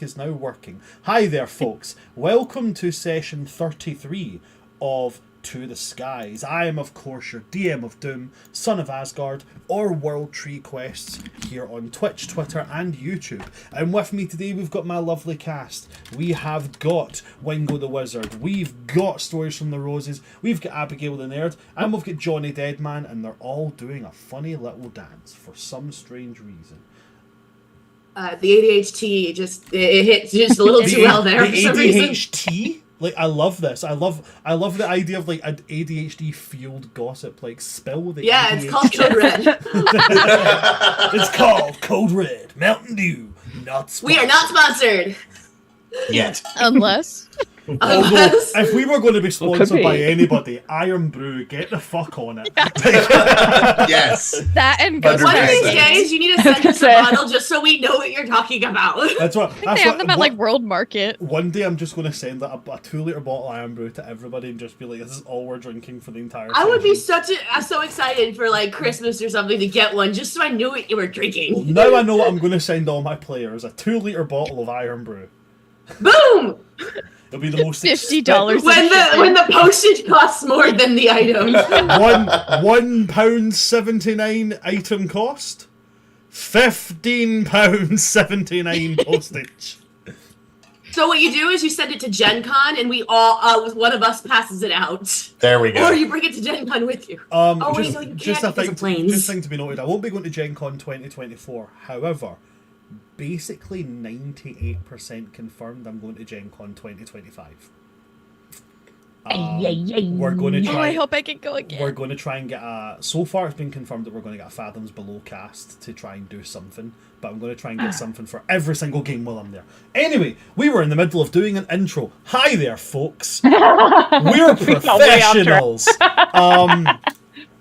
mic is now working. Hi there, folks. Welcome to session 33 of To the Skies. I am, of course, your DM of Doom, Son of Asgard, or World Tree Quests here on Twitch, Twitter, and YouTube. And with me today, we've got my lovely cast. We have got Wingo the Wizard, we've got Stories from the Roses, we've got Abigail the Nerd, and we've got Johnny Deadman, and they're all doing a funny little dance for some strange reason. The ADHD it hit just a little too well there for some reason. ADHD? Like, I love this. I love the idea of like an ADHD fueled gossip. Like, spell the Yeah, ADHD. it's called Code Red. It's called Code Red. Mountain Dew. Not sponsored. We are not sponsored. Yet. Unless. Although, if we were going to be sponsored by anybody, Iron Brew, get the fuck on it. Yes. That and One One of these 100%. days, you need to send us a bottle just so we know what you're talking about. That's what. I think they have them at like World Market. One day I'm just going to send a 2-liter bottle of Iron Brew to everybody and just be like, this is all we're drinking for the entire I would be session. so excited for like Christmas or something to get one just so I knew what you were drinking. Now I know what I'm going to send all my players, a 2-liter bottle of Iron Brew. Boom! It'll be the most $50 When the postage costs more than the item. £1.79 item cost, £15.79 postage. So what you do is you send it to Gen Con and we all one of us passes it out. There we go. Or you bring it to Gen Con with you. Wait, no, you can't because of planes. Just thing to be noted, I won't be going to Gen Con 2024. However, basically 98% confirmed I'm going to Gen Con 2025. We're going to try. I hope I can go again. We're going to try and get a. So far, it's been confirmed that we're going to get a Fathoms Below cast to try and do something. But I'm going to try and get something for every single game while I'm there. Anyway, we were in the middle of doing an intro. Hi there, folks. We're professionals.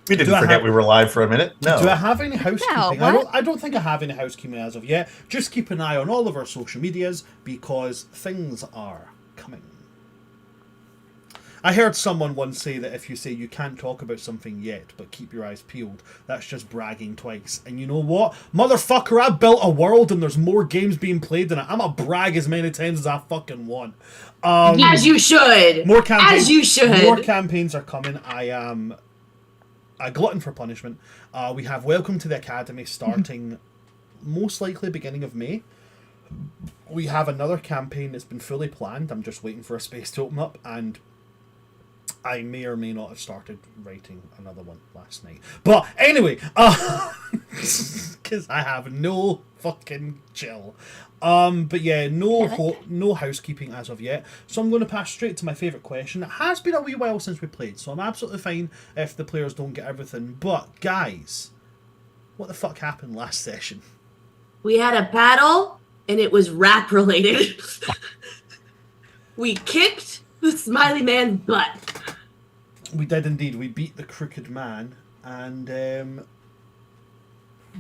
We didn't forget we were live for a minute. No. Do I have any housekeeping? No, I don't think I have any housekeeping as of yet. Just keep an eye on all of our social medias because things are coming. I heard someone once say that if you say you can't talk about something yet, but keep your eyes peeled, that's just bragging twice. And you know what? Motherfucker, I built a world and there's more games being played in it. I'm gonna brag as many times as I fucking want. As you should. More campaigns. As you should. More campaigns are coming. I am a glutton for punishment. We have Welcome to the Academy starting most likely beginning of May. We have another campaign that's been fully planned. I'm just waiting for a space to open up, and I may or may not have started writing another one last night. But anyway, because I have no fucking chill. But yeah, no housekeeping as of yet. So I'm going to pass straight to my favourite question. It has been a wee while since we played, so I'm absolutely fine if the players don't get everything. But guys, what the fuck happened last session? We had a battle and it was rap related. We kicked the Smiley Man's butt. We did indeed. We beat the Crooked Man, and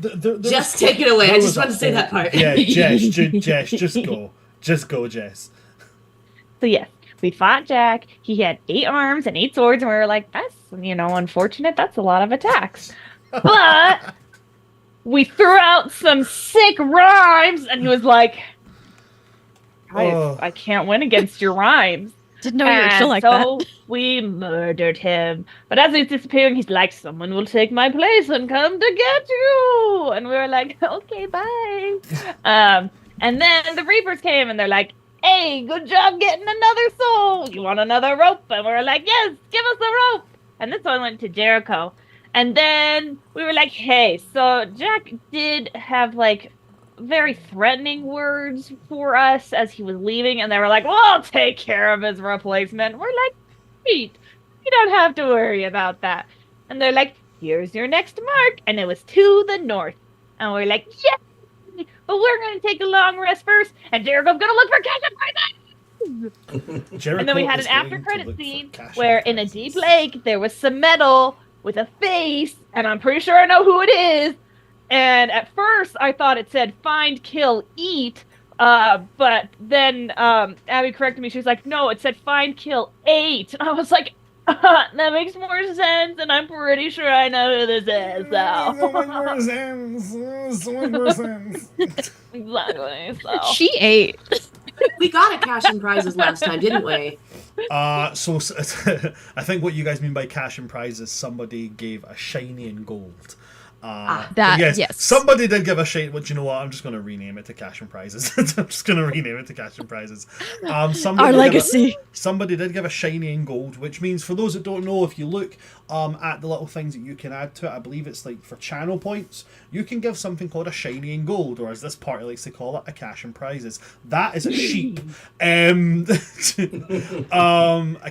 Jess, take it away. I just want to say that part. Yeah, Jess, just go. Just go, Jess. So yes, we fought Jack. He had 8 arms and 8 swords, and we were like, that's, unfortunate. That's a lot of attacks. But we threw out some sick rhymes, and he was like, I can't win against your rhymes. Didn't know you were still like so that. we murdered him. But as he's disappearing, he's like, someone will take my place and come to get you. And we were like, okay, bye. And then the Reapers came and they're like, hey, good job getting another soul. You want another rope? And we were like, yes, give us the rope. And this one went to Jericho. And then we were like, hey, so Jack did have like very threatening words for us as he was leaving, and they were like, well, I'll take care of his replacement. We're like, sweet, you don't have to worry about that. And they're like, here's your next mark, and it was to the north. And we're like, yeah, but we're going to take a long rest first, and Jericho's going to look for Cash Prizes. And then we had an after credit scene where in a deep lake there was some metal with a face, and I'm pretty sure I know who it is. And at first, I thought it said find, kill, eat. But then Abby corrected me. She was like, no, it said find, kill, 8. And I was like, That makes more sense, and I'm pretty sure I know who this is. Exactly. So She ate. We got a cash and prizes last time, didn't we? So I think what you guys mean by cash and prizes, somebody gave a shiny and gold. That, yes. Somebody did give a shiny. But you know what? I'm just going to rename it to cash and prizes. I'm just going to rename it to cash and prizes. Our legacy. Somebody did give a shiny and gold, which means for those that don't know, if you look at the little things that you can add to it, I believe it's like for channel points, you can give something called a shiny and gold, or as this party likes to call it, a cash and prizes. That is a sheep. A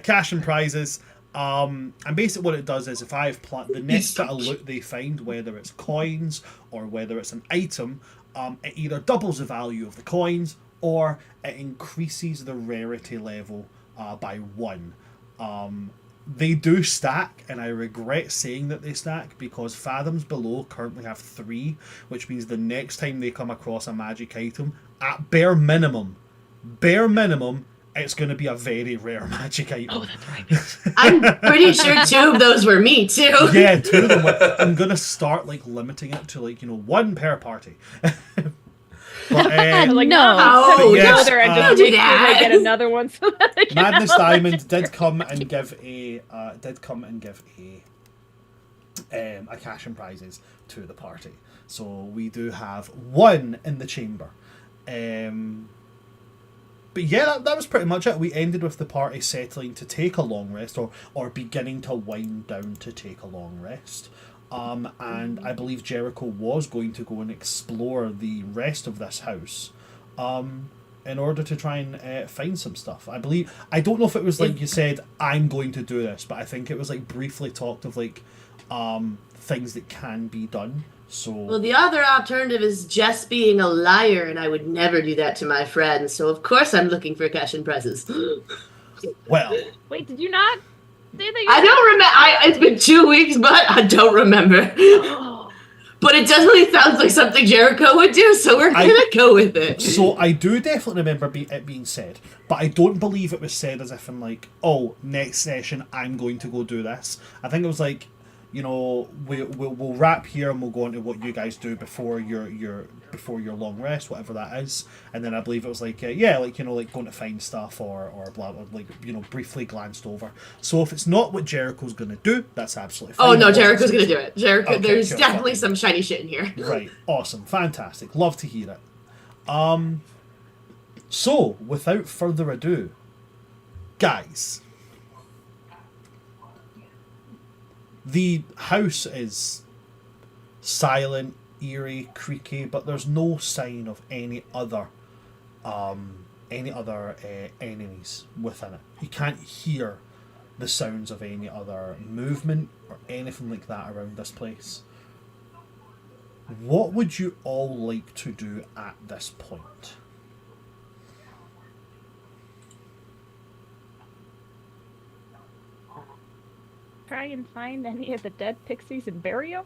cash and prizes. And basically what it does is if I have the next bit of loot they find, whether it's coins or whether it's an item, it either doubles the value of the coins or it increases the rarity level by 1. They do stack, and I regret saying that they stack because Fathoms Below currently have 3, which means the next time they come across a magic item, at bare minimum, it's going to be a very rare magic item. Oh, that's right. I'm pretty sure 2 of those were me too. Yeah, 2 of them were. I'm going to start like limiting it to 1 per party. But, like, no. Oh, yes, go there and don't just do make sure that. they get another one. So that they can Madness have, like, Diamond did come and give a cash and prizes to the party. So we do have 1 in the chamber. But yeah, that was pretty much it. We ended with the party settling to take a long rest, or beginning to wind down to take a long rest. And I believe Jericho was going to go and explore the rest of this house in order to try and find some stuff. I don't know if it was like you said, I'm going to do this, but I think it was like briefly talked of like things that can be done. So Well, the other alternative is just being a liar, and I would never do that to my friends. So of course I'm looking for cash and prizes. well, Wait, did you not say that? I don't remember. It's been 2 weeks, but I don't remember. But it definitely sounds like something Jericho would do, so we're gonna go with it. So I do definitely remember it being said, but I don't believe it was said as if in like, oh, next session I'm going to go do this. I think it was like, we'll wrap here and we'll go on to what you guys do before your long rest, whatever that is. And then I believe it was like, like going to find stuff or blah, blah, like, briefly glanced over. So if it's not what Jericho's going to do, that's absolutely fine. Oh no, Jericho's gonna do it. Jericho, Okay, there's cool. definitely some shiny shit in here. Right, awesome, fantastic, love to hear it. So without further ado, guys, the house is silent, eerie, creaky, but there's no sign of any other enemies within it. You can't hear the sounds of any other movement or anything like that around this place. What would you all like to do at this point? Try and find any of the dead pixies and bury them?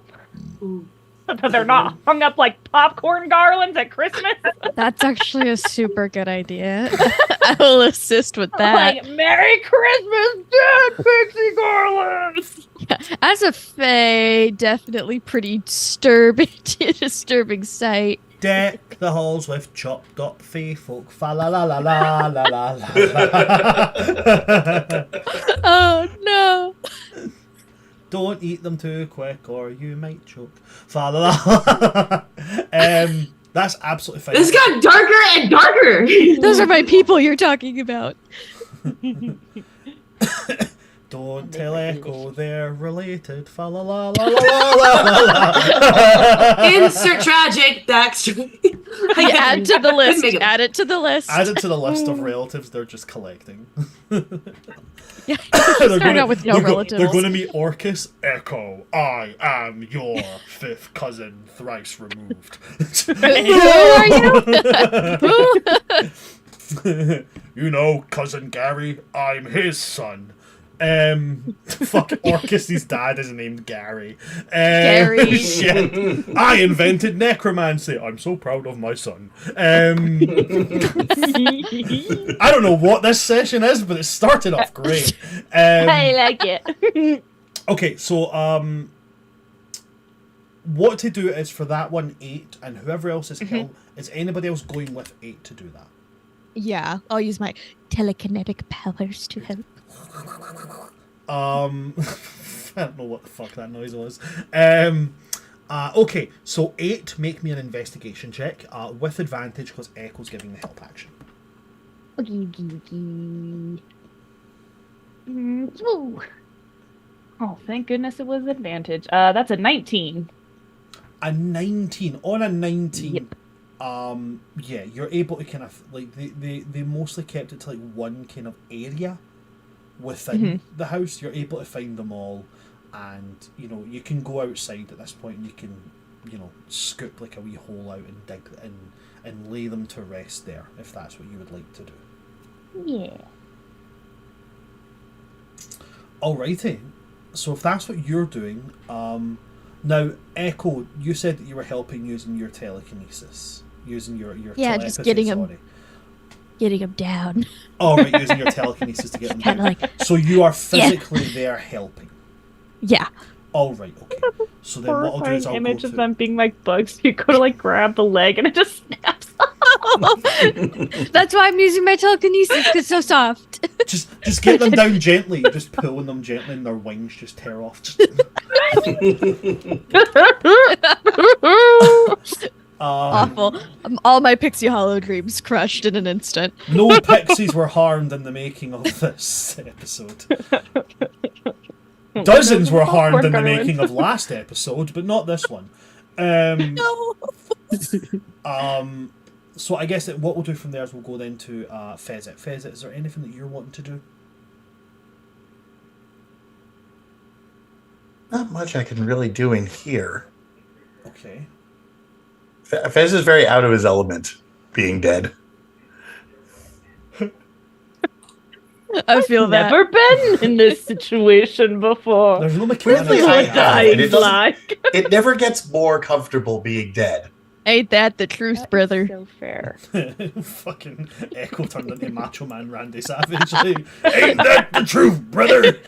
Ooh. So that they're not hung up like popcorn garlands at Christmas. That's actually a super good idea. I will assist with that. Like, Merry Christmas, dead pixie garlands! As a fae, definitely pretty disturbing sight. Deck the halls with chopped up fey folk. Fa la la la la la la la. Oh no. Don't eat them too quick or you might choke. Fa la la. That's absolutely fine. This got darker and darker. Those are my people you're talking about. Don't tell Echo they're related. Fa la la la la la la la. Insert tragic backstory. Add to the list. Make it- Add it to the list. Add it to the list of relatives they're just collecting. Yeah. They're Start out with no relatives. They're going to meet Orcus. Echo, I am your 5th cousin, thrice removed. Who are you? You know, cousin Gary, I'm his son. Fuck, Orcus's dad is named Gary. Gary. Shit. I invented necromancy. I'm so proud of my son. I don't know what this session is, but it started off great. I like it. Okay, so what to do is for that one 8, and whoever else is killed, is anybody else going with 8 to do that? Yeah, I'll use my telekinetic powers to help. I don't know what the fuck that noise was. Okay, so 8, make me an investigation check with advantage because Echo's giving the help action. Oh, thank goodness it was advantage. That's a 19. A 19. On a 19, Yep. yeah, you're able to kind of, like, they mostly kept it to, like, one kind of area within the house. You're able to find them all, and, you know, you can go outside at this point and you can, you know, scoop, like, a wee hole out and dig and lay them to rest there, if that's what you would like to do. Yeah. Alrighty. So if that's what you're doing, now, Echo, you said that you were helping using your telekinesis. Using your Yeah, telepathy, just getting sorry. Getting him down. Oh, right, using your telekinesis to get them Kind of down. like, So you are physically there helping. yeah. All right, okay. So then what I'll do is I'll image go of to... them being like bugs. You go to like grab the leg and it just snaps. That's why I'm using my telekinesis, because it's so soft. Just get them down gently. You're just pulling them gently and their wings just tear off. Awful. All my Pixie Hollow dreams crushed in an instant. No pixies were harmed in the making of this episode. Dozens were harmed in the making of last episode, but not this one. No. So I guess that what we'll do from there is we'll go then to Fezit. Fezit, is there anything that you're wanting to do? Not much I can really do in here. Okay. Fez is very out of his element, being dead. I feel that. Never been in this situation before. There's no Weirdly, mechanics. I What have, dying and it doesn't- like. It never gets more comfortable being dead. Ain't that the truth, brother? So fair. Fucking Echo turned into Macho Man Randy Savage. Like, ain't that the truth, brother?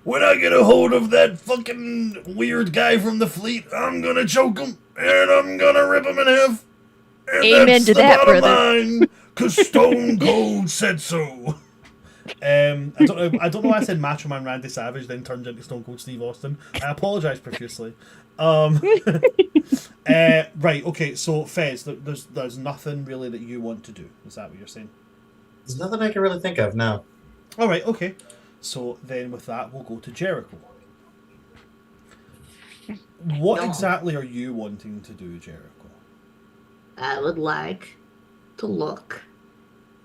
When I get a hold of that fucking weird guy from the fleet, I'm gonna choke him and I'm gonna rip him in half. And Amen that's to the that, bottom brother. line, 'cause Stone Cold said so. I don't know why I said Macho Man Randy Savage then turned into Stone Cold Steve Austin. I apologise profusely. Right, okay, so Fez, there's nothing really that you want to do. Is that what you're saying? There's nothing I can really think of now. Alright, okay. So then with that, we'll go to Jericho. What No. exactly are you wanting to do, Jericho? I would like to look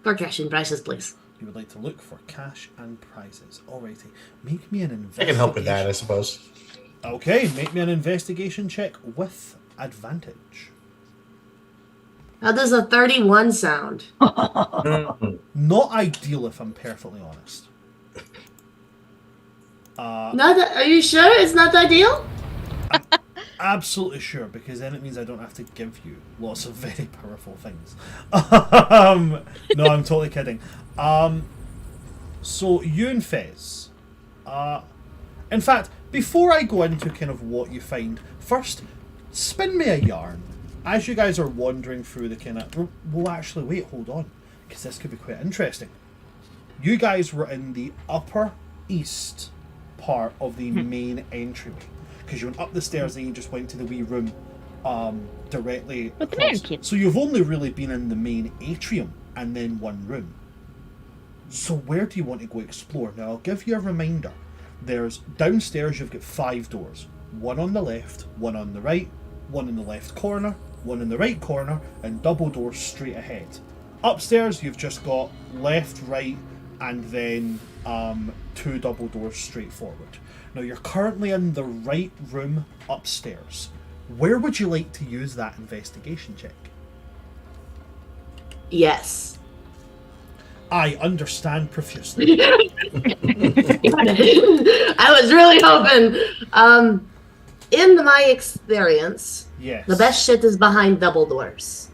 for cash and prices, please. You would like to look for cash and prizes. Alrighty. Make me an I investigation. can help with that, I suppose. Okay, make me an investigation check with advantage. How does a 31 sound? Not ideal, if I'm perfectly honest. Are you sure it's not ideal? Absolutely sure, because then it means I don't have to give you lots of very powerful things. No, I'm totally kidding. So you and Fez, in fact, before I go into kind of what you find, first, spin me a yarn. As you guys are wandering through the kind of... Well, actually, wait, hold on, because this could be quite interesting. You guys were in the upper east part of the main entryway, because you went up the stairs and you just went to the wee room directly With the across. mannequin. So you've only really been in the main atrium and then one room. So where do you want to go explore? Now I'll give you a reminder. There's downstairs you've got 5 doors. One on the left, one on the right, one in the left corner, one in the right corner, and double doors straight ahead. Upstairs you've just got left, right, and then 2 double doors straight forward. Now you're currently in the right room upstairs. Where would you like to use that investigation check? Yes. I understand profusely. I was really hoping. In my experience, Yes. the best shit is behind double doors.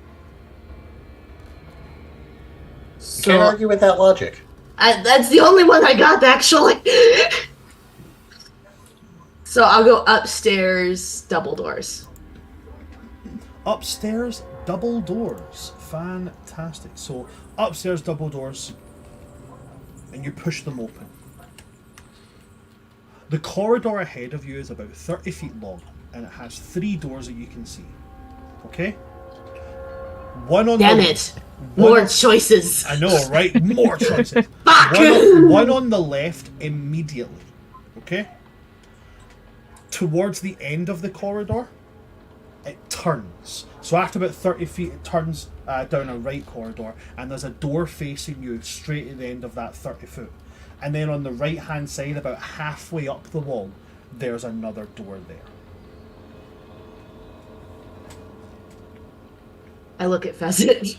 So Can't argue with that logic. that's the only one I got, actually. So I'll go upstairs, double doors. Upstairs, double doors. Fantastic. So, upstairs, double doors, and you push them open. The corridor ahead of you is about 30 feet long, and it has 3 doors that you can see. Okay? One on Damn the... it. More choices. I know, right? More choices. Fuck! One on the left immediately. Okay? Towards the end of the corridor, it turns. So after about 30 feet, it turns down a right corridor, and there's a door facing you straight at the end of that 30 foot. And then on the right hand side, about halfway up the wall, there's another door there. I look at Pheasant.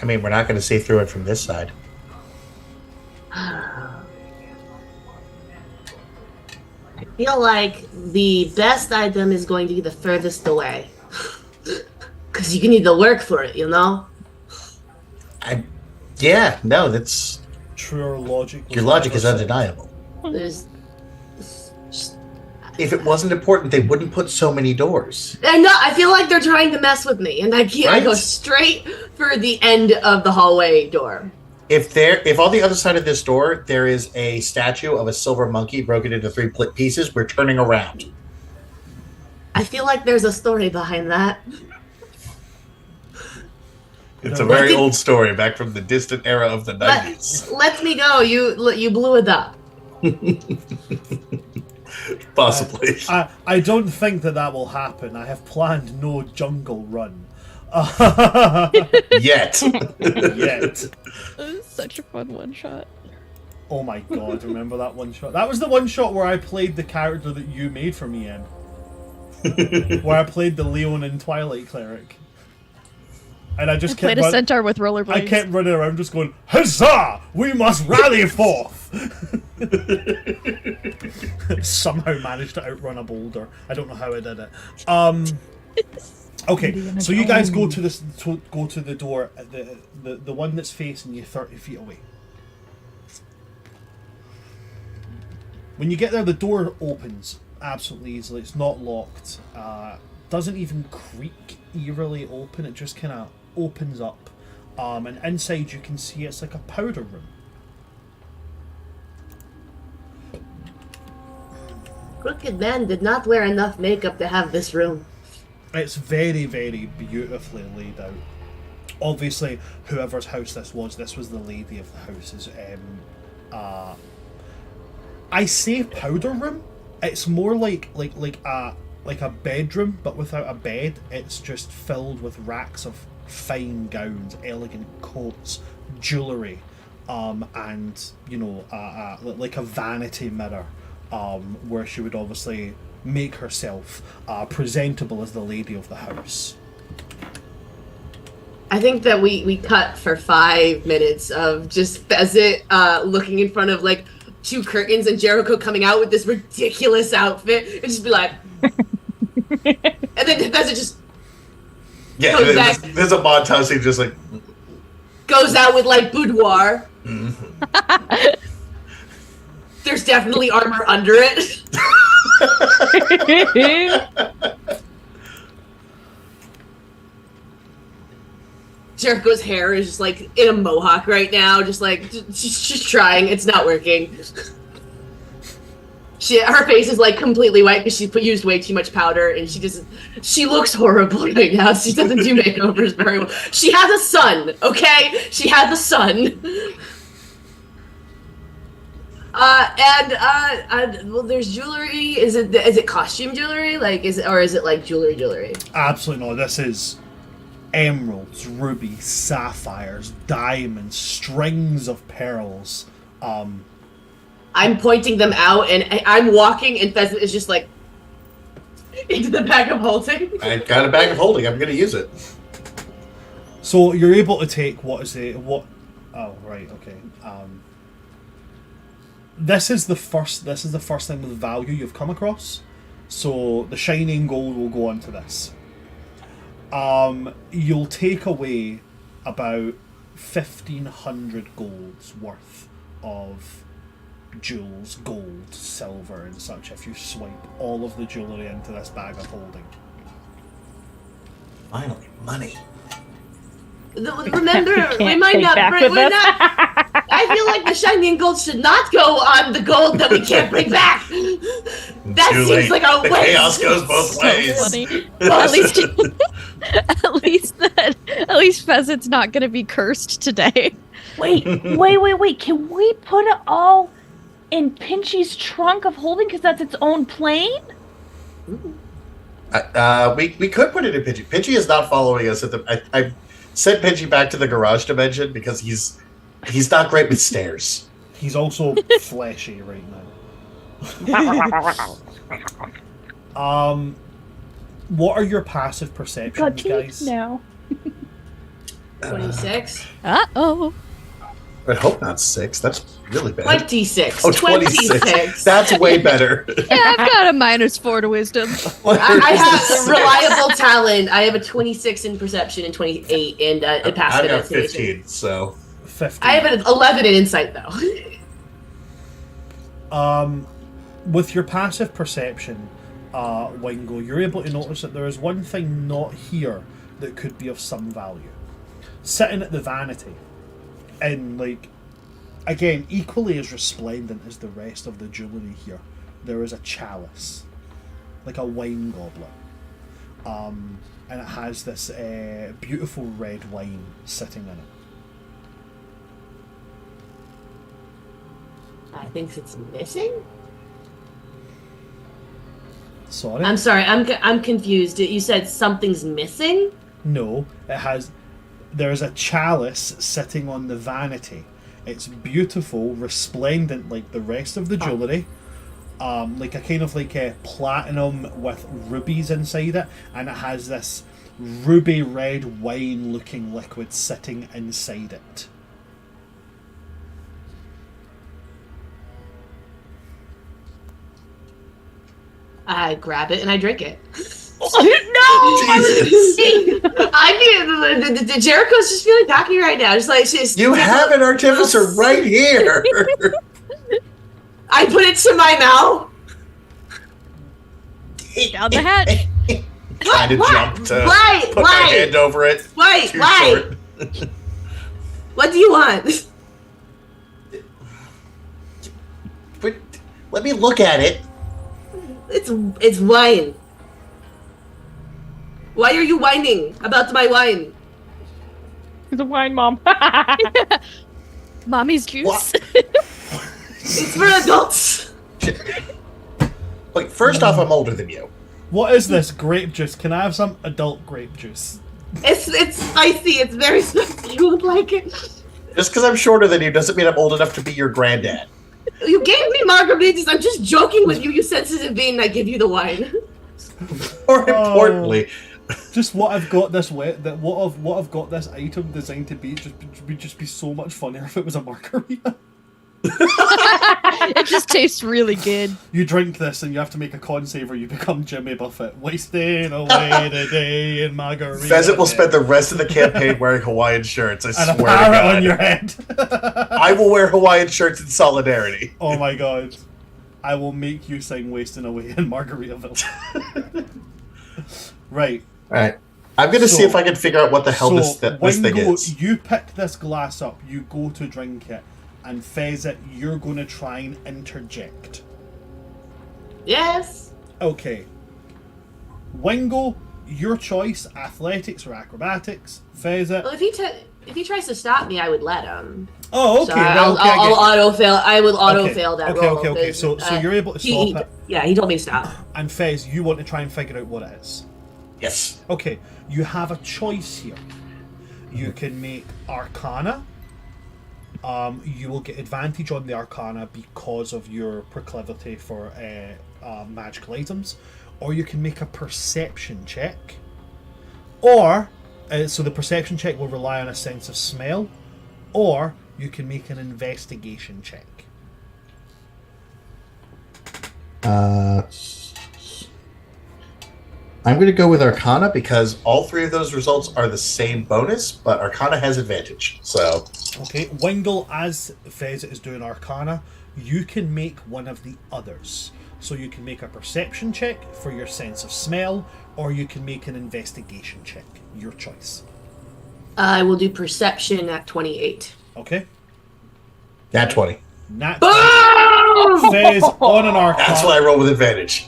I mean, we're not going to see through it from this side. I feel like the best item is going to be the furthest away. Because you need to work for it, you know? Yeah, no, that's... Truer logic. Your logic is undeniable. There's... If it wasn't important, they wouldn't put so many doors. And no, I feel like they're trying to mess with me, and I can't. Right? I go straight for the end of the hallway door. If on the other side of this door there is a statue of a silver monkey broken into 3 pieces, we're turning around. I feel like there's a story behind that. It's a very old story back from the distant era of the 90s. Let me go. You blew it up. Possibly. I don't think that will happen. I have planned no jungle run. Yet. Yet. Such a fun one shot. Oh my god, remember that one shot? That was the one shot where I played the character that you made for me in. Where I played the Leon and Twilight Cleric. And I just Played a centaur with rollerblades. I kept running around just going, Huzzah! We must rally forth! Somehow managed to outrun a boulder. I don't know how I did it. Okay, so you guys go to the door, the one that's facing you 30 feet away. When you get there, the door opens absolutely easily. It's not locked. Doesn't even creak eerily open. It just kind of opens up. And inside you can see it's like a powder room. Crooked Man did not wear enough makeup to have this room. It's very, very beautifully laid out. Obviously, whoever's house this was the lady of the house's. I say powder room. It's more like a bedroom, but without a bed. It's just filled with racks of fine gowns, elegant coats, jewellery, and like a vanity mirror, where she would obviously make herself presentable as the lady of the house. I think that we cut for 5 minutes of just Pheasant looking in front of like 2 curtains and Jericho coming out with this ridiculous outfit and just be like, and then Pheasant just goes back, there's a montage scene just like goes out with like boudoir. There's definitely armor under it. Jericho's hair is just like in a mohawk right now, just like she's trying. It's not working. Her face is like completely white because she used way too much powder, and she looks horrible right now. She doesn't do makeovers very well. She has a son, okay? She has a son. Well, there's jewelry. Is it costume jewelry? Like, is it like jewelry? Absolutely no. This is emeralds, rubies, sapphires, diamonds, strings of pearls. I'm pointing them out, and I'm walking, and Pheasant is just like, into the bag of holding. I got a bag of holding. I'm going to use it. So you're able to take what? Oh, right, okay. This is the first thing with value you've come across. So the shining gold will go onto this. You'll take away about 1,500 golds worth of jewels, gold, silver, and such if you swipe all of the jewellery into this bag of holding. Finally, money. Remember, we Can't might take not. back with We're us. not. I feel like the shining gold should not go on the gold that we can't bring back. That Too seems late. like a The waste. chaos goes both So ways. funny. At least Pheasant's not going to be cursed today. Wait. Can we put it all in Pinchy's trunk of holding because that's its own plane? We could put it in Pidgey. Pidgey is not following us at the. I sent Pidgey back to the garage dimension because he's not great with stairs. He's also fleshy right now. What are your passive perceptions, Got teeth guys? now. 26. Uh-oh. I hope not 6. That's really bad. 26. Oh, 26. 26. That's way better. Yeah, I've got a -4 to wisdom. I have reliable talent. I have a 26 in perception and 28 in I've passive got investigation. 15, so 15. I have an 11 in insight though. With your passive perception, Wingo, you're able to notice that there is one thing not here that could be of some value. Sitting at the vanity, and like, again, equally as resplendent as the rest of the jewellery here, there is a chalice, like a wine goblet, and it has this beautiful red wine sitting in it. I think it's missing. Sorry? I'm sorry. I'm confused. You said something's missing? No, it has. There's a chalice sitting on the vanity. It's beautiful, resplendent like the rest of the jewellery. Like a kind of like a platinum with rubies inside it, and it has this ruby red wine looking liquid sitting inside it. I grab it and I drink it. No! I mean, the Jericho's just feeling cocky right now. Just like she's. you have an artificer right here. I put it to my mouth. Down the hatch. Kind of jump to Why? put my hand over it. Why? Too Why? short. What do you want? But let me look at it. It's wine. Why are you whining about my wine? It's a wine, Mom. Mommy's juice. What? It's for adults. Wait, first off, I'm older than you. What is this grape juice? Can I have some adult grape juice? It's spicy. It's very spicy. You would like it. Just because I'm shorter than you doesn't mean I'm old enough to be your granddad. You gave me margaritas. I'm just joking with you, you sensitive being. I give you the wine. More importantly, Just what I've got this what I've got this item designed to be just be so much funnier if it was a margarita. It just tastes really good. You drink this and you have to make a con save or you become Jimmy Buffett, wasting away the day in margarita. Pheasant will spend the rest of the campaign wearing Hawaiian shirts. I and a swear to parrot God. on your head. I will wear Hawaiian shirts in solidarity. Oh my god. I will make you sing Wasting Away in Margaritaville. Right. Alright. I'm going to see if I can figure out what the hell this thing Wingo, is. you pick this glass up, you go to drink it, and Fezit, you're going to try and interject. Yes. Okay. Wingo, your choice, athletics or acrobatics. Fezit. Well, if he tries to stop me, I would let him. Oh, okay. So well, okay, I'll I auto fail. I would auto Okay, fail that okay, roll. okay. because, So you're able to stop it. Yeah, he told me to stop. And Fez, you want to try and figure out what it is. Yes. Okay, you have a choice here. You can make Arcana, You will get advantage on the Arcana because of your proclivity for magical items, or you can make a perception check, or so the perception check will rely on a sense of smell, or you can make an investigation check. I'm going to go with Arcana because all three of those results are the same bonus, but Arcana has advantage. So, okay, Wingle, as Fez is doing Arcana, you can make one of the others. So you can make a perception check for your sense of smell, or you can make an investigation check. Your choice. I will do perception at 28. Okay. Nat 20. Nat 20. Boom! Fez on an Arcana. That's why I roll with advantage.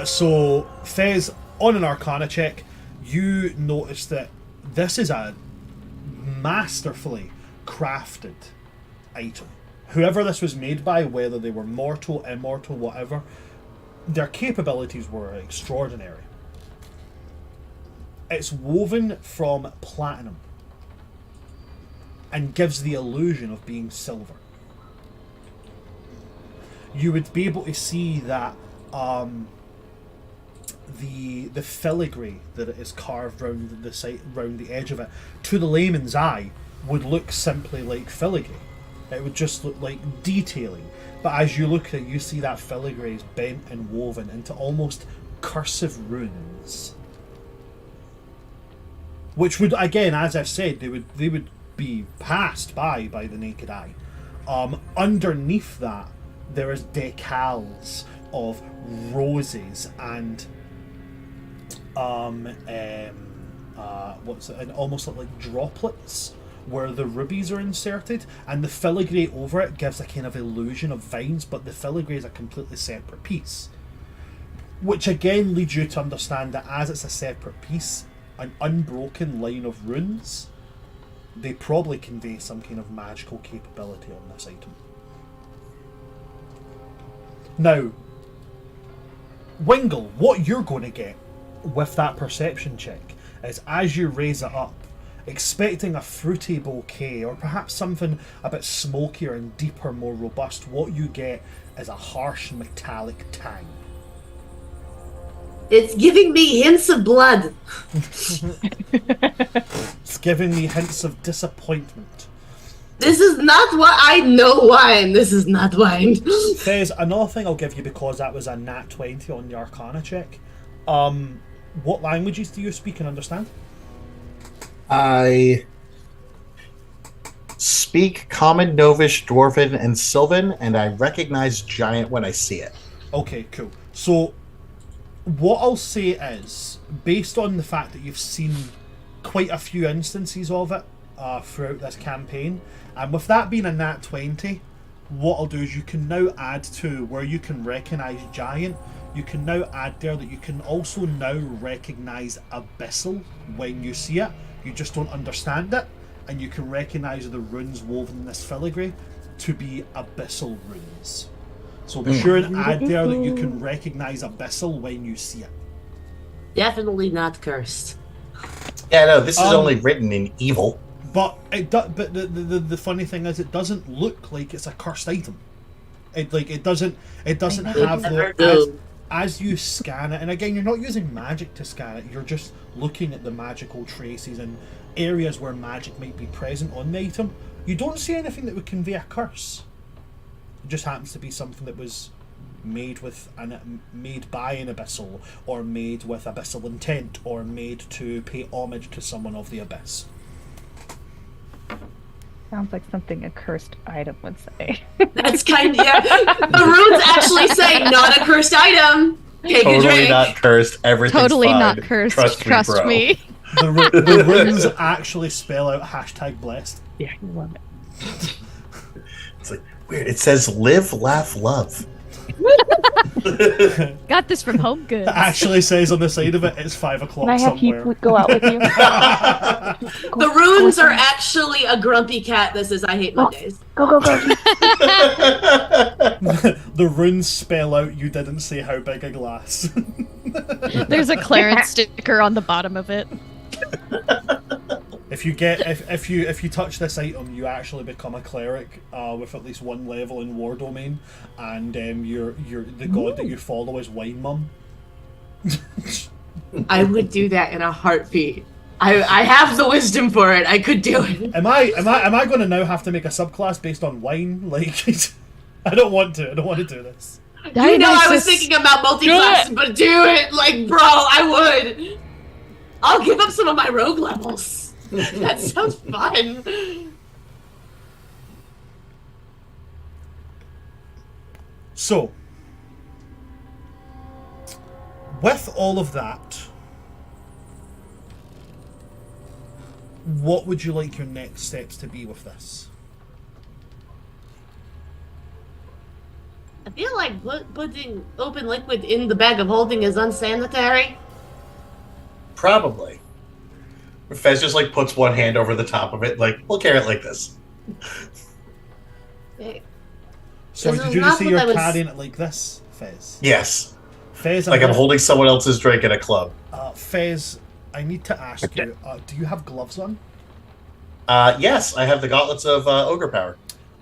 So Fez on an Arcana check, you notice that this is a masterfully crafted item. Whoever this was made by, whether they were mortal, immortal, whatever, their capabilities were extraordinary. It's woven from platinum and gives the illusion of being silver. You would be able to see that the filigree that is carved round the side, round the edge of it, to the layman's eye, would look simply like filigree. It would just look like detailing. But as you look at it, you see that filigree is bent and woven into almost cursive runes. Which would, again, as I've said, they would be passed by the naked eye. Underneath that, there is decals of roses and what's it? And almost like droplets where the rubies are inserted, and the filigree over it gives a kind of illusion of vines, but the filigree is a completely separate piece. Which again leads you to understand that as it's a separate piece, an unbroken line of runes, they probably convey some kind of magical capability on this item. Now, Wingle, what you're going to get with that perception check is, as you raise it up, expecting a fruity bouquet or perhaps something a bit smokier and deeper, more robust, what you get is a harsh metallic tang. It's giving me hints of blood. It's giving me hints of disappointment. This is not what I know wine. This is not wine. Fez, another thing I'll give you, because that was a nat 20 on the Arcana check. What languages do you speak and understand? I speak Common, Novish, Dwarven, and Sylvan, and I recognize Giant when I see it. Okay, cool. So, what I'll say is, based on the fact that you've seen quite a few instances of it throughout this campaign, and with that being a nat 20, what I'll do is you can now add to where you can recognise Giant, you can now add there that you can also now recognise Abyssal when you see it. You just don't understand it, and you can recognise the runes woven in this filigree to be Abyssal runes. So be sure and add there that you can recognise Abyssal when you see it. Definitely not cursed. Yeah, no, this is only written in evil. But but the funny thing is, it doesn't look like it's a cursed item. It doesn't have the as you scan it, and again, you're not using magic to scan it. You're just looking at the magical traces and areas where magic might be present on the item. You don't see anything that would convey a curse. It just happens to be something that was made by an abyssal, or made with abyssal intent, or made to pay homage to someone of the abyss. Sounds like something a cursed item would say. That's kind of, yeah. The runes actually say not a cursed item. Take a Totally drink. not cursed. Everything's Totally fine. not cursed. Trust me, bro. me. The runes actually spell out #blessed. Yeah, you love it. It's like weird. It says live, laugh, love. Got this from Home Goods. It actually says on the side of it, it's 5 o'clock Can I have somewhere. you go out with you? The runes are actually a grumpy cat that says, I hate Mondays. Go. The runes spell out, you didn't say how big a glass. There's a Clarence sticker on the bottom of it. If you touch this item, you actually become a cleric with at least one level in War Domain, and you're the god that you follow is Wine Mum. I would do that in a heartbeat. I have the wisdom for it. I could do it. Am I going to now have to make a subclass based on wine? Like, I don't want to. I don't want to do this. You know, I was thinking about multi-class, but do it, like, bro. I would. I'll give up some of my rogue levels. That sounds fun. So, with all of that, what would you like your next steps to be with this? I feel like putting open liquid in the bag of holding is unsanitary. Probably. Fez just like puts one hand over the top of it, like, we'll carry it like this. So did you just say you're carrying it like this, Fez? Yes. Fez, like I'm holding someone else's drink in a club. Fez, I need to ask you, do you have gloves on? Yes, I have the gauntlets of ogre power.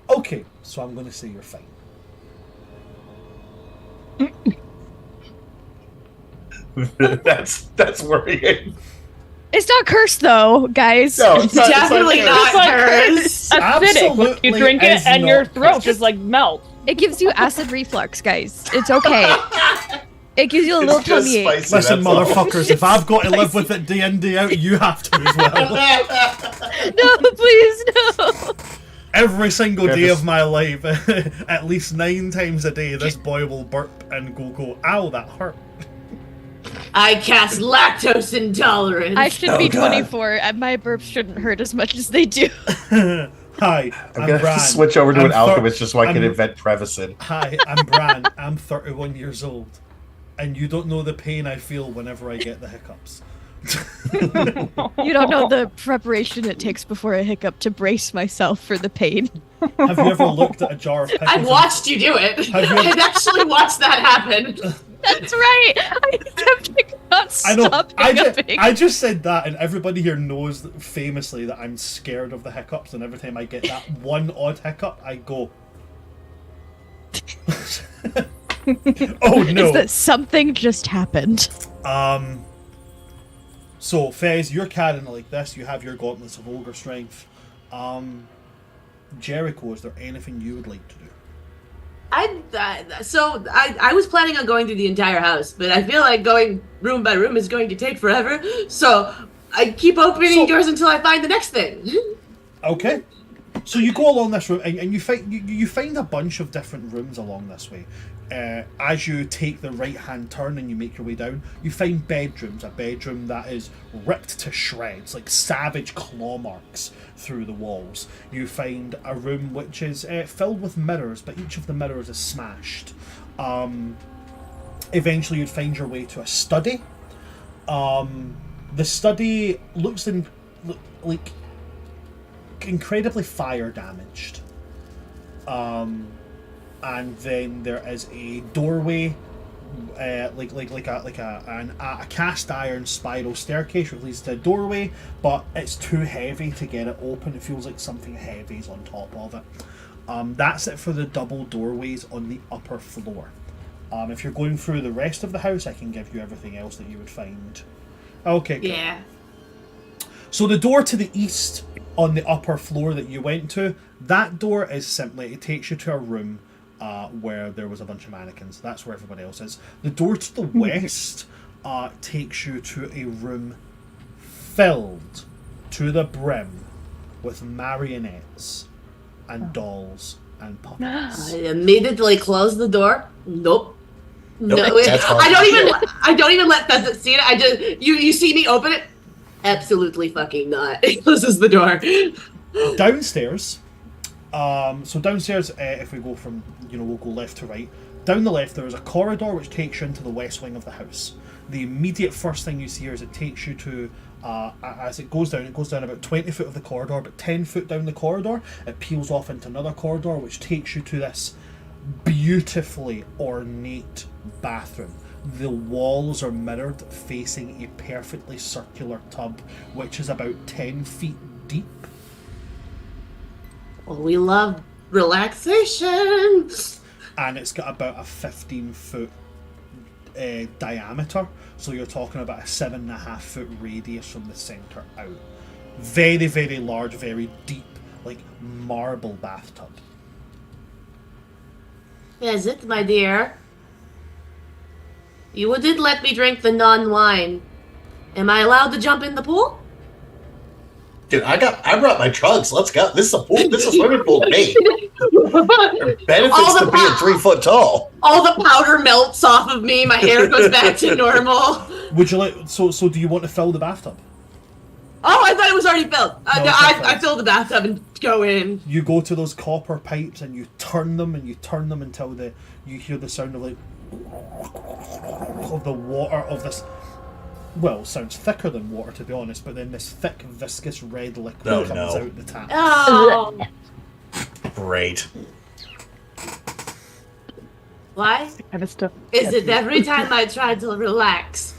Okay, so I'm going to say you're fine. That's worrying. It's not cursed though, guys. No, it's definitely not cursed. Acidic. Like, you drink it and your throat just like melts. It gives you acid reflux, guys. It's okay. It gives you a little tummy ache. Spicy, listen, motherfuckers, if I've got to live with it day in, day out, you have to as well. No, please, no. Every single day of my life, at least 9 times a day, this boy will burp and go, ow, that hurt. I cast lactose intolerance. I should be 24, and my burps shouldn't hurt as much as they do. Hi, I'm gonna have to switch over to an alchemist just so I can invent Prevacid. Hi, I'm Bran. I'm 31 years old. And you don't know the pain I feel whenever I get the hiccups. You don't know the preparation it takes before a hiccup to brace myself for the pain. Have you ever looked at a jar of pickles? I've watched you do it. I've actually watched that happen. That's right. I kept not stopping. I just said that, and everybody here knows famously that I'm scared of the hiccups, and every time I get that one odd hiccup, I go... Oh no! Is that something just happened? So Fez, you're carrying it like this. You have your gauntlets of ogre strength. Jericho, is there anything you would like to do? I was planning on going through the entire house, but I feel like going room by room is going to take forever. So I keep opening doors until I find the next thing. Okay. So you go along this room, and you find a bunch of different rooms along this way. As you take the right-hand turn and you make your way down, you find bedrooms. A bedroom that is ripped to shreds, like savage claw marks through the walls. You find a room which is filled with mirrors, but each of the mirrors is smashed. Eventually you'd find your way to a study. The study looks like incredibly fire damaged. And then there is a doorway, like a cast iron spiral staircase which leads to a doorway, but it's too heavy to get it open. It feels like something heavy is on top of it. That's it for the double doorways on the upper floor. If you're going through the rest of the house, I can give you everything else that you would find. Okay. Cool. Yeah. So the door to the east on the upper floor that you went to, that door is simply, it takes you to a room where there was a bunch of mannequins. That's where everybody else is. The door to the west takes you to a room filled to the brim with marionettes and dolls and puppets. I immediately close the door. Nope. No, That's I don't even let Pheasant see it. I just you see me open it. Absolutely fucking not. It closes the door. Downstairs. So downstairs, if we go from, we'll go left to right. Down the left, there is a corridor which takes you into the west wing of the house. The immediate first thing you see here is it takes you to, as it goes down about 20 foot of the corridor, but 10 foot down the corridor, it peels off into another corridor which takes you to this beautifully ornate bathroom. The walls are mirrored, facing a perfectly circular tub, which is about 10 feet deep. Well, we love relaxation. And it's got about a 15-foot diameter, so you're talking about a 7.5-foot radius from the center out. Very, very large, very deep, like marble bathtub. Is it, my dear? You did let me drink the non-wine. Am I allowed to jump in the pool? Dude, I brought my trunks. Let's go. This is a pool. This is a swimming pool. Hey, there are benefits to being 3 foot tall. All the powder melts off of me. My hair goes back to normal. Would you like? So do you want to fill the bathtub? Oh, I thought it was already filled. No, it's not I filled. fill the bathtub and go in. You go to those copper pipes and you turn them until you hear the sound of like of the water of this. Well, sounds thicker than water to be honest, but then this thick, viscous red liquid comes out the tap. Oh. Great. Why? Kind of stuff. Is it every time I try to relax?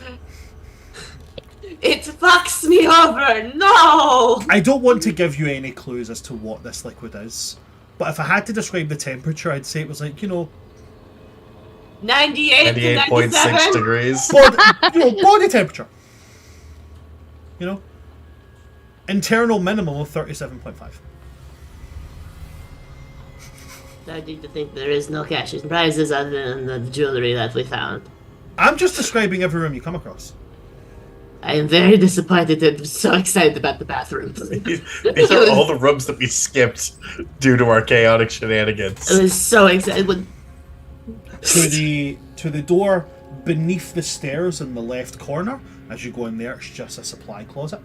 It fucks me over. No! I don't want to give you any clues as to what this liquid is, but if I had to describe the temperature, I'd say it was like, 98 to 98.6 97. degrees. body temperature. Internal minimum of 37.5. I need to think there is no cash and prizes other than the jewelry that we found. I'm just describing every room you come across. I am very disappointed and so excited about the bathroom. These are all the rooms that we skipped due to our chaotic shenanigans. I was so excited when To the door beneath the stairs in the left corner, as you go in there, it's just a supply closet.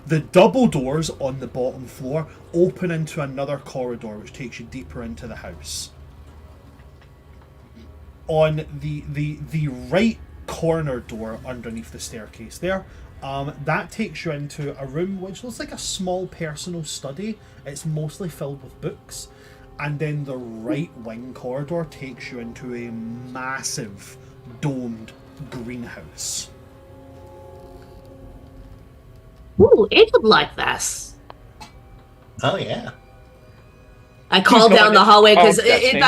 The double doors on the bottom floor open into another corridor which takes you deeper into the house. On the right corner door underneath the staircase there, that takes you into a room which looks like a small personal study. It's mostly filled with books. And then the right wing corridor takes you into a massive domed greenhouse. ooh, it would like this. Oh yeah. I call Who's down going the in? hallway because Oh, that's me.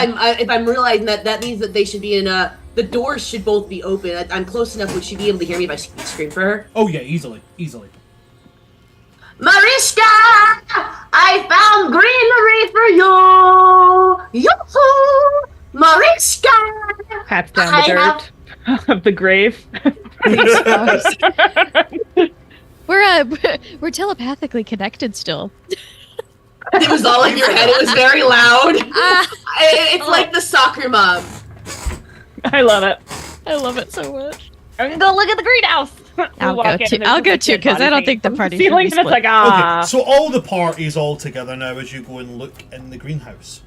if I'm realizing that means that they should be in the doors should both be open. I'm close enough. Would she be able to hear me if I scream for her? Oh yeah, easily. Mariska, I found greenery for you. Yoo-hoo! Mariska. Pats down I the dirt of the grave. We're telepathically connected still. It was all in your head. It was very loud. It's like the soccer mom. I love it. I love it so much. I'm gonna go look at the greenhouse. I'll go too, because I don't think the party should Ceiling be and it's split. like Okay, so all the party's all together now as you go and look in the greenhouse.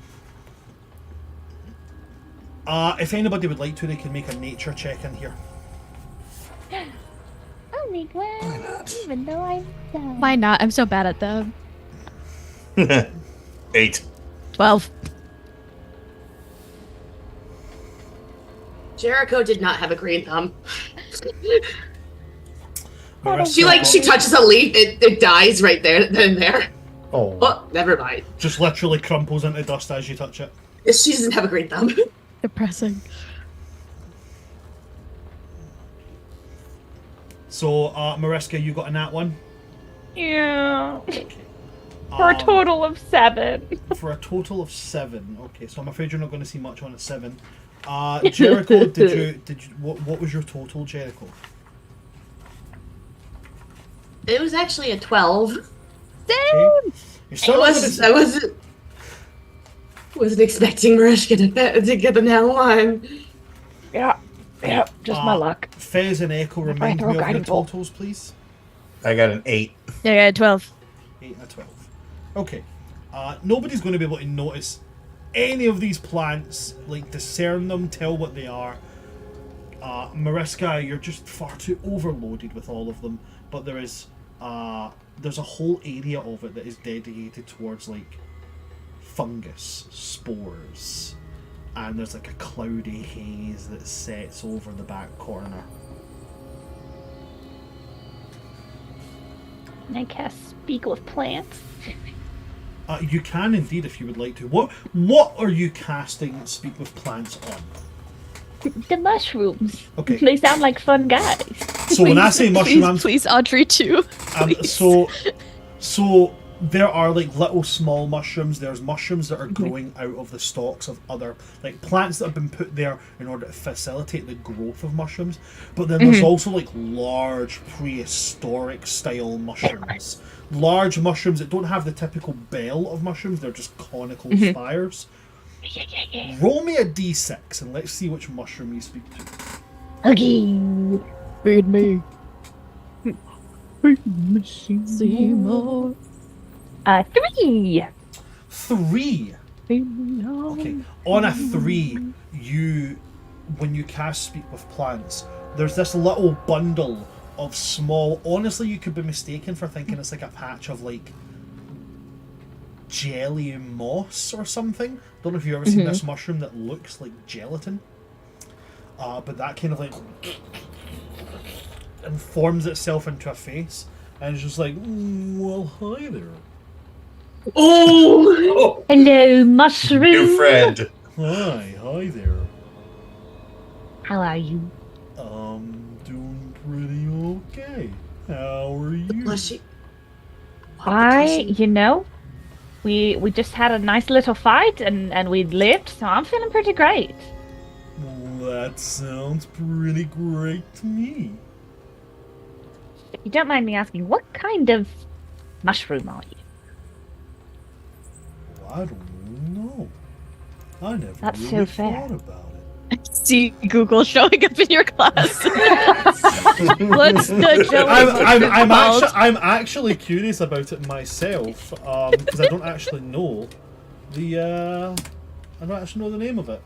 If anybody would like to, they can make a nature check in here. I'll make one, even though I'm done. Why not? I'm so bad at them. 8. 12. Jericho did not have a green thumb. Marissa She touches a leaf, it dies right there, then and there. Oh. Oh, never mind. just literally crumples into dust as you touch it. She doesn't have a green thumb. Depressing. So, Mariska, you got a nat 1? Yeah. For a total of 7. For a total of 7. Okay, so I'm afraid you're not going to see much on a 7. Jericho, did you what was your total, Jericho? It was actually a 12. Okay. You're still not gonna I wasn't expecting Mariska to get the now one. Yeah. Just my luck. Fez and Echo, If I remind throw me of your guiding bolt. totals, please. I got an 8. Yeah, 12. 8 and a 12. Okay. Nobody's going to be able to notice any of these plants, like discern them, tell what they are. Mariska, you're just far too overloaded with all of them. But there's a whole area of it that is dedicated towards like fungus, spores, and there's like a cloudy haze that sets over the back corner. I cast speak with plants. You can indeed if you would like to. What are you casting Speak with Plants on? The mushrooms. Okay. They sound like fun guys. So when I say mushroom, please, Audrey too. Please. So there are like little small mushrooms. There's mushrooms that are growing out of the stalks of other like plants that have been put there in order to facilitate the growth of mushrooms. But then there's also like large prehistoric style mushrooms. Large mushrooms that don't have the typical bell of mushrooms. They're just conical spires. Yeah. Roll me a d6 and let's see which mushroom you speak to. Okay. Feed me. See more. 3. 3. Okay. On a 3, when you cast Speak with Plants, there's this little bundle of small. Honestly, you could be mistaken for thinking it's like a patch of like jelly moss or something. Don't know if you've ever seen this mushroom that looks like gelatin. But that kind of like and forms itself into a face, and it's just like, well, hi there. Oh! Hello, mushroom. New friend. Hi there. How are you? Doing pretty okay. How are you? Plushy. We just had a nice little fight and we lived, so I'm feeling pretty great. Well, that sounds pretty great to me. If you don't mind me asking, what kind of mushroom are you? Well, I don't know. I never That's really so fair. thought about it. See Google showing up in your class. What's the Joey I'm actually curious about it myself because I don't actually know the name of it.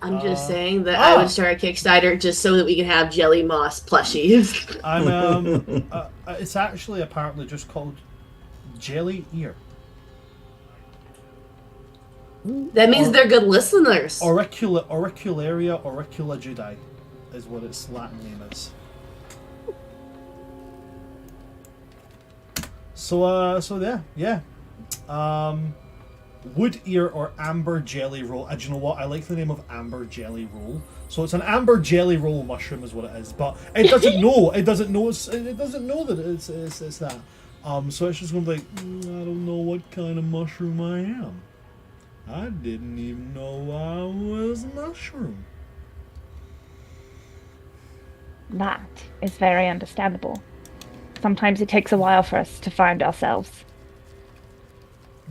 I'm just saying that I would start a Kickstarter just so that we can have jelly moss plushies. It's actually apparently just called jelly ear. That means they're good listeners. Auricularia auricula judi is what its Latin name is. So yeah. Wood ear or amber jelly roll. Do you know what? I like the name of amber jelly roll. So it's an amber jelly roll mushroom is what it is, but it doesn't know. It doesn't know that it's that. So it's just going to be like, I don't know what kind of mushroom I am. I didn't even know I was a mushroom. That is very understandable. Sometimes it takes a while for us to find ourselves.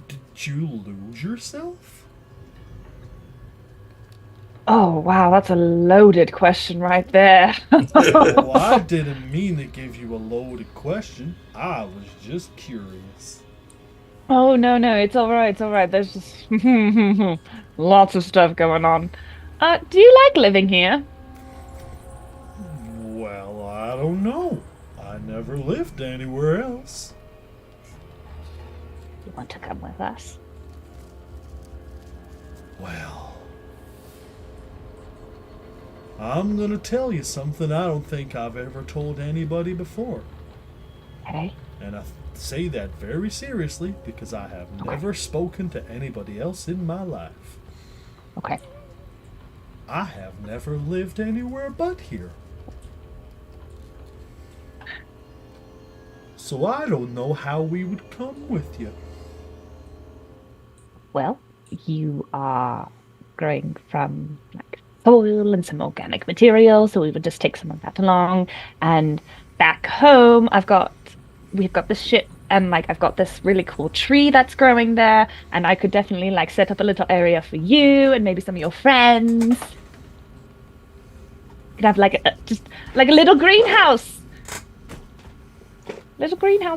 Did you lose yourself? Oh, wow, that's a loaded question right there. Well, I didn't mean to give you a loaded question. I was just curious. Oh, no, it's all right, There's just lots of stuff going on. Do you like living here? Well, I don't know. I never lived anywhere else. You want to come with us? Well, I'm gonna tell you something I don't think I've ever told anybody before. Okay. And I say that very seriously because I have never spoken to anybody else in my life. Okay. I have never lived anywhere but here. So I don't know how we would come with you. Well, you are growing from like soil and some organic material, so we would just take some of that along. And back home, we've got this ship, and like I've got this really cool tree that's growing there, and I could definitely like set up a little area for you and maybe some of your friends. You could have like just like a little greenhouse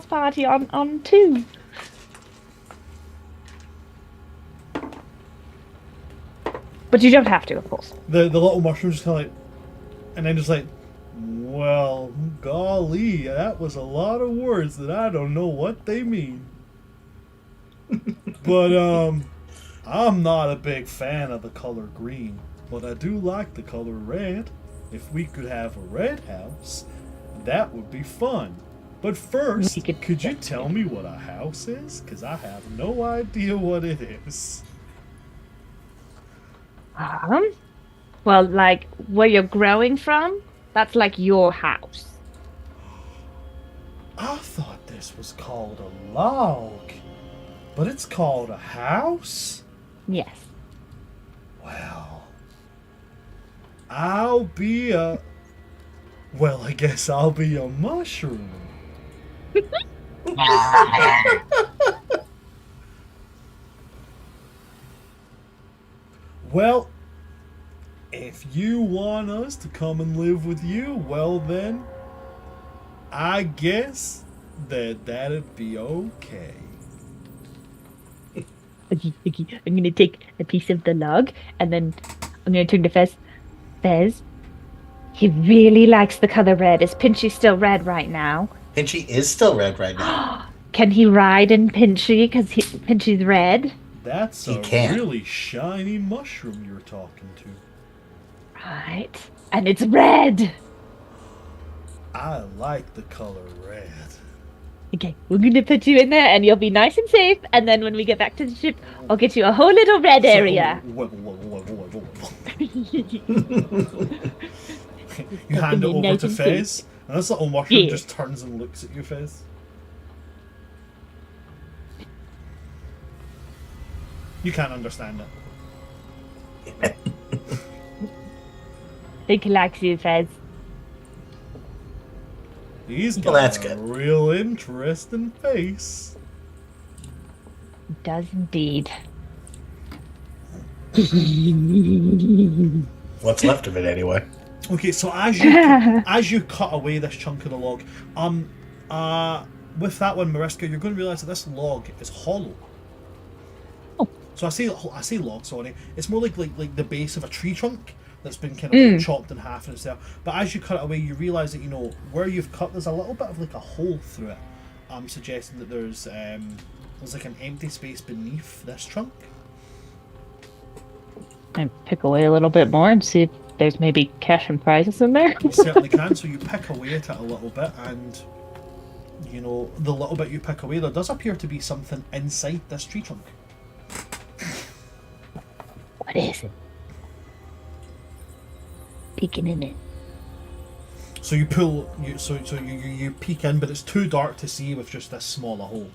party on 2. But you don't have to, of course. The little mushroom just kind of like, and then just like, well, golly, that was a lot of words that I don't know what they mean. But I'm not a big fan of the color green, but I do like the color red. If we could have a red house, that would be fun. But first, could you tell me what a house is? Because I have no idea what it is. Well, like where you're growing from, that's like your house. I thought this was called a log, but it's called a house? Yes. Well, I guess I'll be a mushroom. Well, if you want us to come and live with you, well then, I guess that'd be okay. Okay. I'm gonna take a piece of the log, and then I'm gonna turn to Fez. Fez, he really likes the color red. Is Pinchy still red right now? Pinchy is still red right now. Can he ride in Pinchy because Pinchy's red? That's He a can. really shiny mushroom you're talking to. Right. And it's red. I like the color red. Okay, we're gonna put you in there, and you'll be nice and safe. And then when we get back to the ship, I'll get you a whole little red area. You hand it over Nice to and Fez, and this little mushroom Yeah. just turns and looks at you, Fez. You can't understand it. I think he likes you, Fez. He's Well, got that's a good. real interesting face. He does indeed. What's left of it anyway? Okay, so as you cut away this chunk of the log, with that one, Mariska, you're going to realise that this log is hollow. Oh. So I say log, sorry. It's more like the base of a tree trunk that's been kind of like chopped in half and stuff. But as you cut it away, you realise that where you've cut, there's a little bit of like a hole through it, suggesting that there's like an empty space beneath this trunk. And pick away a little bit more and see if there's maybe cash and prizes in there. You certainly can. So you pick away at it a little bit, and the little bit you pick away, there does appear to be something inside this tree trunk. What is it? Peeking in it. So you you peek in, but it's too dark to see with just this small a hole.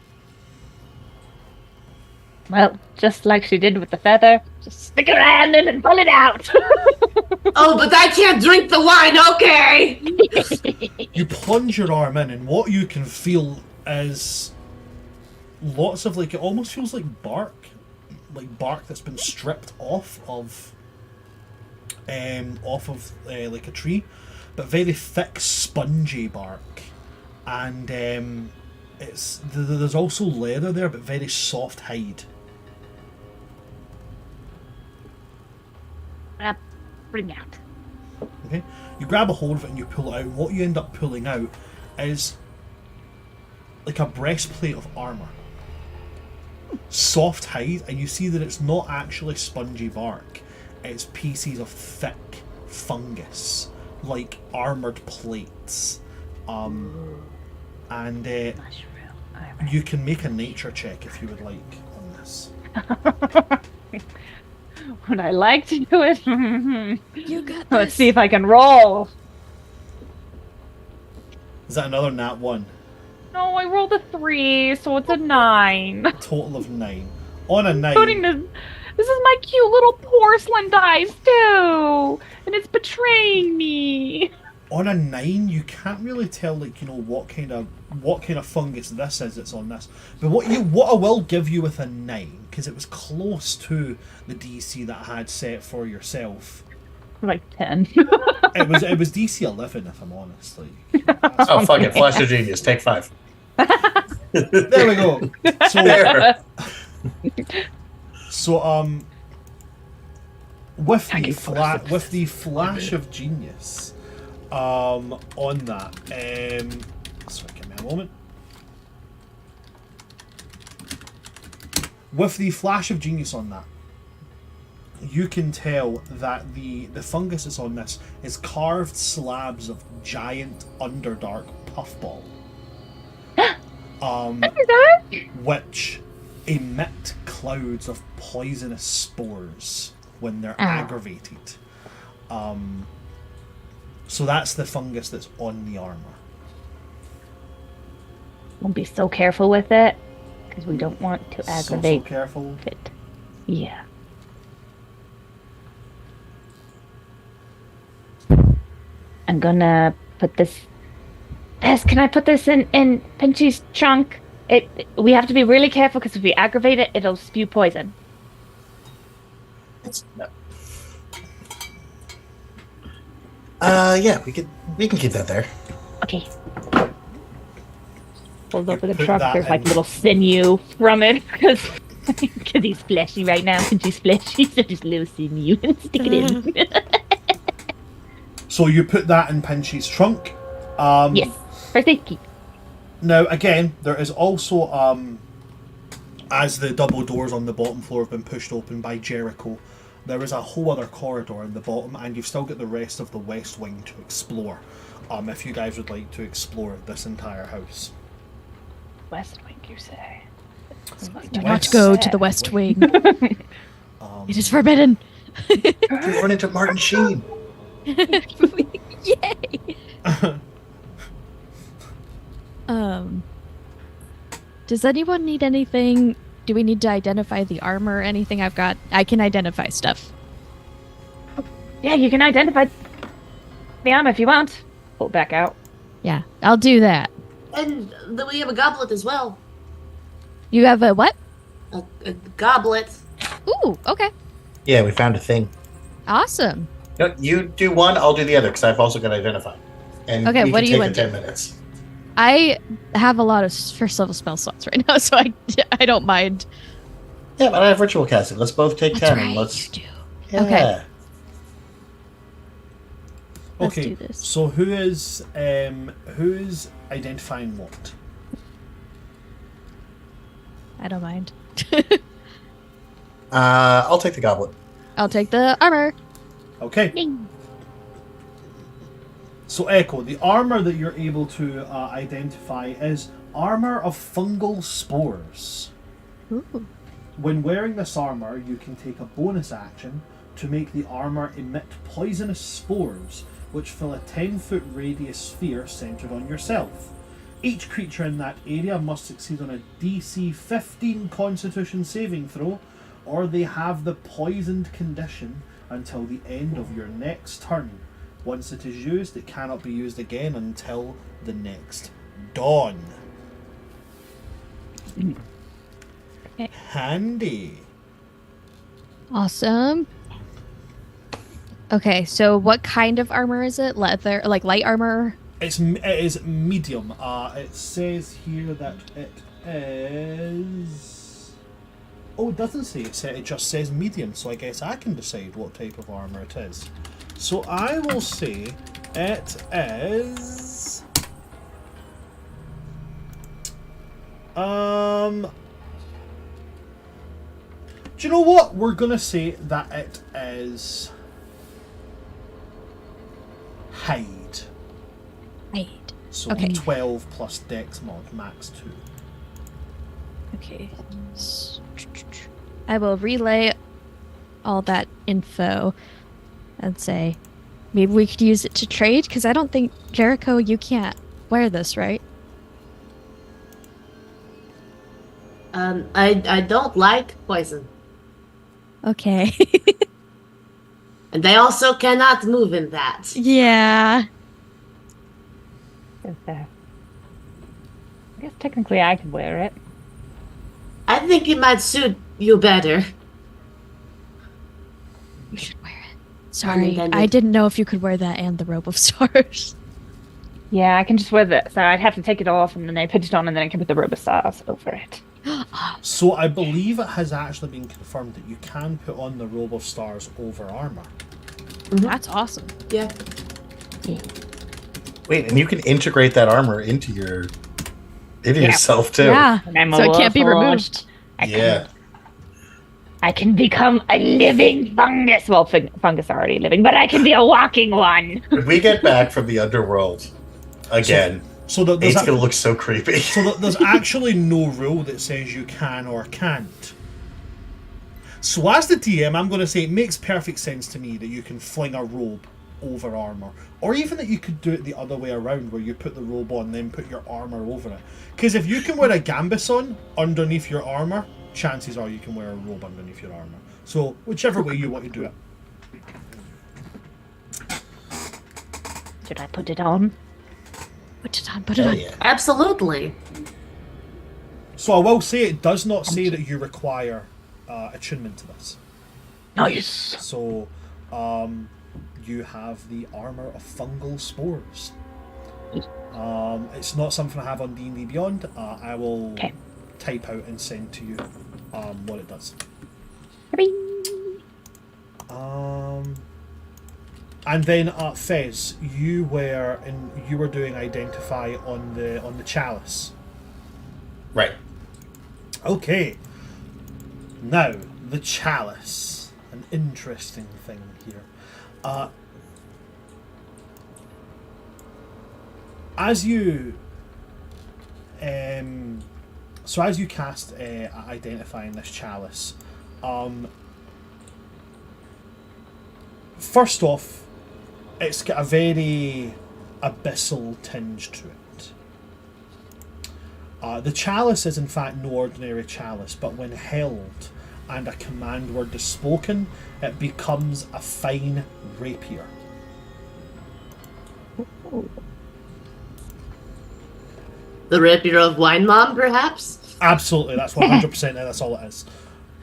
Well, just like she did with the feather, just stick her hand in and pull it out. Oh, but I can't drink the wine, okay? You plunge your arm in, and what you can feel is lots of it almost feels like bark that's been stripped off of like a tree, but very thick, spongy bark, and there's also leather there, but very soft hide. Bring out. Okay, you grab a hold of it and you pull it out. What you end up pulling out is like a breastplate of armor, soft hide, and you see that it's not actually spongy bark. It's pieces of thick fungus, like armored plates. And you can make a nature check if you would like on this. Would I like to do it? You got Let's this. see if I can roll. Is that another nat 1? No, I rolled a 3, so it's a 9. Total of 9. On a 9. Putting this is my cute little porcelain dice too, and it's betraying me. On a 9, you can't really tell what kind of fungus this is that's on this. But what I will give you with a 9, because it was close to the DC that I had set for yourself. Like 10. It was DC 11, if I'm honest. Oh, fuck it. Flash of Genius. Take 5. There we go. There. So with the flash of genius on that, sorry, give me a moment. With the flash of genius on that, you can tell that the fungus that's on this is carved slabs of giant Underdark puffball. Which emit clouds of poisonous spores when they're aggravated. So that's the fungus that's on the armor. We'll be so careful with it because we don't want to aggravate So careful. it. Yeah. I'm gonna put this. Can I put this in Pinchy's trunk? We have to be really careful because if we aggravate it, it'll spew poison. No. Yeah, we can keep that there. Okay. Hold over the Put truck. that There's like in. little sinew from it because he's fleshy right now. Pinchy's fleshy, so just little sinew and stick it in. So you put that in Pinchy's trunk. Yes, for safety. Now, again, there is also, as the double doors on the bottom floor have been pushed open by Jericho, there is a whole other corridor in the bottom, and you've still got the rest of the West Wing to explore, if you guys would like to explore this entire house. West Wing, you say? Do not go to the West Wing. It is forbidden. We run into Martin Sheen. Yay! Does anyone need anything? Do we need to identify the armor or anything? I can identify stuff. Yeah, you can identify the armor if you want. Pull it back out. Yeah, I'll do that. And then we have a goblet as well. You have a what? A goblet. Ooh, okay. Yeah, we found a thing. Awesome. No, you do one, I'll do the other, because I've also got to identify. And Okay, we what can do you take want the to 10 do? minutes. I have a lot of first level spell slots right now, so I don't mind. Yeah, but I have ritual casting. Let's both take That's 10 right, and let's. you do. Yeah. Okay. Let's Okay, do this. so who is identifying what? I don't mind. I'll take the goblet. I'll take the armor. Okay. Ding. So Echo, the armor that you're able to identify is armor of fungal spores. Ooh. When wearing this armor, you can take a bonus action to make the armor emit poisonous spores, which fill a 10-foot radius sphere centered on yourself. Each creature in that area must succeed on a DC 15 Constitution saving throw, or they have the poisoned condition until the end of your next turn. Once it is used, it cannot be used again until the next dawn. Okay. Handy. Awesome. Okay, so what kind of armor is it? Leather, like light armor? It is medium. It says here that it is. Oh, it doesn't say it. It just says medium. So I guess I can decide what type of armor it is. So I will say it is. Do you know what? We're gonna say that it is hide. Hide. So Okay. 12 plus Dex mod, max 2. Okay. I will relay all that info and say maybe we could use it to trade, because I don't think, Jericho, you can't wear this, right? I don't like poison. Okay. And they also cannot move in that. Yeah. I guess technically I could wear it. I think it might suit you better. You should wear it. Sorry, Unintended. I didn't know if you could wear that and the robe of stars. Yeah, I can just wear this. So I'd have to take it off and then I put it on and then I can put the robe of stars over it. So I believe it has actually been confirmed that you can put on the robe of stars over armor. That's awesome. Yeah. Wait, and you can integrate that armor into yourself too. Yeah. And I'm So it can't be Warforged. removed. Yeah. I can become a living fungus. Well, fungus are already living, but I can be a walking one. If we get back from the underworld again, So there's it's going to look so creepy. So there's actually no rule that says you can or can't. So as the DM, I'm going to say it makes perfect sense to me that you can fling a robe over armor, or even that you could do it the other way around, where you put the robe on, then put your armor over it. Because if you can wear a gambus on underneath your armor, chances are you can wear a robe underneath your armor. So whichever way you want to do it. Should I put it on? Put it on, put it on. Yeah. Absolutely. So I will say it does not say that you require attunement to this. Nice. So you have the armor of fungal spores. It's not something I have on D&D Beyond. I will type out and send to you what it does. And then Fez, you were doing identify on the chalice. Right. Okay. Now, the chalice. An interesting thing here. As you cast identifying this chalice, first off, it's got a very abyssal tinge to it. The chalice is in fact no ordinary chalice, but when held and a command word is spoken, it becomes a fine rapier. The rapier of Wine Mom, perhaps? Absolutely, that's 100%. That's all it is.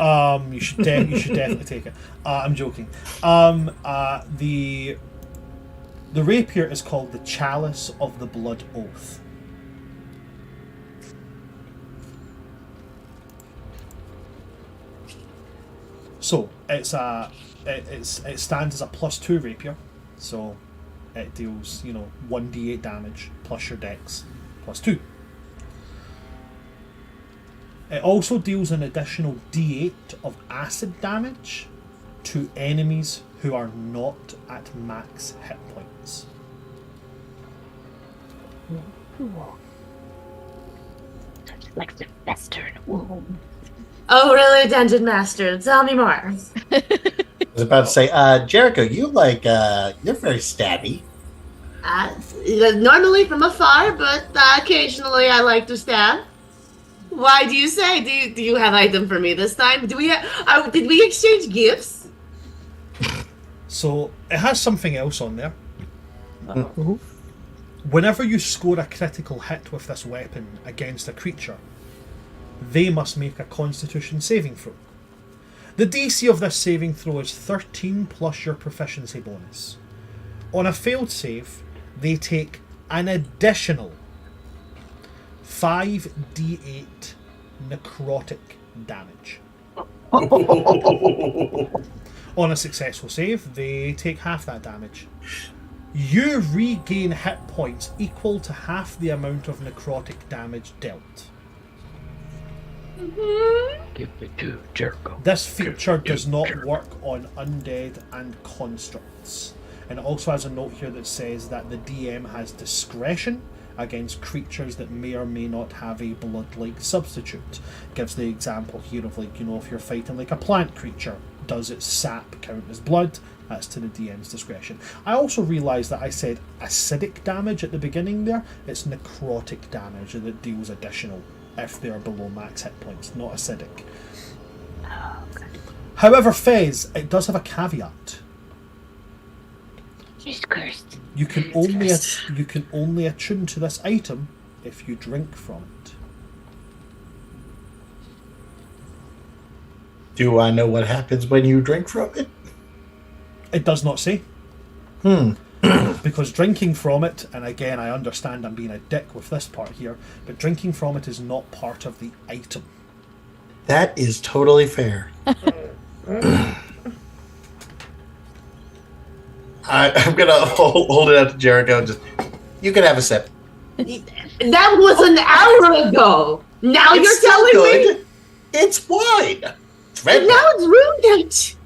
You should definitely take it. I'm joking. The rapier is called the Chalice of the Blood Oath. So it stands as a +2 rapier, so it deals 1d8 damage plus your dex +2. It also deals an additional d8 of acid damage to enemies who are not at max hit points. Like the festering wound. Oh, really, Dungeon Master? Tell me more. I was about to say, Jericho, you're very stabby. Normally from afar, but occasionally I like to stab. Why do you say? Do you have item for me this time? Did we exchange gifts? So it has something else on there. Whenever you score a critical hit with this weapon against a creature, they must make a Constitution saving throw. The DC of this saving throw is 13 plus your proficiency bonus. On a failed save, they take an additional 5d8 necrotic damage. On a successful save, they take half that damage. You regain hit points equal to half the amount of necrotic damage dealt. Give it to Jericho. This feature does not work on undead and constructs. And it also has a note here that says that the DM has discretion against creatures that may or may not have a blood-like substitute. Gives the example here of if you're fighting like a plant creature, does its sap count as blood? That's to the DM's discretion. I also realised that I said acidic damage at the beginning there. It's necrotic damage that deals additional if they're below max hit points, not acidic. Oh, okay. However, Fez, it does have a caveat. She's cursed. You can only attune to this item if you drink from it. Do I know what happens when you drink from it? It does not say. Because drinking from it, and again I understand I'm being a dick with this part here, but drinking from it is not part of the item. That is totally fair. I'm gonna hold it out to Jericho and just, you can have a sip. That was an hour ago. Now It's you're still telling me. good. It's wine. Dread And now that. it's ruined.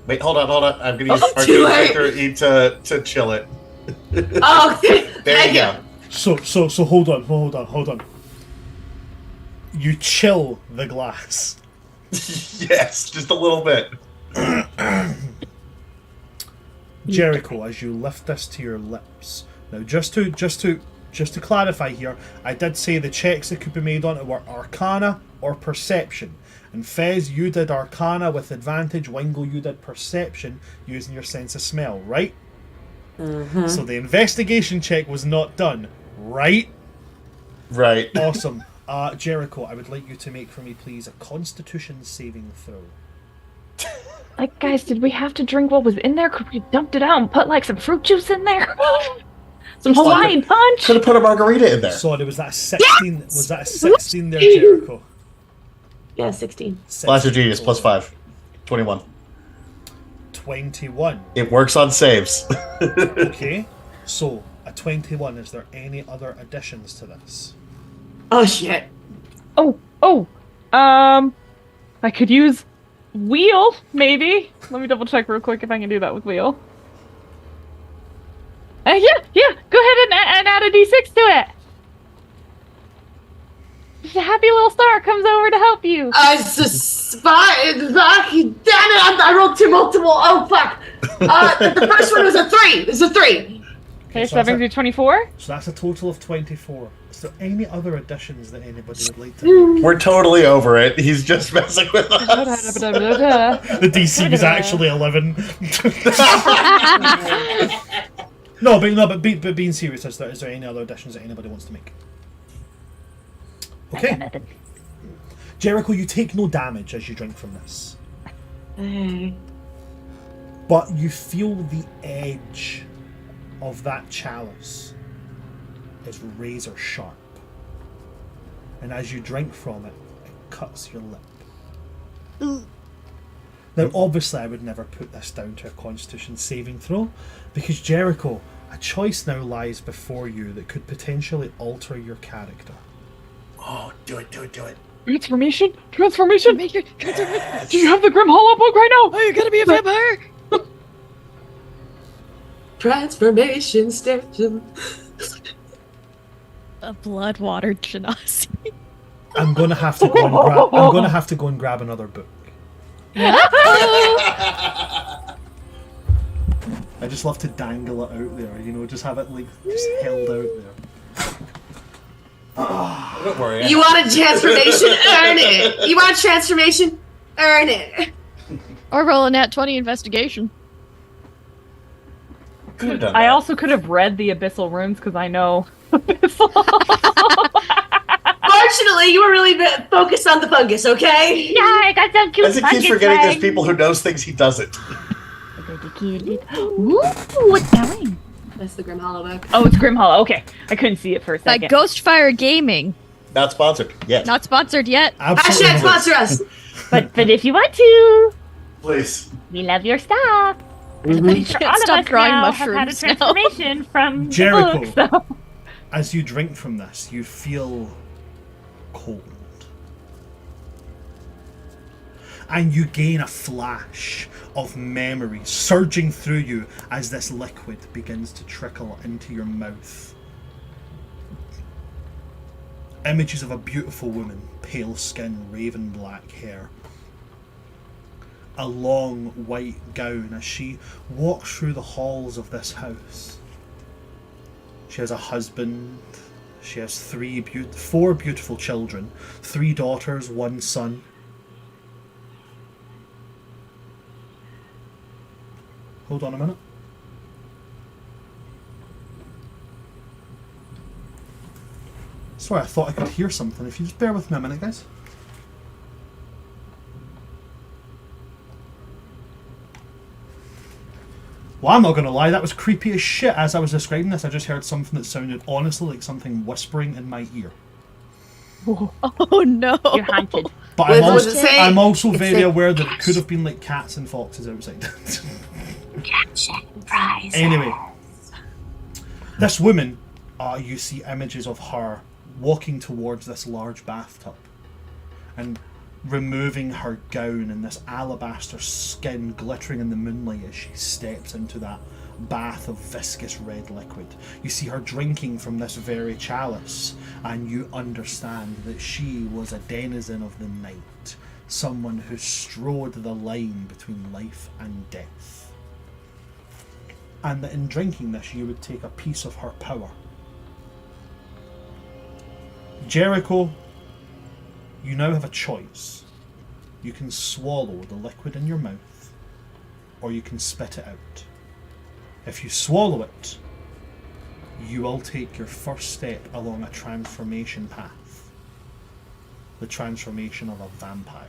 Wait, hold on. I'm gonna use Oh, our too late. character E to chill it. Oh, There thank you go. So hold on. You chill the glass. Yes, just a little bit. Jericho, as you lift this to your lips. Now, just to clarify here, I did say the checks that could be made on it were Arcana or Perception. And Fez, you did Arcana with advantage. Wingo, you did Perception using your sense of smell, right? Mm-hmm. So the investigation check was not done, right? Right. Awesome. Jericho, I would like you to make for me, please, a Constitution saving throw. Like, guys, did we have to drink what was in there? Could we have dumped it out and put, like, some fruit juice in there? Some Hawaiian punch? Could have put a margarita in there. Sorry, was that a 16? Yes! Was that a 16 there, Jericho? Yeah, 16. Blast of Genius, plus 5. 21. 21. It works on saves. Okay, so a 21. Is there any other additions to this? Oh, shit. I could use wheel, maybe. Let me double check real quick if I can do that with wheel. Yeah, go ahead and add a d6 to it. Just a happy little star comes over to help you. It's a spot. Damn it, I rolled two multiple. Oh, fuck. The first one was a 3. It's a 3. Okay, so that brings you 24. So that's a total of 24. Is there any other additions that anybody would like to make? We're totally over it. He's just messing with us. The DC was actually 11. but being serious, is there any other additions that anybody wants to make? Okay. Jericho, you take no damage as you drink from this. But you feel the edge of that chalice is razor sharp. And as you drink from it, it cuts your lip. Now, obviously, I would never put this down to a Constitution saving throw, because Jericho, a choice now lies before you that could potentially alter your character. Oh, do it. Transformation? Make your transformation. Do you have the Grim Hollow book right now? Oh, you're gonna be a vampire! Transformation station. A blood-water genasi. I'm gonna have to go and grab another book. I just love to dangle it out there, just have it just held out there. Don't worry. You want a transformation? Earn it. You want a transformation? Earn it. Or roll a nat 20 investigation. Could have done I that. also could have read the Abyssal runes because I know Abyssal. Fortunately, you were really focused on the fungus, okay? Yeah, I got some cute As it keeps forgetting there's people who knows things he doesn't. Ooh, what's that ring? That's the Grim Hollow book. Oh, it's Grim Hollow. Okay, I couldn't see it for a By second. Ghostfire Gaming. Not sponsored yet. Not sponsored yet. Absolutely. Hashtag sponsor us. But if you want to, Please. we love your stuff. You All can't of stop us drawing now have had a mushrooms now. transformation from Jericho. the book, so. As you drink from this, you feel cold. And you gain a flash of memory surging through you as this liquid begins to trickle into your mouth. Images of a beautiful woman, pale skin, raven black hair. A long white gown as she walks through the halls of this house. She has a husband. She has four beautiful children, 3 daughters, 1 son. Hold on a minute. Sorry, I thought I could hear something. If you just bear with me a minute, guys. Well, I'm not going to lie, that was creepy as shit. As I was describing this, I just heard something that sounded honestly like something whispering in my ear. Oh no. You're haunted. But What does it say? I'm also It's very like aware that it could have been like cats and foxes outside. Anyway, this woman, you see images of her walking towards this large bathtub and removing her gown and this alabaster skin glittering in the moonlight as she steps into that bath of viscous red liquid. You see her drinking from this very chalice, and you understand that she was a denizen of the night, someone who strode the line between life and death, and that in drinking this you would take a piece of her power. Jericho, you now have a choice. You can swallow the liquid in your mouth, or you can spit it out. If you swallow it, you will take your first step along a transformation path. The transformation of a vampire.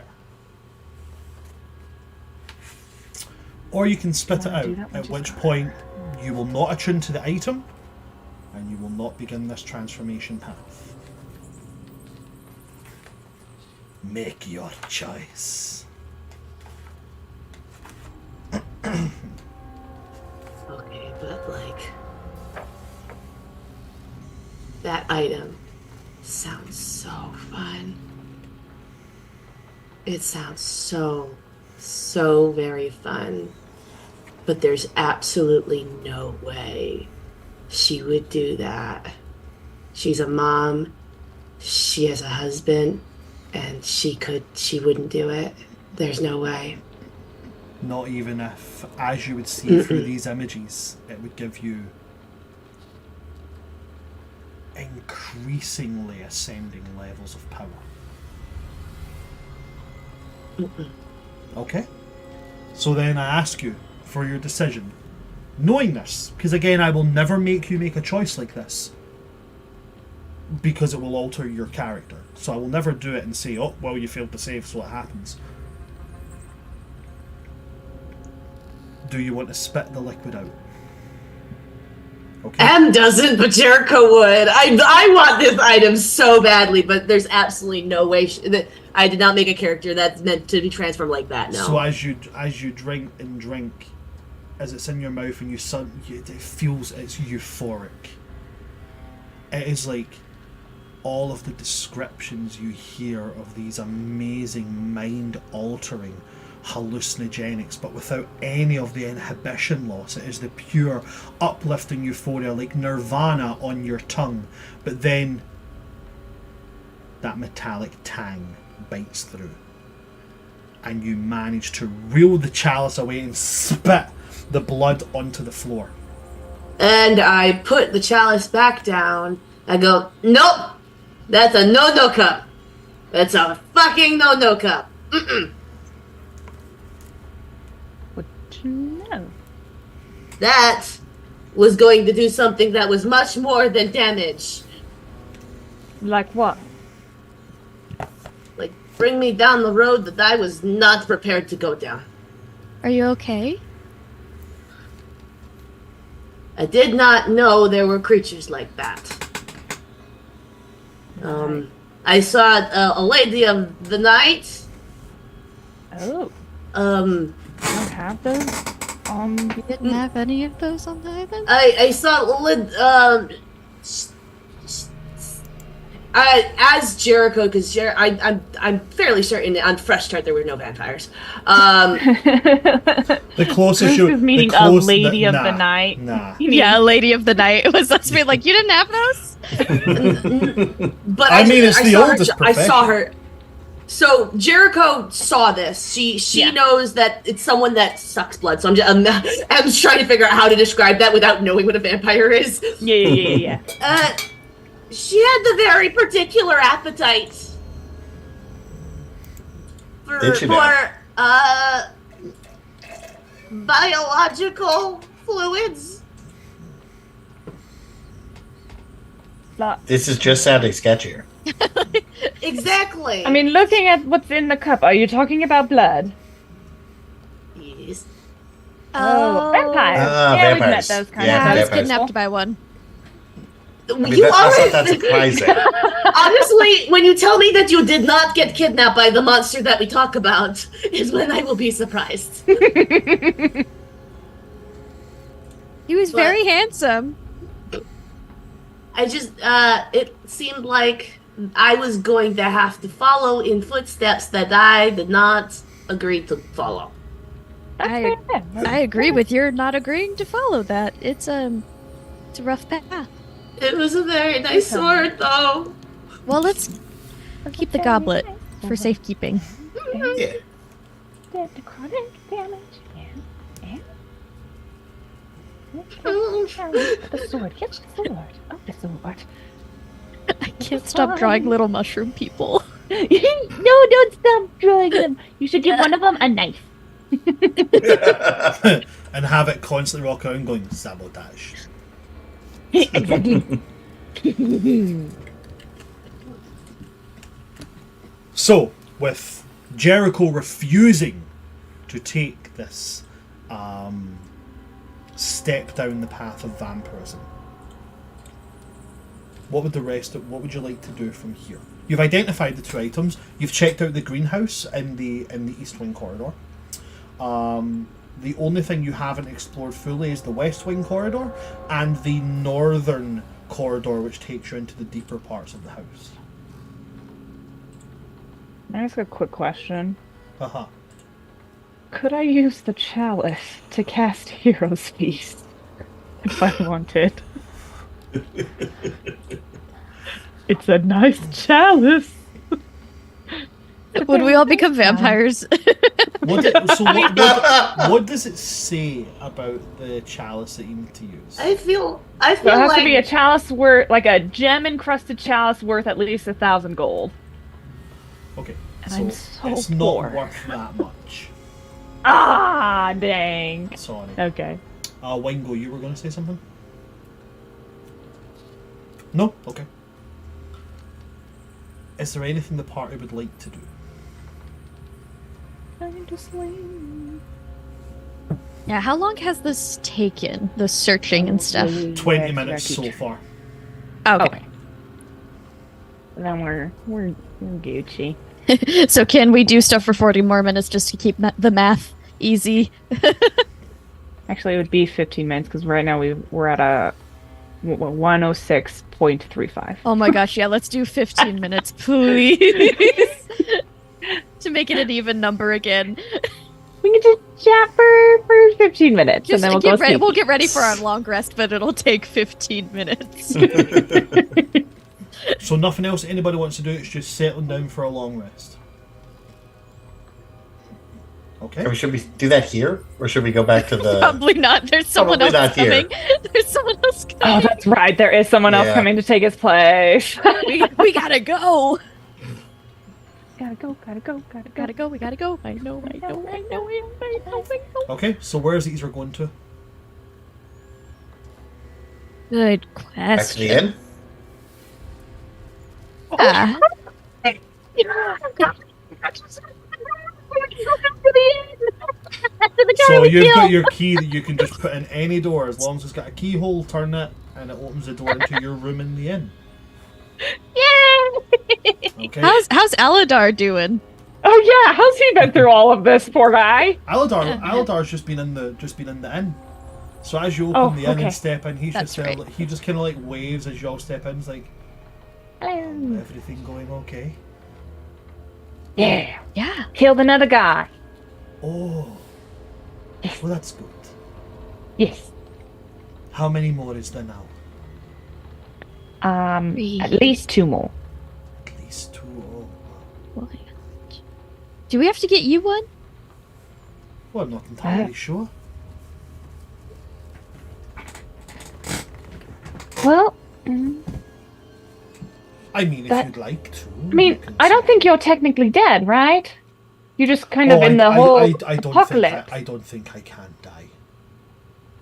Or you can spit it out, at which point you will not attune to the item, and you will not begin this transformation path. Make your choice. Okay, but like, that item sounds so fun. It sounds so very fun. But there's absolutely no way she would do that. She's a mom, she has a husband, and she wouldn't do it. There's no way. Not even if, as you would see through these images, it would give you increasingly ascending levels of power. Okay? So then I ask you for your decision. Knowing this, because again, I will never make you make a choice like this, because it will alter your character. So I will never do it and say, oh, well, you failed to save, so it happens. Do you want to spit the liquid out? Okay. M doesn't, but Jericho would. I want this item so badly, but there's absolutely no way that I did not make a character that's meant to be transformed like that. No. So as you drink and drink, as it's in your mouth and it feels, it's euphoric. It is like all of the descriptions you hear of these amazing mind-altering hallucinogenics, but without any of the inhibition loss. It is the pure uplifting euphoria, like nirvana on your tongue, but then that metallic tang bites through and you manage to reel the chalice away and spit the blood onto the floor. And I put the chalice back down. I go, nope, that's a no-no cup. That's a fucking no-no cup. Mm-mm. No. That was going to do something that was much more than damage. Like what? Like, bring me down the road that I was not prepared to go down. Are you okay? I did not know there were creatures like that. I saw a lady of the night. Oh. I don't have those. You didn't have any of those on the island? I saw as Jericho, because I'm fairly certain on Fresh Start there were no vampires. The closest you, This is meaning the a close, lady of the nah, night. Nah. Yeah, Lady of the Night. It was us being like, you didn't have those? But I mean, it's the saw oldest her, I saw profession. her. So Jericho saw this. She Yeah. knows that it's someone that sucks blood. So I'm just trying to figure out how to describe that without knowing what a vampire is. Yeah. She had the very particular appetite Did she now? for biological fluids. Like, This is just sounding sketchier. Exactly. I mean, looking at what's in the cup, are you talking about blood? yes. Oh, vampires. Ah, Yeah, we've met vampires. those kind Yeah, of I was vampires. kidnapped by one. I mean, I thought that's surprising. Honestly, when you tell me that you did not get kidnapped by the monster that we talk about, is when I will be surprised. He was But- very handsome. I just, it seemed like I was going to have to follow in footsteps that I did not agree to follow. I agree with your not agreeing to follow that. It's a rough path. It was a very nice sword, though. Well, let's keep the goblet for safekeeping. Yeah. Necrotic damage. The sword. Get the sword. Oh, the sword. I can't stop drawing little mushroom people. No, don't stop drawing them. You should give one of them a knife. And have it constantly walk around going, sabotage. Exactly. So, with Jericho refusing to take this step down the path of vampirism, what would you like to do from here? You've identified the two items. You've checked out the greenhouse in the East Wing corridor. The only thing you haven't explored fully is the West Wing corridor and the Northern corridor, which takes you into the deeper parts of the house. Can I ask a quick question? Uh-huh. Could I use the chalice to cast Hero's Feast if I wanted? It's a nice chalice. Would we all become vampires? What does it say about the chalice that you need to use? I feel So it has like to be a chalice worth, like a gem encrusted chalice worth at least 1,000 gold. Okay, And so I'm so it's poor. not worth that much. Ah, dang. Sorry. Okay. Wingo, you were going to say something? No? Okay. Is there anything the party would like to do? Time to sleep. Yeah, how long has this taken? The searching and stuff. 20 minutes so far. Okay. Then we're Gucci. So can we do stuff for 40 more minutes just to keep the math easy? Actually, it would be 15 minutes because right now we're at a 106.35. Oh my gosh, yeah, let's do 15 minutes, please. To make it an even number again. We can just chat for 15 minutes Just and then we'll get go ready. sleep. We'll get ready for our long rest, but it'll take 15 minutes. So nothing else anybody wants to do, it's just settling down for a long rest. Okay. Should we do that here? Or should we go back to the... Probably not. There's someone Probably else not here. coming. There's someone else Oh, coming. that's right. There is someone else Yeah. coming to take his place. We gotta go. Gotta go. Gotta go. We gotta go. I know. Okay, so where is it you're going to? Good Back to the question. inn? Ah, So you've got your key that you can just put in any door as long as it's got a keyhole, turn it, and it opens the door into your room in the inn. Yay! Okay. how's Aladar doing? Oh yeah, how's he been through all of this, poor guy? Aladar's just been in the inn. So as you open the inn okay. and step in, he just That's right. he just kind of like waves as you all step in. He's like, everything going okay? Yeah, Yeah. killed another guy. Oh, well that's good. Yes. How many more is there now? Three. At least 2 more. At least 2. Oh. What? Do we have to get you one? Well, I'm not entirely sure. Well, I mean, if That- you'd like to. I mean, I don't think you're technically dead, right? You're just kind of in the whole apocalypse. I don't think I can die.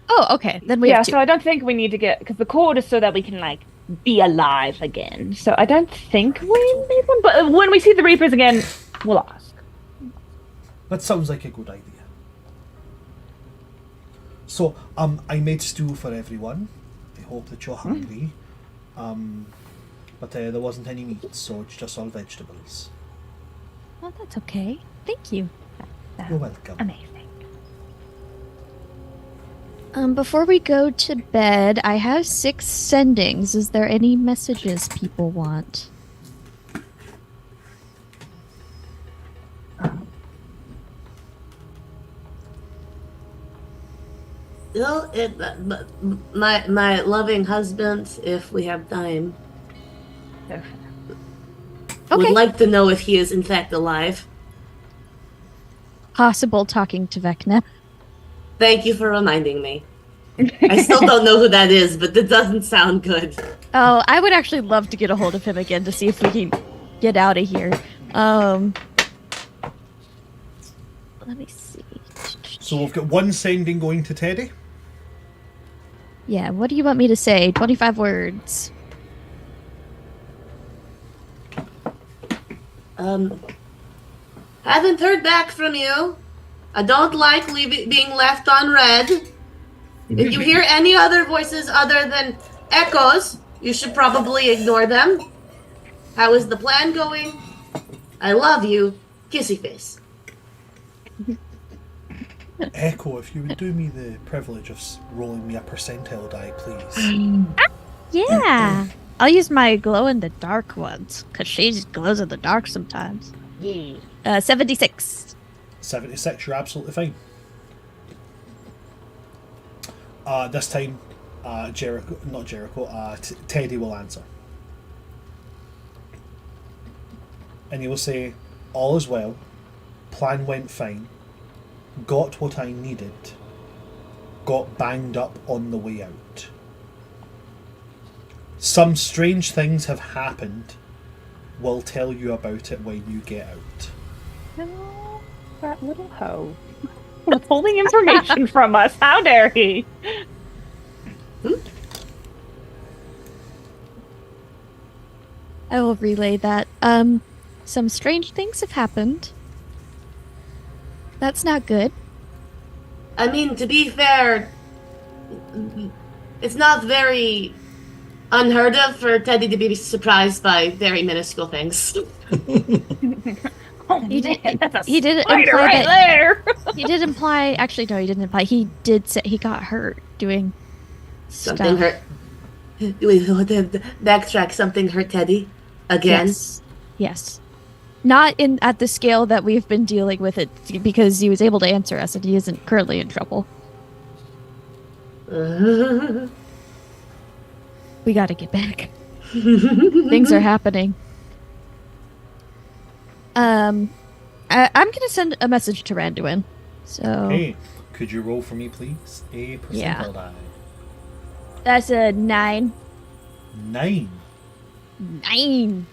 Oh, okay. Then we Yeah, have two. so I don't think we need to get, because the cord is so that we can like be alive again. So I don't think we need one. But when we see the Reapers again, we'll ask. That sounds like a good idea. So, I made stew for everyone. I hope that you're hungry. But there wasn't any meat, so it's just all vegetables. Oh, that's okay. Thank you. You're welcome. Amazing. Before we go to bed, I have 6 sendings. Is there any messages people want? Well, my loving husband, if we have time, would Okay. like to know if he is in fact alive. Possible talking to Vecna. Thank you for reminding me. I still don't know who that is, but that doesn't sound good. Oh, I would actually love to get a hold of him again to see if we can get out of here. Let me see. So we've got one sending going to Teddy. Yeah, what do you want me to say? 25 words. Haven't heard back from you. I don't like being left on red. If you hear any other voices other than echoes, you should probably ignore them. How is the plan going? I love you. Kissy face. Echo, if you would do me the privilege of rolling me a percentile die, please. Yeah. I'll use my glow-in-the-dark ones, because she just glows in the dark sometimes. 76. 76, you're absolutely fine. This time, Teddy will answer. And he will say, all is well, plan went fine, got what I needed, got banged up on the way out. Some strange things have happened, we'll tell you about it when you get out. No, that little hoe. Withholding information from us. How dare he? I will relay that. Some strange things have happened. That's not good. I mean, to be fair, it's not very unheard of for Teddy to be surprised by very minuscule things. Oh, He did- man, that's a he did spider imply right that- there. He did imply... Actually, no, he didn't imply. He did say he got hurt doing Something stuff. hurt. Wait, backtrack. Something hurt Teddy again. Yes. Not at the scale that we've been dealing with it, because he was able to answer us and he isn't currently in trouble. We gotta get back. Things are happening. I'm gonna send a message to Randuin. So Hey, could you roll for me, please? A percentile Yeah. die. that's a 9. 9. 9.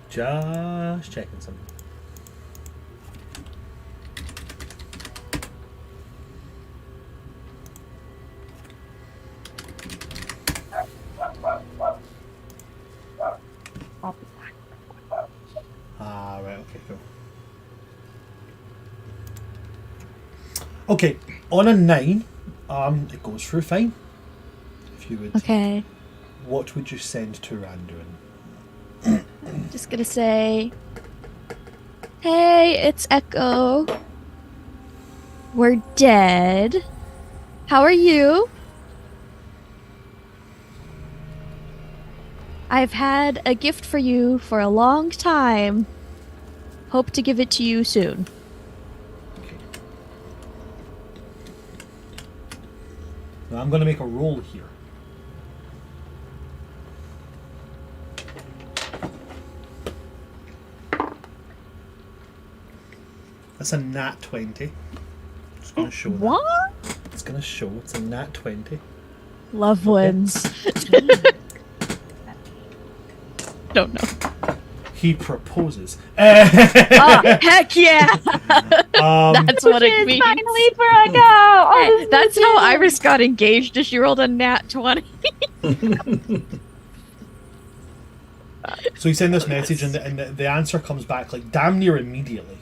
Just checking something. Right, okay, cool. Okay, on a 9, it goes through fine. If you would, Okay. what would you send to Randuin? Just gonna say, hey, it's Echo. We're dead. How are you? I've had a gift for you for a long time. Hope to give it to you soon. Okay. Now I'm going to make a roll here. That's a nat 20. Just going to show that. What? It's going to show. It's a nat 20. Loved ones. Don't know. He proposes. Oh, heck yeah! That's what it She's means. finally for a go. Oh, this That's is how it. Iris got engaged, is she rolled a nat 20. So he sent this message, and the answer comes back like damn near immediately.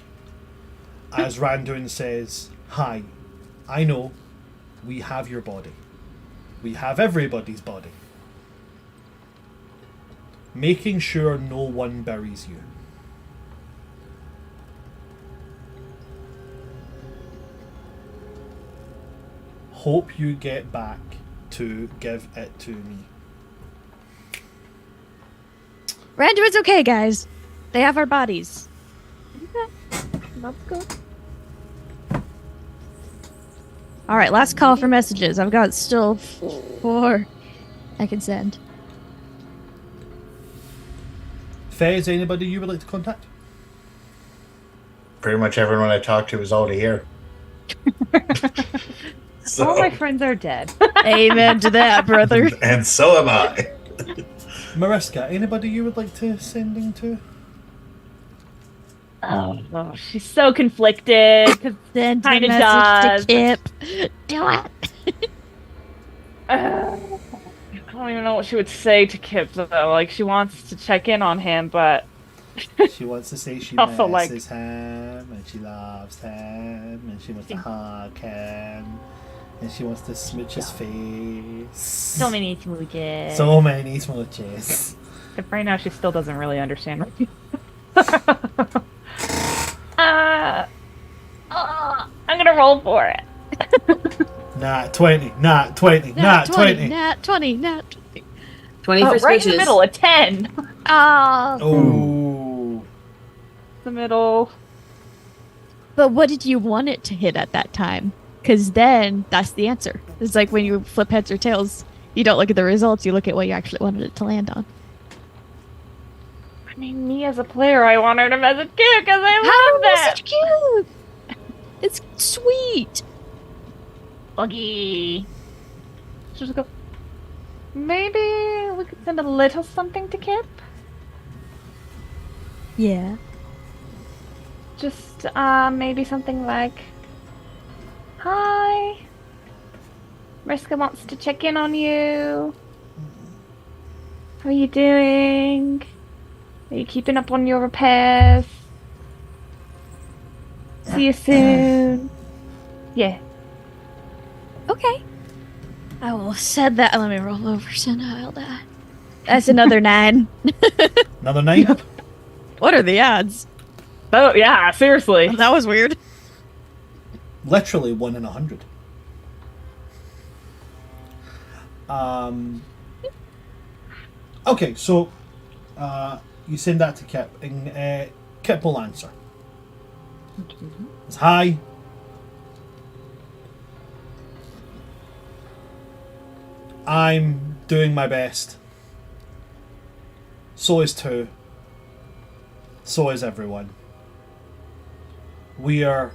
As Randuin says, "Hi, I know, we have your body. We have everybody's body. Making sure no one buries you. Hope you get back to give it to me. Randuin's okay, guys. They have our bodies. Let's go. All right, last call for messages. I've got still 4 I can send. Fez, anybody you would like to contact? Pretty much everyone I talked to is already here. All my friends are dead. Amen to that, brother. And so am I. Mariska, anybody you would like to sending to? Oh, she's so conflicted. 'Cause Send a Kinda message does. to Kip. Do it. I don't even know what she would say to Kip though. Like she wants to check in on him, but She wants to say she Also, like- misses him, and she loves him, and she wants to hug him, and she wants to smooch his face. so many smooches. So many smooches. Except right now she still doesn't really understand. I'm gonna roll for it. Nat 20, nat 20, nat 20. Nat 20, nat 20. 20 for Right in the smooches. middle, a 10. Oh. The middle. But what did you want it to hit at that time? Because then that's the answer. It's like when you flip heads or tails, you don't look at the results, you look at what you actually wanted it to land on. I mean, me as a player, I want her to message Kip because I How love that. message cute? It's sweet. Buggy. Just go. Maybe we could send a little something to Kip. Yeah. Just maybe something like, "Hi, Mariska wants to check in on you. How are you doing? Are you keeping up on your repairs? See you soon." Yeah. Okay. I will send that. Let me roll over. Send out that. That's another 9. Another 9? What are the odds? Oh yeah, seriously. That was weird. Literally 1 in 100. Okay, so you send that to Kip, and Kip will answer. It's, hi. I'm doing my best. So is 2. So is everyone. We are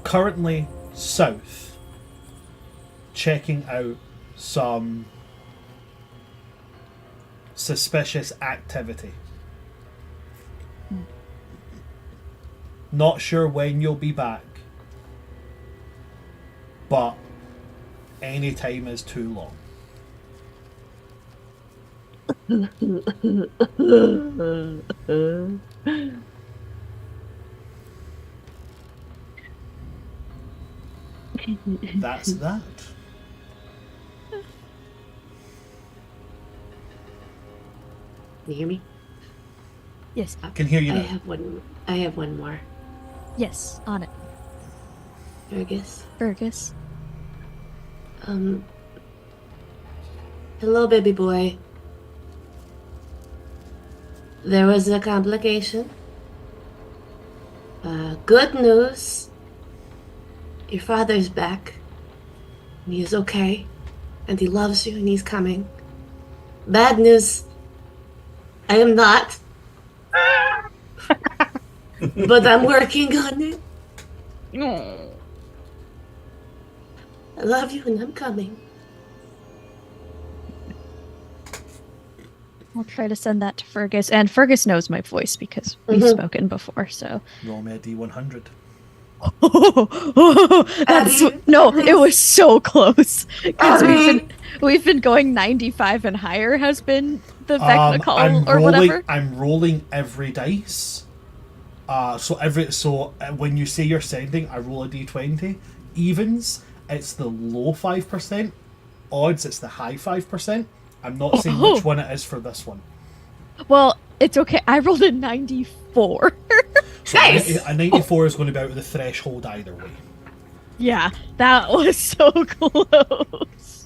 currently south, checking out some suspicious activity. Not sure when you'll be back, but any time is too long. That's that. You hear me? Yes. Can hear you I now. have one more. Yes. On it. Fergus. Fergus. Hello, baby boy. There was a complication. Good news. Your father's back. He is okay. And he loves you and he's coming. Bad news. I am not. But I'm working on it. I love you and I'm coming. I'll try to send that to Fergus. And Fergus knows my voice because we've spoken before, so. Roll me a D100. That's no, it was so close. Because we've been going 95 and higher has been the Vecna call or whatever. I'm rolling every dice. So when you say you're sending, I roll a D20. Evens, it's the low 5%. Odds, it's the high 5%. I'm not saying which one it is for this one. Well, it's okay. I rolled a 94. So So Nice! a 94 is going to be out of the threshold either way. Yeah, that was so close.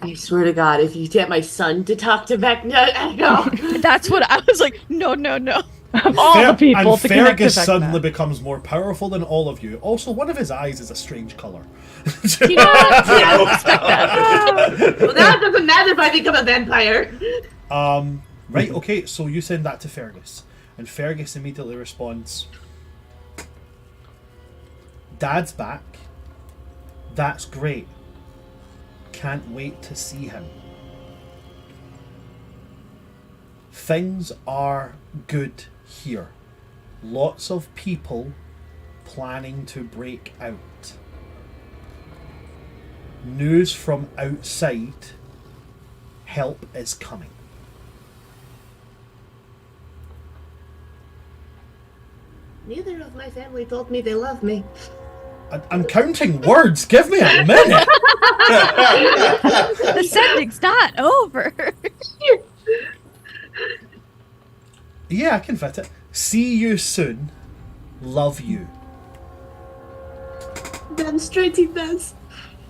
I swear to God, if you get my son to talk to Vecna, no. That's what I was like. No, no, no. Of all the people and to connect to Fergus Vecna. suddenly becomes more powerful than all of you. Also, one of his eyes is a strange color. You know what? Yeah, I'll respect that. Well, now it doesn't matter if I become a vampire. Right, okay, so you send that to Fergus. And Fergus immediately responds, Dad's back. That's great. Can't wait to see him. Things are good here. Lots of people planning to break out. News from outside. Help is coming. Neither of my family told me they love me. I'm counting words. Give me a minute. The sending's not over. Yeah, I can fit it. See you soon. Love you. Damn straight he does.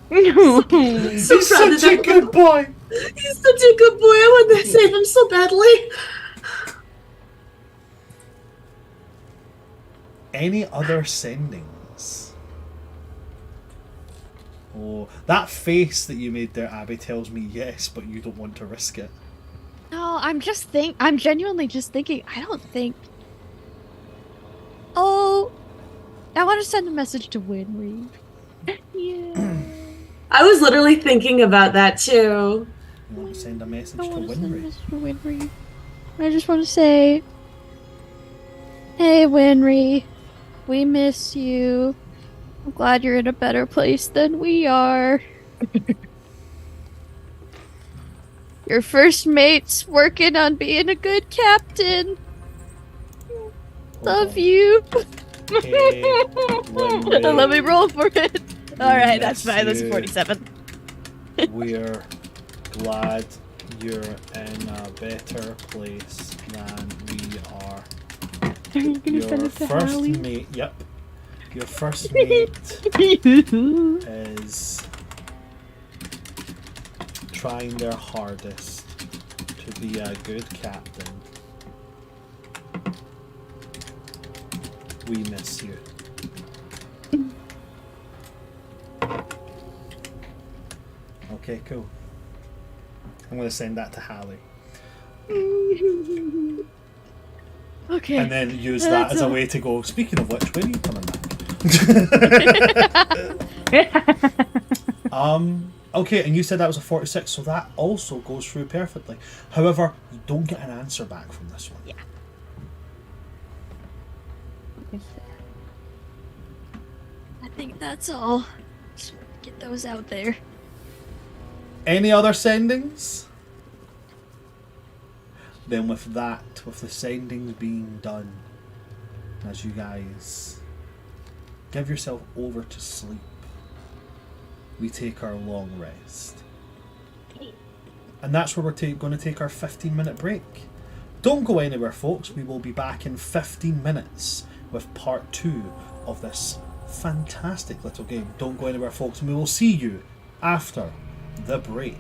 So He's proud of such a that. good boy. He's such a good boy. I want to save him so badly. Any other sendings? Oh, that face that you made there, Abby, tells me yes, but you don't want to risk it. No, I'm genuinely just thinking, I don't think. Oh, I want to send a message to Winry. Yeah. I was literally thinking about that too. You want to send a message I to want to send a Winry? message to Winry. I just want to say, hey Winry, we miss you. I'm glad you're in a better place than we are. Your first mate's working on being a good captain. Love you. Hey, Winry, Let me roll for it. All right, that's miss fine. That's you. 47. We're glad you're in a better place than we are. Are you gonna Your send it to first Hallie? mate, yep. Your first mate is trying their hardest to be a good captain. We miss you. Okay, cool. I'm going to send that to Hallie. Okay. And then use Yeah, that that's as a all. way to go, speaking of which, when are you coming back? Okay, and you said that was a 46, so that also goes through perfectly. However, you don't get an answer back from this one. Yeah. I think that's all. Just get those out there. Any other sendings? Then with that, with the sendings being done, as you guys give yourself over to sleep, we take our long rest. And that's where we're going to take our 15-minute break. Don't go anywhere, folks. We will be back in 15 minutes with part 2 of this fantastic little game. Don't go anywhere, folks, and we will see you after the break.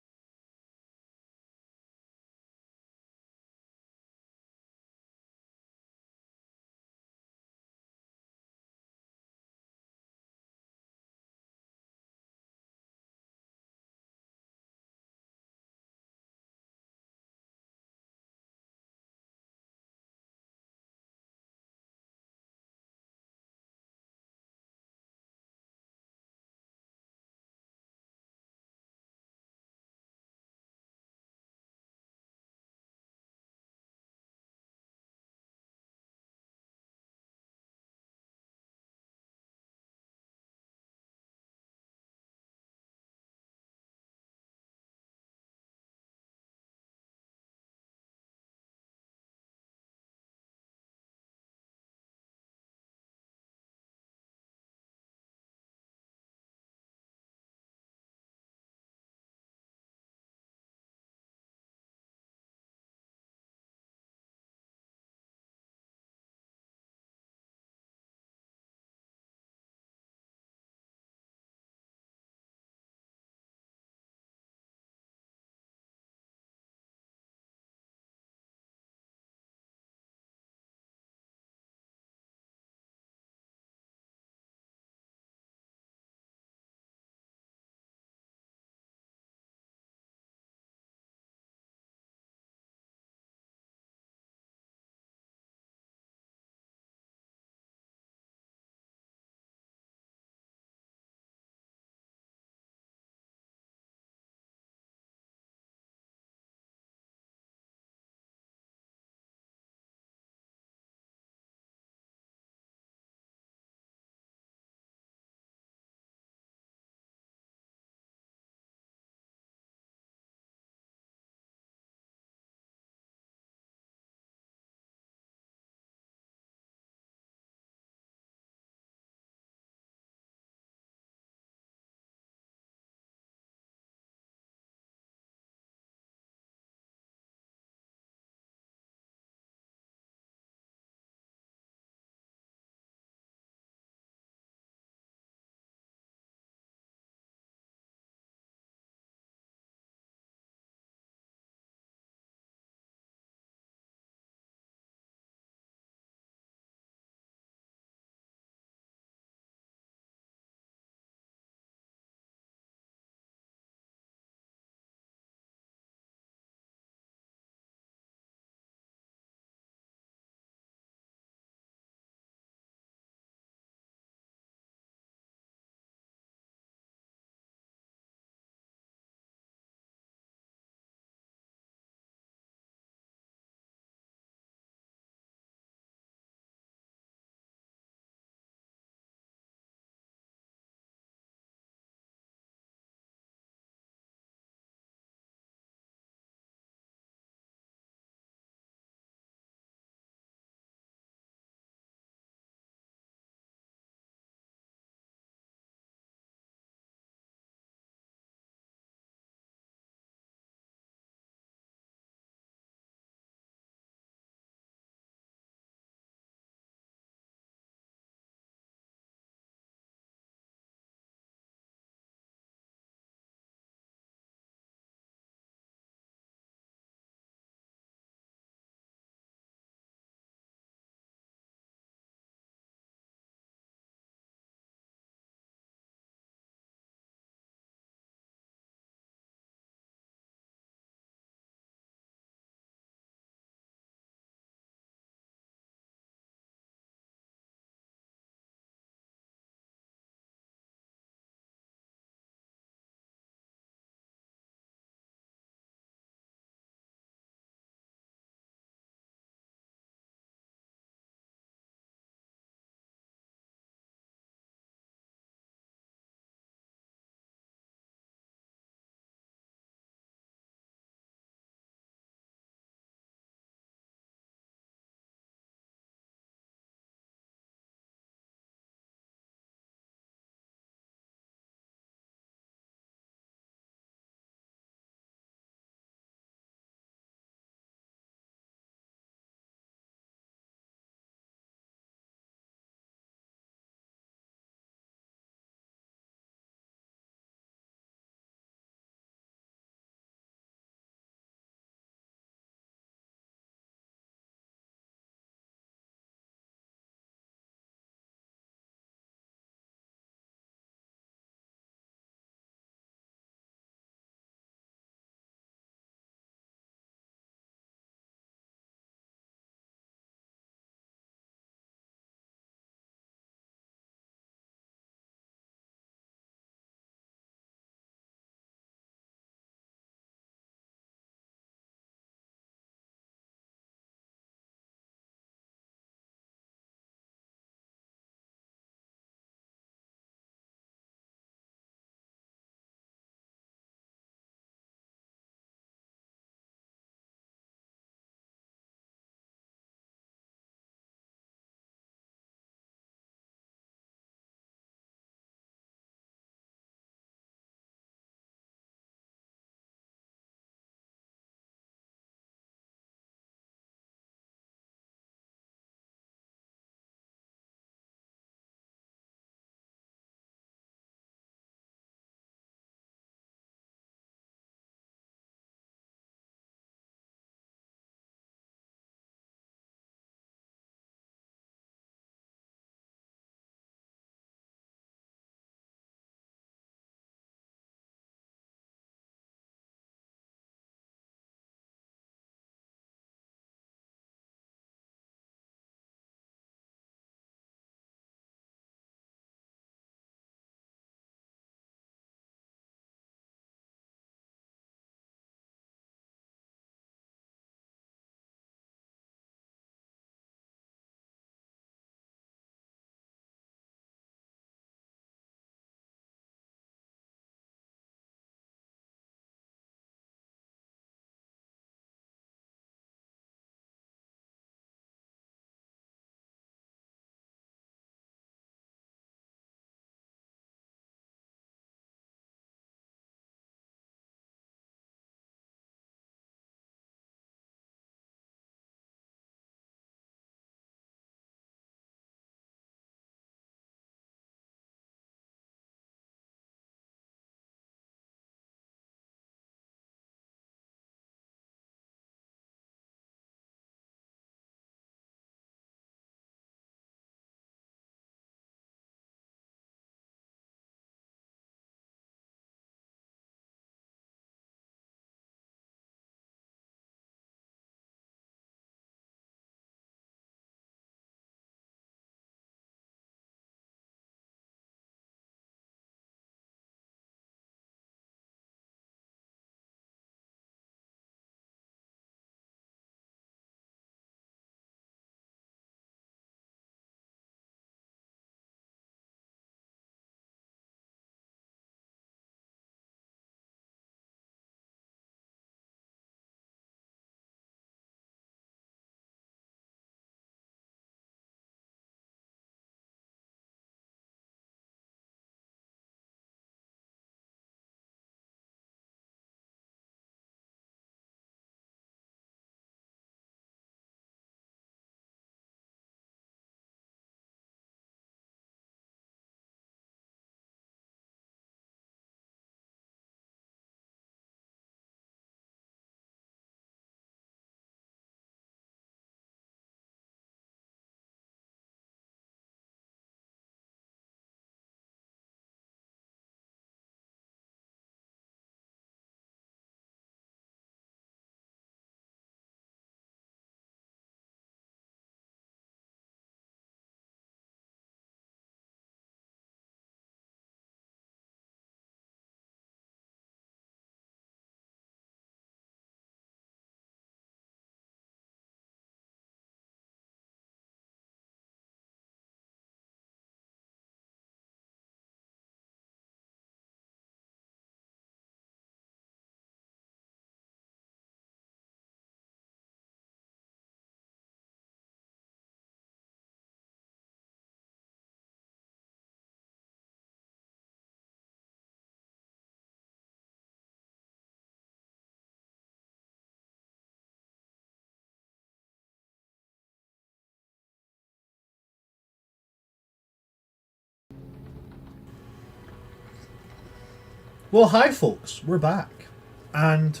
Well, hi folks, we're back. And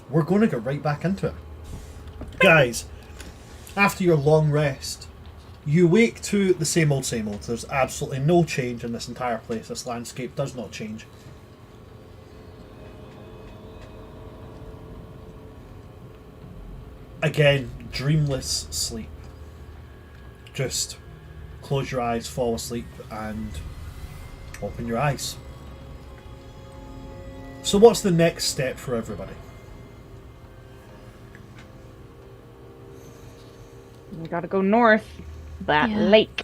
we're going to get right back into it. Guys, after your long rest, you wake to the same old, same old. There's absolutely no change in this entire place. This landscape does not change. Again, dreamless sleep. Just close your eyes, fall asleep, and open your eyes. So what's the next step for everybody? We gotta go north. That Yeah. lake.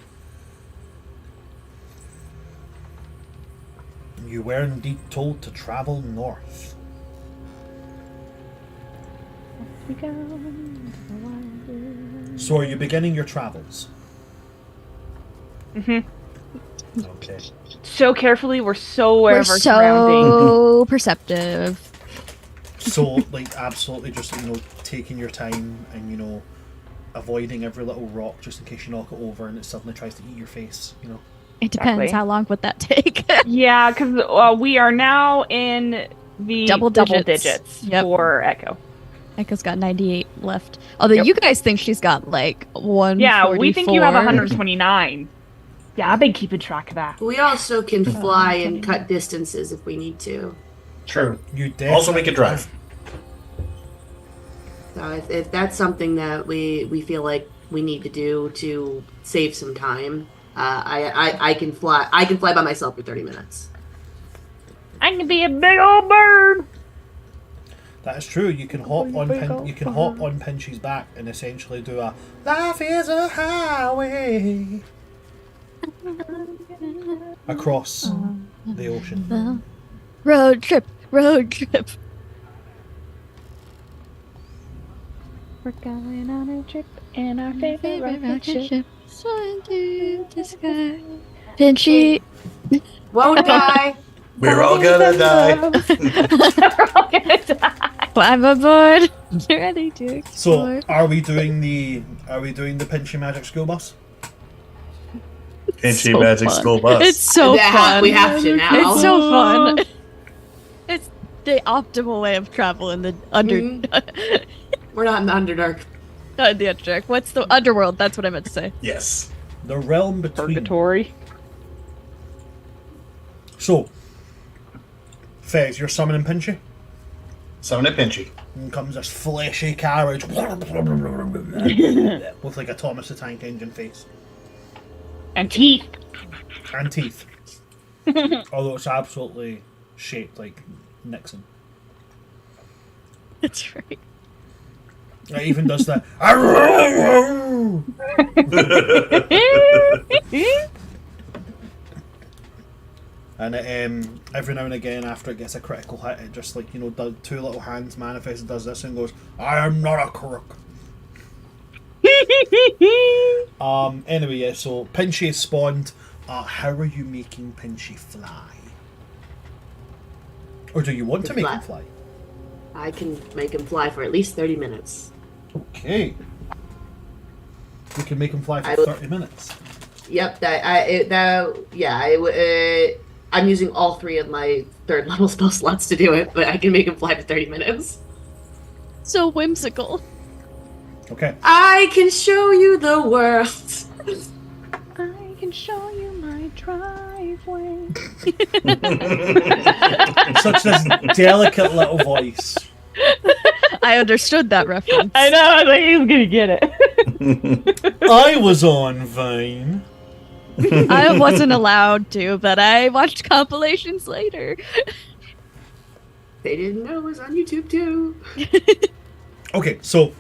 You were indeed told to travel north. We go to the wild. So are you beginning your travels? Mhm. Okay. So carefully, we're so aware We're of our surroundings. so perceptive. So, like, absolutely just, taking your time and, avoiding every little rock just in case you knock it over and it suddenly tries to eat your face, It depends. Exactly. How long would that take? Yeah, because we are now in the Double digits. digits Yep. for Echo. Echo's got 98 left. Although Yep. you guys think she's got like 144. Yeah, we think you have 129. Yeah, I've been keeping track of that. We also can fly okay. and cut distances if we need to. True. You definitely Also, we could drive. So if that's something that we feel like we need to do to save some time, I can fly. I can fly by myself for 30 minutes. I can be a big old bird. That is true. You can hop on Pinchy's back and essentially do a "Life is a highway" across the ocean. Road trip. We're going on a trip in our favorite rocket ship. Soaring through the sky. Pinchy. Won't die. We're all gonna die. We're all gonna die. Climb aboard. Get ready to explore. So, are we doing the Pinchy Magic School Bus? Pinchy So Magic fun. School Bus. It's so Yeah, fun. we have to now. It's so fun. It's the optimal way of travel in the We're not in the Underdark. not the Underdark. What's the underworld? That's what I meant to say. Yes. The realm between. Purgatory. So, Fez, you're summoning Pinchy. Summon it, Pinchy. And comes this fleshy carriage with like a Thomas the Tank Engine face And teeth. and teeth. Although it's absolutely shaped like Nixon. That's right. It even does that. And it, every now and again, after it gets a critical hit, it just does two little hands manifests and does this and goes, "I am not a crook." Anyway, yeah. So Pinchy is spawned. How are you making Pinchy fly? Or do you want to make him fly? I can make him fly for at least 30 minutes. Okay. We can make him fly I for will- 30 minutes. Yep, I'm using all 3 of my 3rd level spell slots to do it, but I can make him fly for 30 minutes. So whimsical. Okay. I can show you the world. I can show you my driveway. Such this delicate little voice. I understood that reference. I know, I was like, he's gonna get it. I was on Vine. I wasn't allowed to, but I watched compilations later. They didn't know it was on YouTube too. Okay, so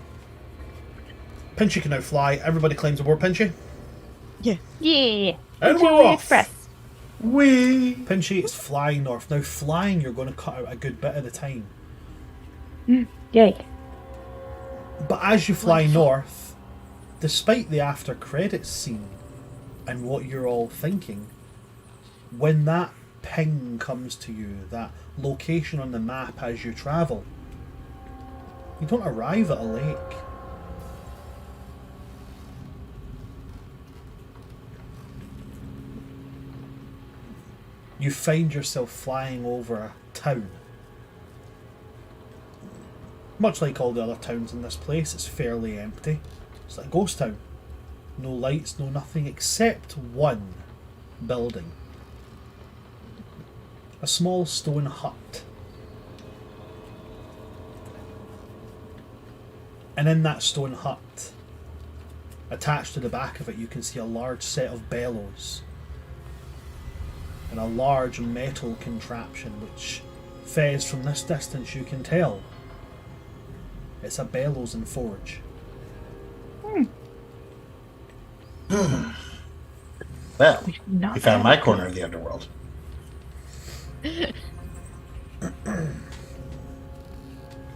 Pinchy can now fly. Everybody claims aboard Pinchy. Yeah. And we're Pinchy off. Express. Wee. Pinchy is flying north. Now flying, you're going to cut out a good bit of the time. Yay. But as you fly north, despite the after credits scene and what you're all thinking, when that ping comes to you, that location on the map as you travel, you don't arrive at a lake. you find yourself flying over a town. Much like all the other towns in this place, it's fairly empty. It's like a ghost town. No lights, no nothing except one building. A small stone hut. And in that stone hut, attached to the back of it, you can see a large set of bellows. And a large metal contraption which, Fez, from this distance you can tell, it's a bellows and forge. Well, Not you found my bad. corner of the underworld. I'm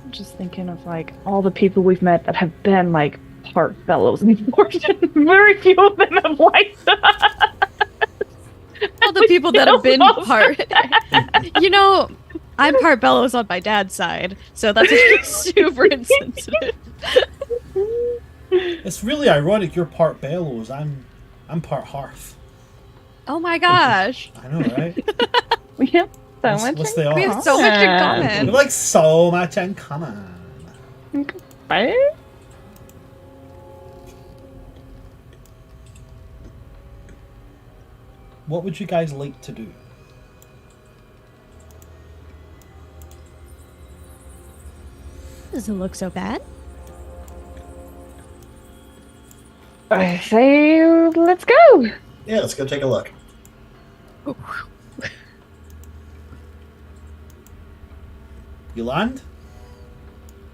just thinking of like all the people we've met that have been like part fellows in fortune. Very few of them have liked us. All the people that have been Bellows. part. You know, I'm part bellows on my dad's side, so that's super insensitive. It's really ironic you're part bellows, I'm part hearth. Oh my gosh. I know, right? We have so What's- much. what's the We odds? have so much in We common. have like so much in common. Right? What would you guys like to do? Doesn't look so bad. I say, let's go. Yeah, let's go take a look. You land?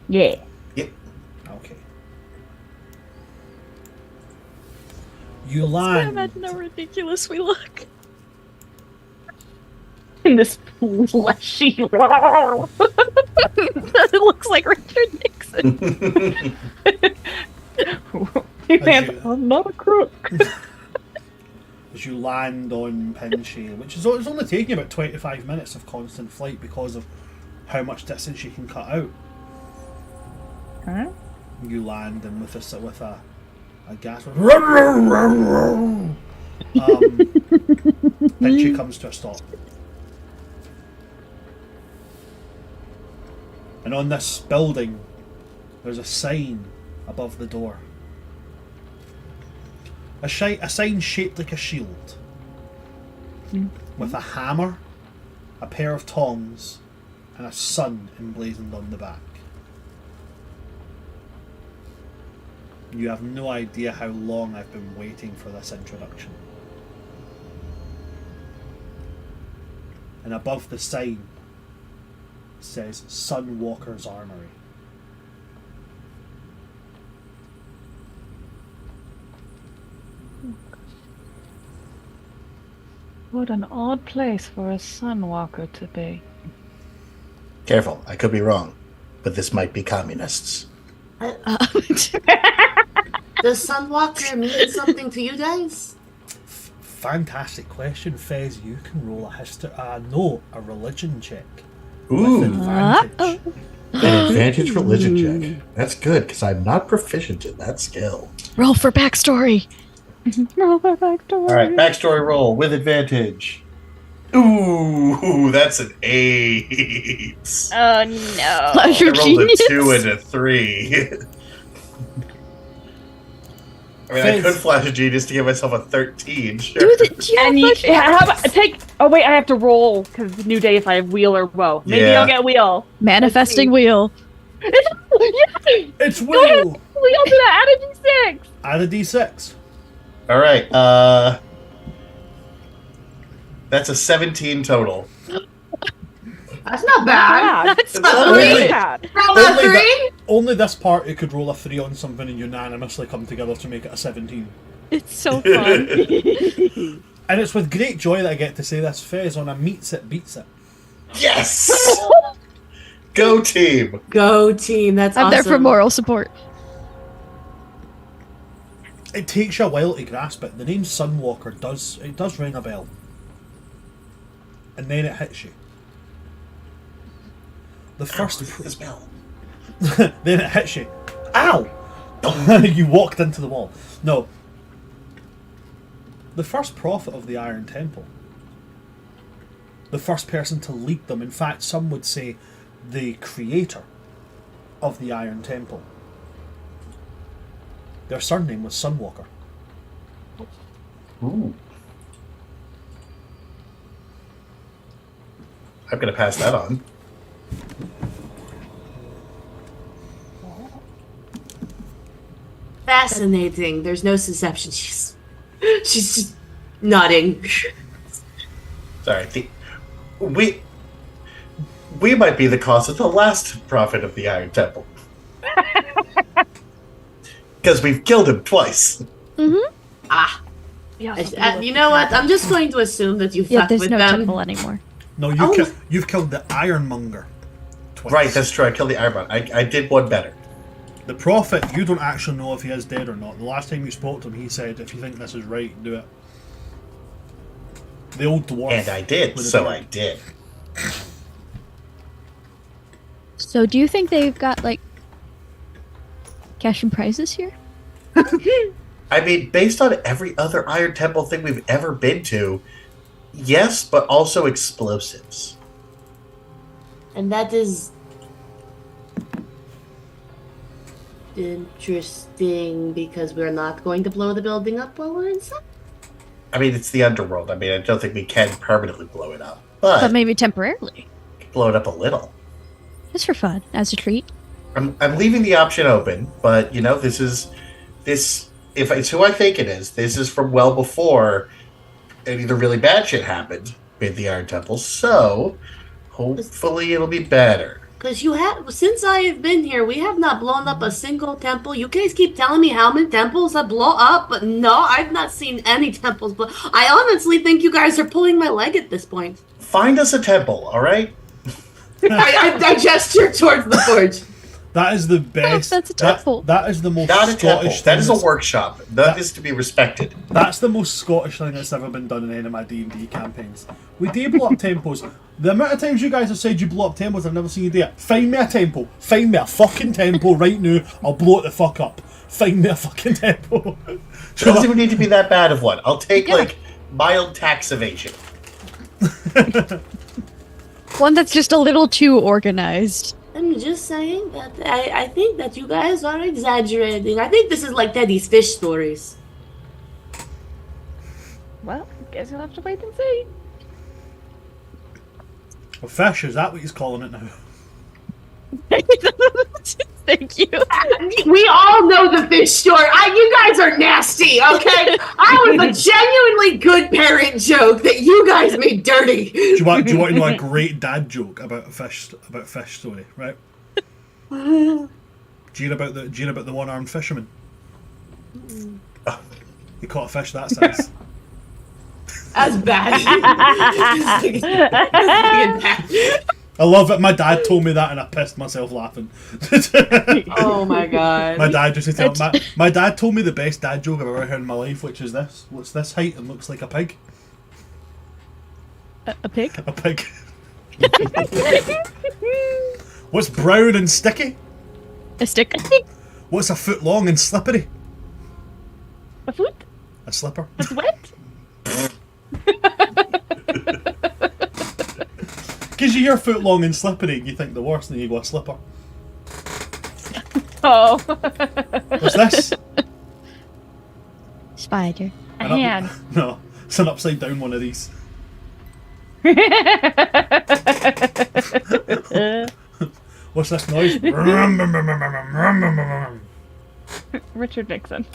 Yeah. Okay. You I land. imagine how ridiculous we look. In this fleshy. It looks like Richard Nixon. I'm not a crook. As you land on Pinchy, which is it's only taking about 25 minutes of constant flight because of how much distance you can cut out. Huh? You land and with a gas. Pinchy comes to a stop. And on this building, there's a sign above the door. A sign shaped like a shield. With a hammer, a pair of tongs, and a sun emblazoned on the back. You have no idea how long I've been waiting for this introduction. And above the sign says Sunwalker's Armory. What an odd place for a sunwalker to be. Careful, I could be wrong, but this might be communists. Does Sunwalker mean something to you guys? Fantastic question, Fez. You can roll a religion check. Ooh, With advantage. an advantage religion check. That's good, because I'm not proficient in that skill. Roll for backstory. No, backstory. All right, backstory roll with advantage. Ooh, that's an 8. Oh no. Pleasure I rolled a genius. 2 and a 3. I mean, I could flash a genius to give myself a 13. Sure. Do you have And you, much- how about take? Oh wait, I have to roll because new day if I have wheel or bow. Maybe Yeah. I'll get wheel. Manifesting wheel. It's Go ahead, Will! wheel to that. Add a d6. Add a d6. All right, that's a 17 total. That's not bad. That's It's not not really bad. bad. Roll a Only 3? Only this part it could roll a 3 on something and unanimously come together to make it a 17. It's so fun. And it's with great joy that I get to say this. Fez on a meets it, beats it. Yes! Go team! Go team, that's I'm awesome. there for moral support. It takes you a while to grasp it. The name Sunwalker does ring a bell. And then it hits you. The first This bell. then it hits you. Ow! You walked into the wall. No. The first prophet of the Iron Temple the first person to lead them. In fact, some would say the creator of the Iron Temple. Their surname was Sunwalker. Ooh. I'm going to pass that on. Fascinating. There's no deception. She's just nodding. Sorry. We might be the cause of the last prophet of the Iron Temple. Because we've killed him twice. Mm-hmm. You know what? I'm just going to assume that you Yeah, fucked there's with no them. temple anymore. No, you've killed the Ironmonger twice. Right, that's true. I killed the Iron Man. I did one better. The prophet, you don't actually know if he is dead or not. The last time you spoke to him, he said, if you think this is right, do it. The old dwarf. And I did, with the so beard. I did. So do you think they've got, like, cash and prizes here? I mean, based on every other Iron Temple thing we've ever been to, yes, but also explosives. And that is interesting because we're not going to blow the building up while we're inside. I mean, it's the underworld. I mean, I don't think we can permanently blow it up, but But maybe temporarily. blow it up a little. Just for fun, as a treat. I'm leaving the option open, but you know, this. If it's who I think it is, this is from well before any of the really bad shit happened with the Iron Temple. So hopefully it'll be better. Because since I have been here, we have not blown up a single temple. You guys keep telling me how many temples have blown up, but no, I've not seen any temples. But I honestly think you guys are pulling my leg at this point. Find us a temple, all right? I gesture towards the forge. That is the best. That's a temple. That is the most Not a temple. Scottish That is a thing workshop. That is to be respected. That's the most Scottish thing that's ever been done in any of my D&D campaigns. We do blow up temples. The amount of times you guys have said you blow up temples, I've never seen you do it. Find me a temple. Find me a fucking temple right now. I'll blow it the fuck up. Find me a fucking temple. It doesn't even need to be that bad of one. I'll take, Yeah. like, mild tax evasion. One that's just a little too organized. I'm just saying that I think that you guys are exaggerating. I think this is like Teddy's fish stories. Well, guess you'll have to wait and see. A fish, is that what he's calling it now? Thank you. We all know the fish story. You guys are nasty, okay? I was a genuinely good parent joke that you guys made dirty. Do you want to know a great dad joke about a fish story, right? Do you know about the one-armed fisherman? He caught a fish that size. That's bad. I love it. My dad told me that, and I pissed myself laughing. Oh my god. My dad just said, my dad told me the best dad joke I've ever heard in my life, which is this: "What's this height and looks like a pig?" A pig? A pig. What's brown and sticky? A stick? What's a foot long and slippery? A foot? A slipper. That's wet? Because you hear foot long and slippery, you think the worst, and then you go a slipper. Oh. What's this? Spider. A hand. No, it's an upside down one of these. What's this noise? Richard Nixon.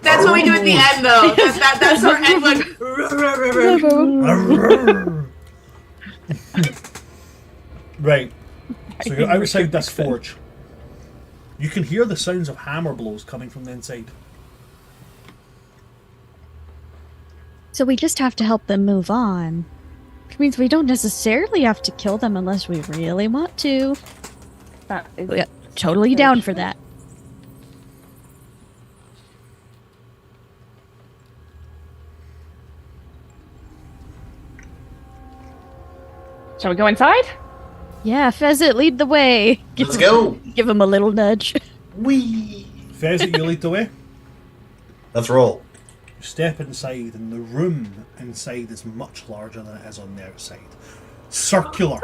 That's what we do at the end, though. That's our end, like. Right. So you're outside this forge. You can hear the sounds of hammer blows coming from the inside. So we just have to help them move on. Which means we don't necessarily have to kill them unless we really want to. That is Yeah, totally down for that. Shall we go inside? Yeah, Pheasant, lead the way. Let's go. Give him a little nudge. Wee. Pheasant, you lead the way. Let's roll. You step inside, and the room inside is much larger than it is on the outside. Circular.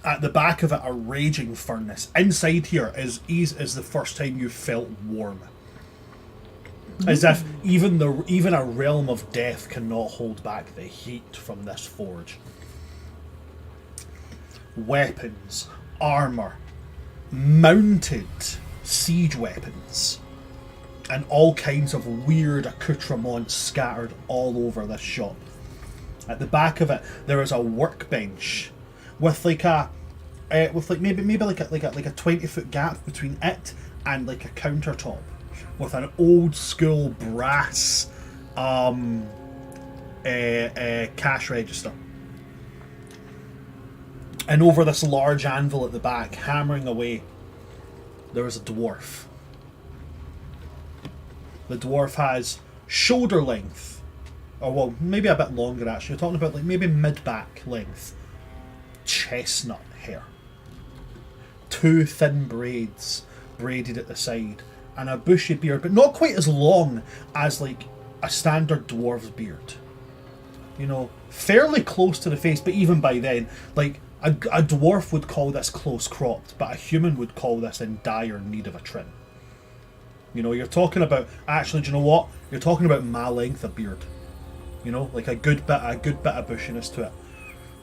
At the back of it, a raging furnace. Inside here is the first time you felt warm. As if even a realm of death cannot hold back the heat from this forge. Weapons, armor, mounted siege weapons, and all kinds of weird accoutrements scattered all over this shop. At the back of it, there is a workbench with maybe a 20-foot gap between it and like a countertop, with an old school brass cash register. And over this large anvil at the back, hammering away, there is a dwarf. The dwarf has shoulder length, or well, maybe a bit longer actually. You're talking about like maybe mid-back length, chestnut hair. 2 thin braids braided at the side, and a bushy beard, but not quite as long as like a standard dwarf's beard. You know, fairly close to the face, but even by then, like a dwarf would call this close cropped, but a human would call this in dire need of a trim. You know, you're talking about, actually, do you know what? You're talking about my length of beard. You know, like a good bit of bushiness to it.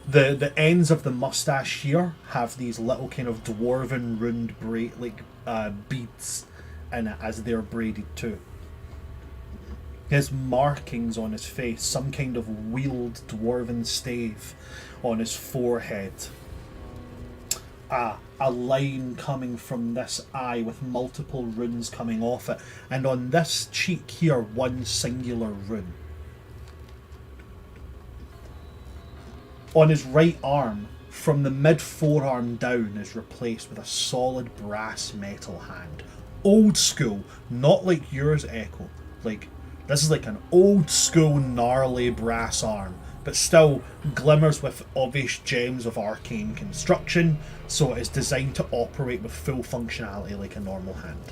The ends of the mustache here have these little kind of dwarven runed beads in it as they're braided too. He has markings on his face, some kind of wheeled dwarven stave on his forehead. A line coming from this eye with multiple runes coming off it, and on this cheek here, one singular rune. On his right arm, from the mid-forearm down, is replaced with a solid brass metal hand. Old school, not like yours, Echo. Like, this is like an old school gnarly brass arm, but still glimmers with obvious gems of arcane construction, so it is designed to operate with full functionality like a normal hand.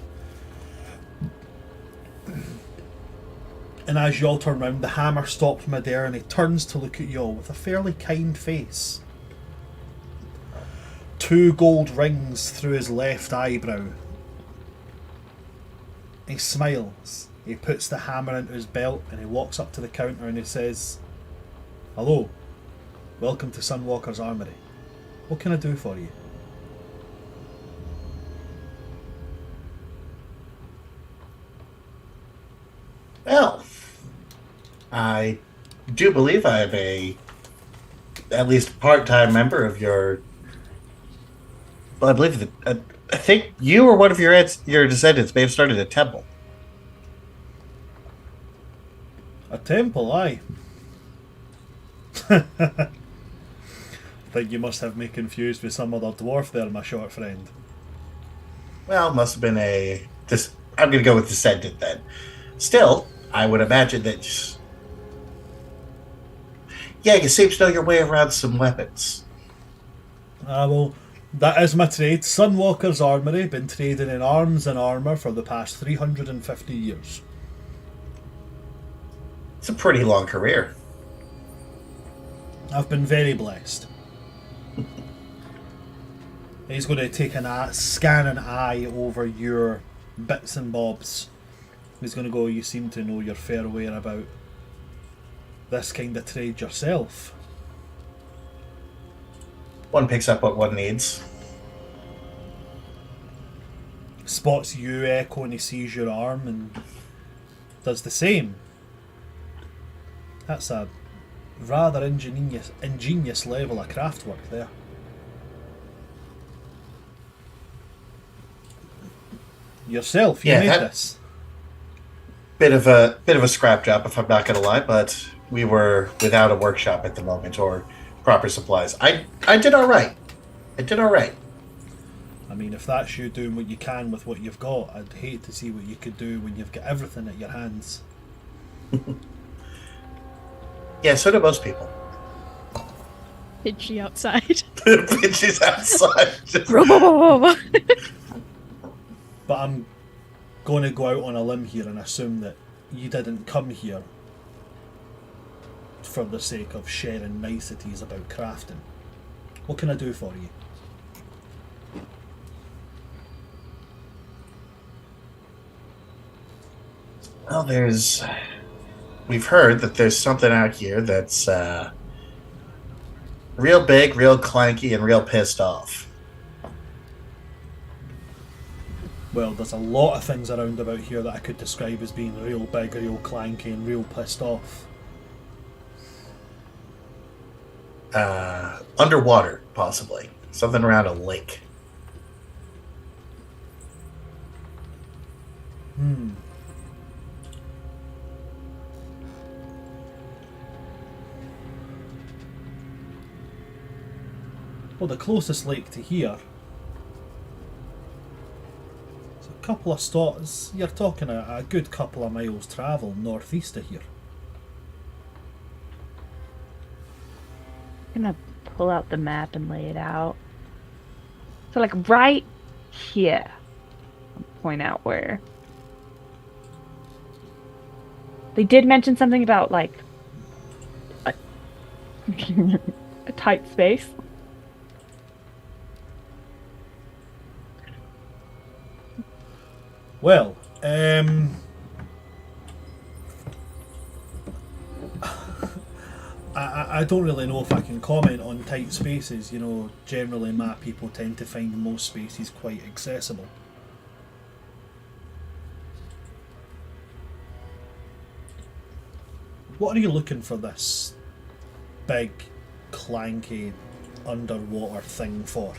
And as you all turn round, the hammer stops midair and he turns to look at you all with a fairly kind face. 2 gold rings through his left eyebrow. He smiles. He puts the hammer into his belt and he walks up to the counter and he says, "Hello, welcome to Sunwalker's Armory. What can I do for you?" Well, I do believe I have at least part-time member of your. Well, I believe that I think you or one of your descendants may have started a temple. A temple, aye. Think you must have me confused with some other dwarf there, my short friend. Well, must have been I'm going to go with descendant then. Still, I would imagine that. Yeah, you seem to know your way around some weapons. Well, that is my trade. Sunwalker's Armory, been trading in arms and armour for the past 350 years. It's a pretty long career. I've been very blessed. He's going to take scan an eye over your bits and bobs. He's going to go, "You seem to know your fair way about this kind of trade yourself." One picks up what one needs. Spots you, Echo, and he sees your arm and does the same. That's a rather ingenious level of craftwork there. Yourself, you made this. Bit of a scrap job, if I'm not going to lie, but we were without a workshop at the moment or proper supplies. I did all right. I mean, if that's you doing what you can with what you've got, I'd hate to see what you could do when you've got everything at your hands. Yeah, so do most people. Pitchy outside. Bitches outside. But I'm going to go out on a limb here and assume that you didn't come here for the sake of sharing niceties about crafting. What can I do for you? Well, we've heard that there's something out here that's real big, real clanky, and real pissed off. Well, there's a lot of things around about here that I could describe as being real big, real clanky, and real pissed off. Underwater, possibly. Something around a lake. Well, the closest lake to here is a couple of stops. You're talking a good couple of miles travel northeast of here. I'm gonna pull out the map and lay it out. So, like, right here. I'll point out where. They did mention something about, like, a, a tight space. Well, I don't really know if I can comment on tight spaces. You know, generally my people tend to find most spaces quite accessible. What are you looking for this big, clanky, underwater thing for?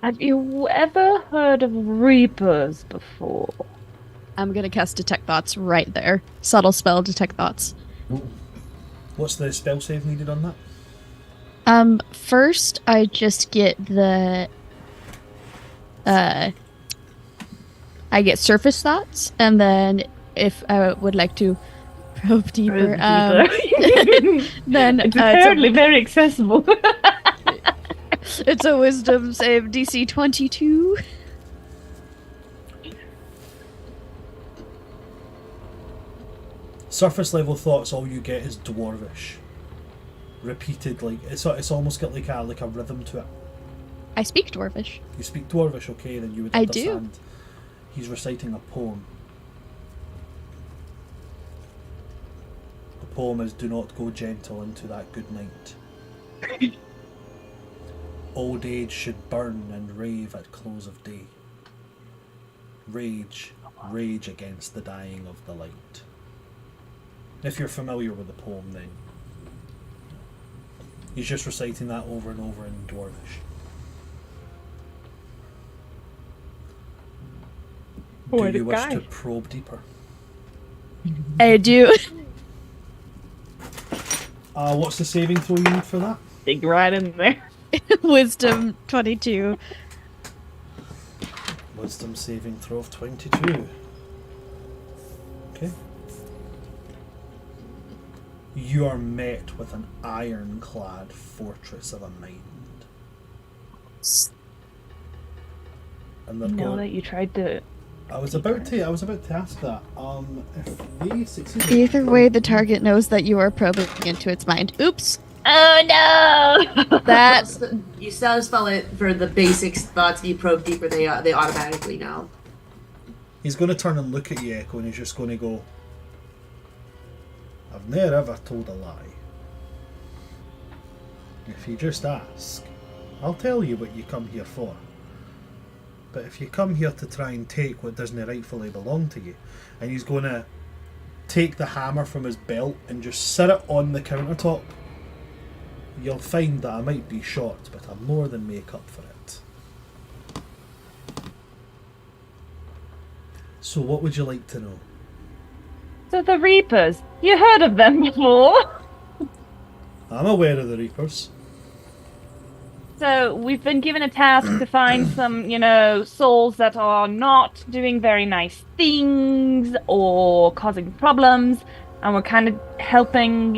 Have you ever heard of Reapers before? I'm gonna cast Detect Thoughts right there. Subtle spell, Detect Thoughts. What's the spell save needed on that? First I just get the I get surface thoughts, and then if I would like to probe deeper, then It's apparently very accessible. it's a wisdom save, DC 22. Surface level thoughts, all you get is dwarvish. Repeated, like it's almost got like a rhythm to it. I speak Dwarvish. You speak dwarvish, okay? Then you would I do. understand. He's reciting a poem. The poem is, "Do not go gentle into that good night. Old age should burn and rave at close of day. Rage, rage against the dying of the light." If you're familiar with the poem, then he's just reciting that over and over in dwarvish. Do you wish to probe deeper? I do. What's the saving throw you need for that? Dig right in there. Wisdom 22. Wisdom saving throw of 22. Okay. You are met with an ironclad fortress of a mind. And they're You know going. that you tried to. I was about to ask that. If they succeed. Either way, the target knows that you are probing into its mind. Oops. Oh no! That You still spell it for the basic thoughts. You probe deeper, they automatically know. He's going to turn and look at you, Echo, and he's just going to go, "I've never ever told a lie. If you just ask, I'll tell you what you come here for. But if you come here to try and take what doesn't rightfully belong to you," and he's going to take the hammer from his belt and just sit it on the countertop, "you'll find that I might be short, but I more than make up for it. So what would you like to know?" So the Reapers, you heard of them before? I'm aware of the Reapers. So we've been given a task to find some, souls that are not doing very nice things or causing problems, and we're kind of helping,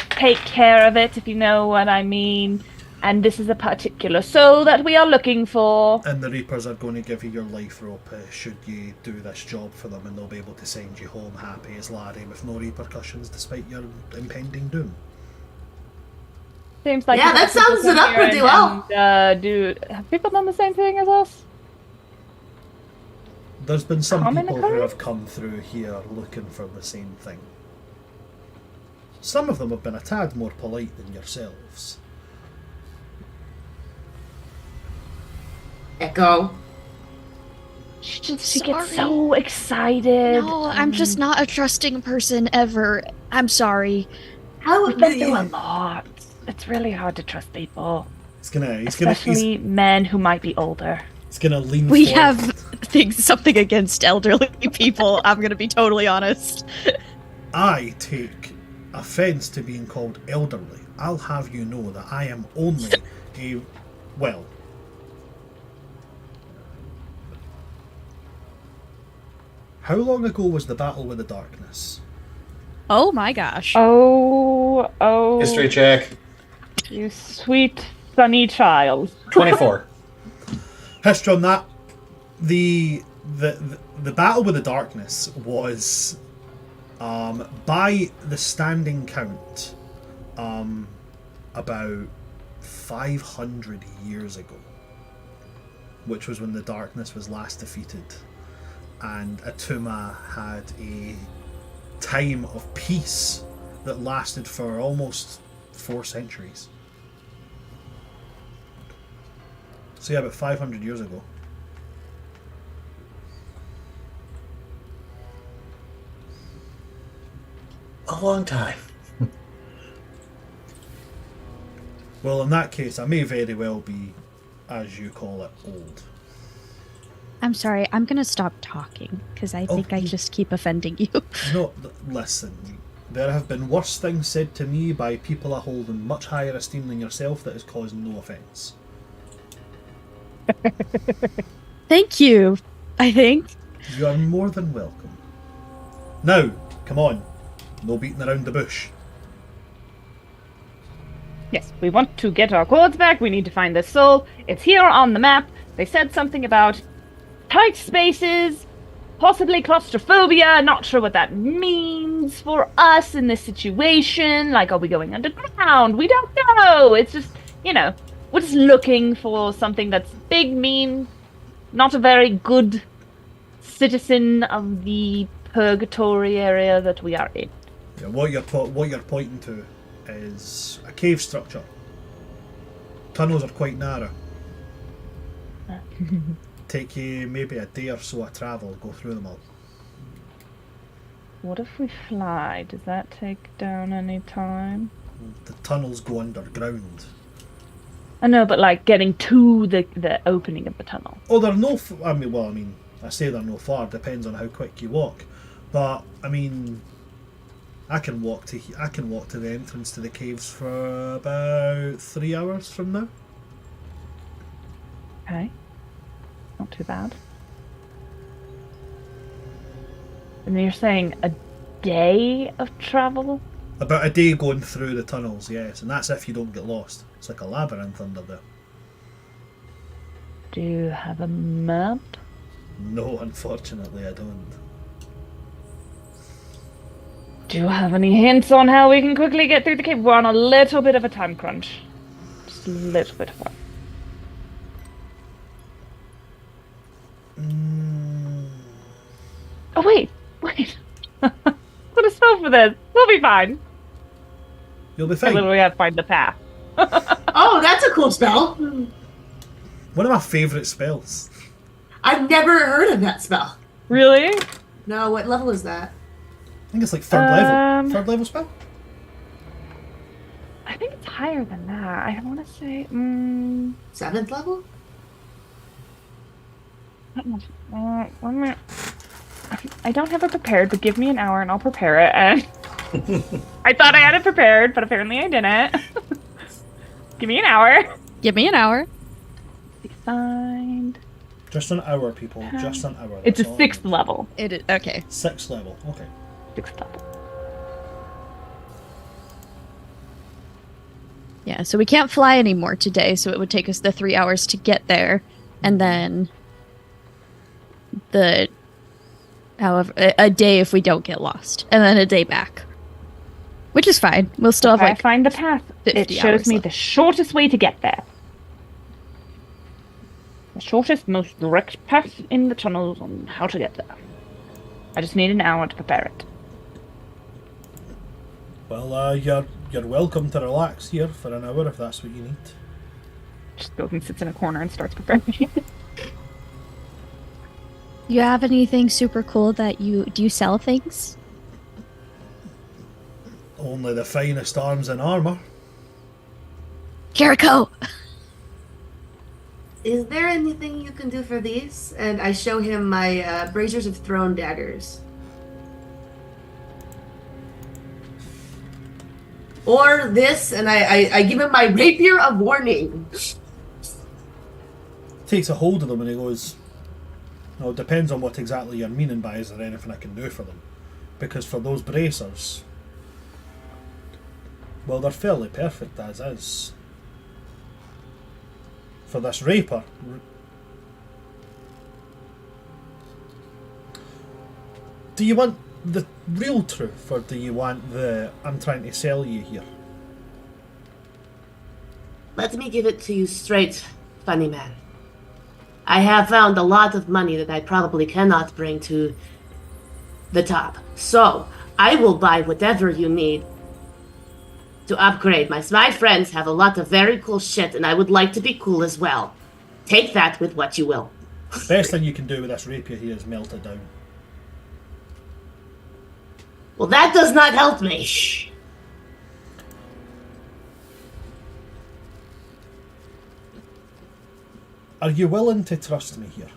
take care of it, if you know what I mean. and this is a particular soul that we are looking for. And the Reapers are going to give you your life rope should you do this job for them, and they'll be able to send you home happy as Larry with no repercussions despite your impending doom. Seems like Yeah, that sums it up pretty well. Have people done the same thing as us? There's been some Common people who occurrence? have come through here looking for the same thing. Some of them have been a tad more polite than yourselves. Echo. She gets Sorry. so excited. No, I'm just not a trusting person ever. I'm sorry. How We've been through a lot. It's really hard to trust people, He's gonna especially men who might be older. lean We forward. have something against elderly people. I'm gonna be totally honest. I take offence to being called elderly. I'll have you know that I am only a... well... How long ago was the battle with the darkness? Oh my gosh. Oh, History check. you sweet sunny child. 24. History on that. The battle with the darkness was, by the standing count, about 500 years ago, which was when the darkness was last defeated, and Atuma had a time of peace that lasted for almost 4 centuries. So yeah, about 500 years ago. A long time. Well, in that case, I may very well be, as you call it, old. I'm sorry. I'm gonna stop talking because I think I just keep offending you. No, listen. There have been worse things said to me by people I hold in much higher esteem than yourself that has caused no offence. Thank you. I think. You are more than welcome. Now, come on. No beating around the bush. Yes, we want to get our cords back. We need to find this soul. It's here on the map. They said something about tight spaces, possibly claustrophobia. Not sure what that means for us in this situation. Like, are we going underground? We don't know. It's just, we're just looking for something that's big, mean, not a very good citizen of the purgatory area that we are in. Yeah, what you're pointing to is a cave structure. Tunnels are quite narrow. Take you maybe a day or so of travel, go through them all. What if we fly? Does that take down any time? The tunnels go underground. I know, but like getting to the opening of the tunnel. Oh, they're no... I say they're no far, depends on how quick you walk. But, I can walk to the entrance to the caves for about 3 hours from now. Okay. Not too bad. And you're saying a day of travel? About a day going through the tunnels, yes, and that's if you don't get lost. It's like a labyrinth under there. Do you have a map? No, unfortunately, I don't. Do you have any hints on how we can quickly get through the cave? We're on a little bit of a time crunch. Just a little bit of one. Oh, wait. Put a spell for this. We'll be fine. You'll be I fine. literally have to find the path. Oh, that's a cool spell. One of my favourite spells. I've never heard of that spell. Really? No, what level is that? I think it's like third level. Third level spell? I think it's higher than that. I want to say... 7th level? One minute. I don't have it prepared, but give me an hour and I'll prepare it. And I thought I had it prepared, but apparently I didn't. Give me an hour. Give me an hour. Find. Just an hour, people. Just an hour. It's a That's all I 6th need. level. It is, okay. 6th level. Okay. 6th level. Yeah, so we can't fly anymore today, so it would take us the 3 hours to get there, and then a day if we don't get lost, and then a day back. Which is fine. We'll still have I like find the path. 50 It shows hours me left. the shortest way to get there. The shortest, most direct path in the tunnels on how to get there. I just need an hour to prepare it. Well, you're welcome to relax here for an hour if that's what you need. Just goes and sits in a corner and starts preparing. You have anything super cool that do you sell things? Only the finest arms and armour. Jericho! Is there anything you can do for these? And I show him my braziers of thrown daggers. Or this, and I give him my rapier of warning. Takes a hold of them and he goes, "No, it depends on what exactly you're meaning by is there anything I can do for them. Because for those bracers, well, they're fairly perfect as is. For this rapier, do you want the real truth or do you want the I'm trying to sell you here?" Let me give it to you straight, funny man. I have found a lot of money that I probably cannot bring to the top. So, I will buy whatever you need to upgrade. My friends have a lot of very cool shit, and I would like to be cool as well. Take that with what you will. Best thing you can do with this rapier here is melt it down. Well, that does not help me. Are you willing to trust me here?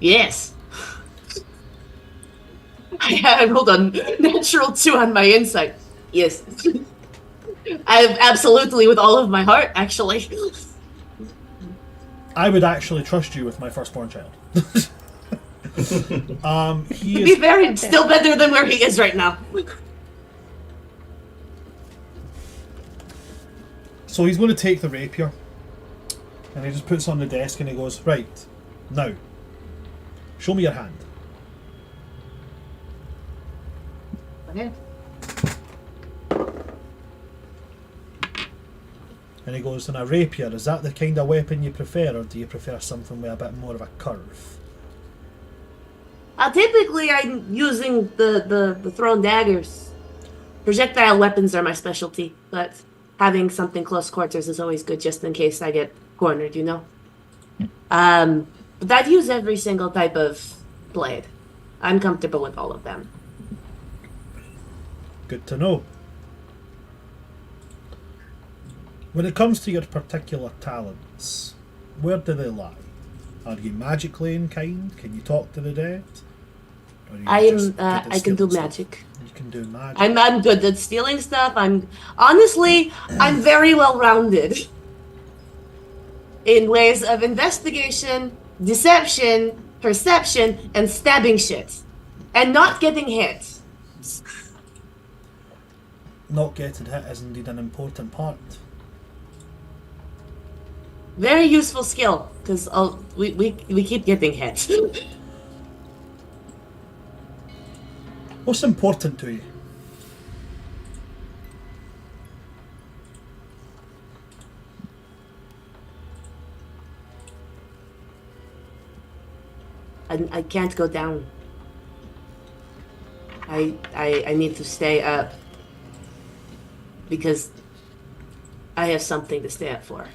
Yes. I rolled a natural 2 on my insight. Yes. I have absolutely with all of my heart, actually. I would actually trust you with my firstborn child. He To be is very still better than where he is right now. so he's going to take the rapier and he just puts it on the desk and he goes, "Right, now, show me your hand." Okay. And he goes, "And a rapier, is that the kind of weapon you prefer or do you prefer something with a bit more of a curve?" Typically, I'm using the thrown daggers. Projectile weapons are my specialty, but having something close quarters is always good just in case I get cornered, you know? But I'd use every single type of blade. I'm comfortable with all of them. Good to know. When it comes to your particular talents, where do they lie? Are you magically inclined? Can you talk to the dead? Or are you just good at I can do stealing stuff? magic. You can do magic. I'm good at stealing stuff. I'm very well rounded in ways of investigation, deception, perception, and stabbing shit. And not getting hit. Not getting hit is indeed an important part. Very useful skill, because we keep getting hit. What's important to you? I can't go down. I need to stay up. Because I have something to stay up for.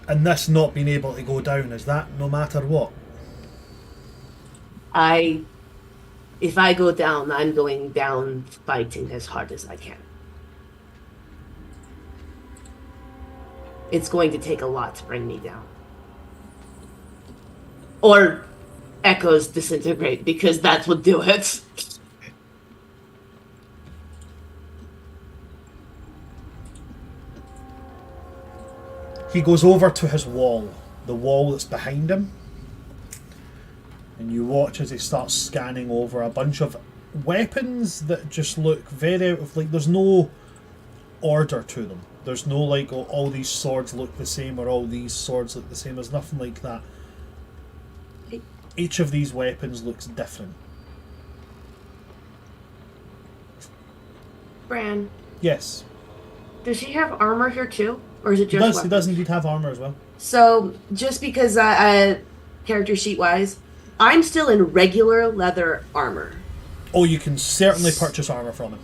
And this not being able to go down, is that no matter what? If I go down, I'm going down fighting as hard as I can. It's going to take a lot to bring me down. Or echoes disintegrate, because that would do it. He goes over to his wall, the wall that's behind him, And you watch as he starts scanning over a bunch of weapons that just look very out of, like, there's no order to them. There's no like, oh, all these swords look the same or all these swords look the same. There's nothing like that. Each of these weapons looks different. Bran, Yes. does he have armor here too? Or is it He just does, weapons? he does indeed have armor as well. So, just because character sheet wise, I'm still in regular leather armor. Oh, you can certainly purchase armor from him.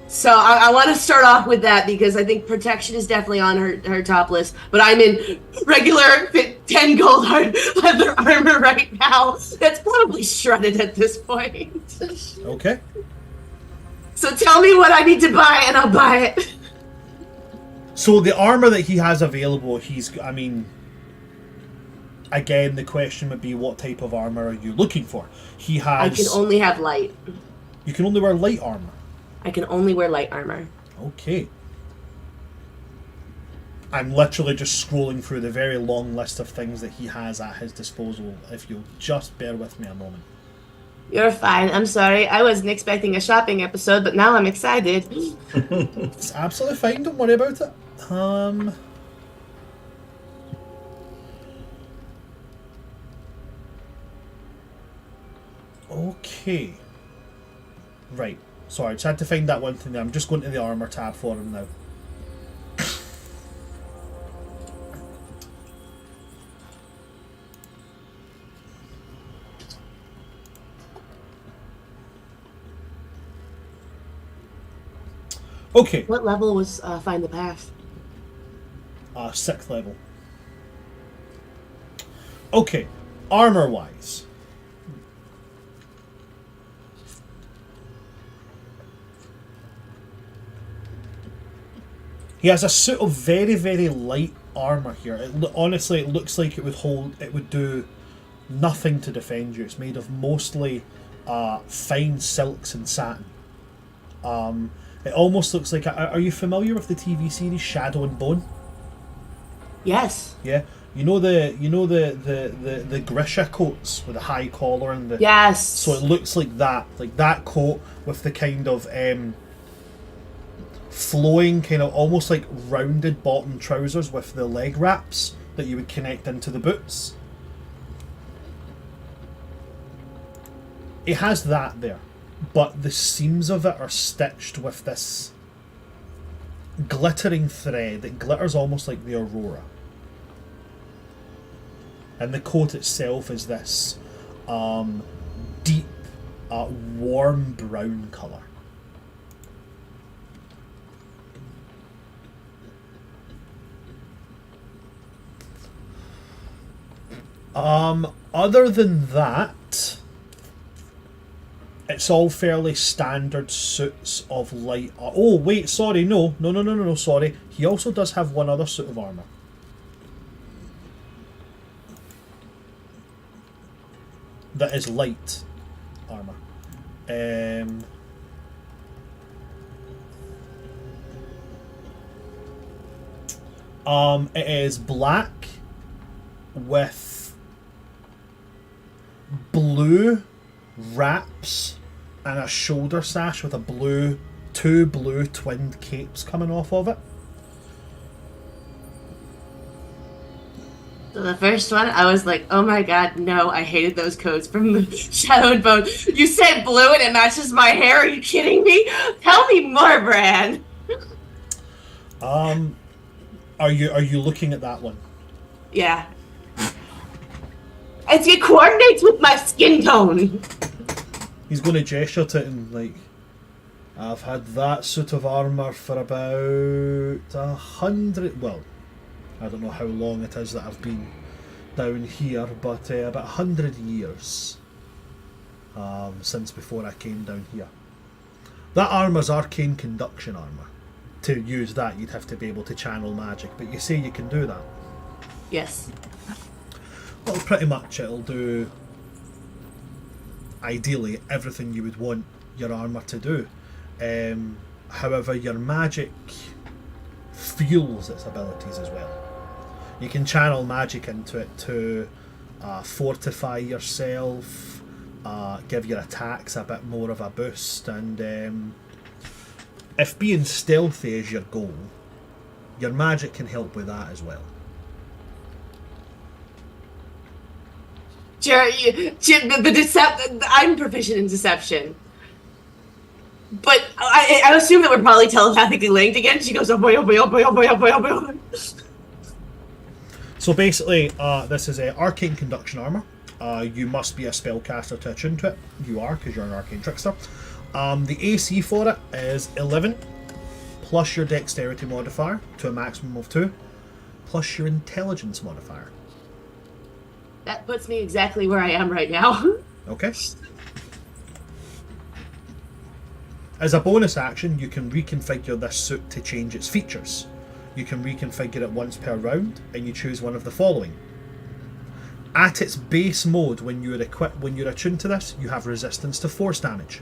So I want to start off with that because I think protection is definitely on her top list. But I'm in regular 10 gold hard leather armor right now. That's probably shredded at this point. Okay. So tell me what I need to buy and I'll buy it. So the armor that he has available, I mean, again, the question would be what type of armor are you looking for? He has... I can only have light. You can only wear light armor. I can only wear light armor. Okay. I'm literally just scrolling through the very long list of things that he has at his disposal, if you'll just bear with me a moment. You're fine. I'm sorry. I wasn't expecting a shopping episode, but now I'm excited. It's absolutely fine, don't worry about it. Okay. Right. Sorry, I just had to find that one thing there. I'm just going to the armor tab for him now. Okay. What level was Find the Path? 6th level. Okay. Armor-wise. He has a suit of very, very light armor here. Honestly, it looks like it would do nothing to defend you. It's made of mostly fine silks and satin. It almost looks like... Are you familiar with the TV series Shadow and Bone? Yes. Yeah. You know the Grisha coats with the high collar and the... Yes. So it looks like that coat with the kind of flowing, kind of almost like rounded bottom trousers with the leg wraps that you would connect into the boots. It has that there, but the seams of it are stitched with this glittering thread that glitters almost like the aurora. And the coat itself is this deep, warm brown colour. Other than that, it's all fairly standard suits of light... Oh, wait, sorry, no, sorry. He also does have one other suit of armour. That is light armour. It is black with blue wraps and a shoulder sash with two blue twinned capes coming off of it. So the first one, I was like, oh my god, no, I hated those coats from the Shadow and Bone. You said blue and it matches my hair, are you kidding me? Tell me more, Bran. Are you looking at that one? Yeah. It coordinates with my skin tone. He's going to gesture to it and like, I've had that suit of armour for about 100... Well, I don't know how long it is that I've been down here, but about 100 years since before I came down here. That armour's arcane conduction armour. To use that, you'd have to be able to channel magic, but you say you can do that. Yes. Well, pretty much it'll do, ideally, everything you would want your armour to do. However, your magic fuels its abilities as well. You can channel magic into it to fortify yourself, give your attacks a bit more of a boost, and if being stealthy is your goal, your magic can help with that as well. I'm proficient in deception. But I assume that we're probably telepathically linked again. She goes, oh boy, oh boy, oh boy, oh boy, oh boy, oh boy, oh boy. So basically, this is a arcane conduction armor. You must be a spellcaster to attune to it. You are, because you're an arcane trickster. The AC for it is 11, plus your dexterity modifier to a maximum of 2, plus your intelligence modifier. That puts me exactly where I am right now. Okay. As a bonus action, you can reconfigure this suit to change its features. You can reconfigure it once per round, and you choose one of the following. At its base mode, when you're attuned to this, you have resistance to force damage.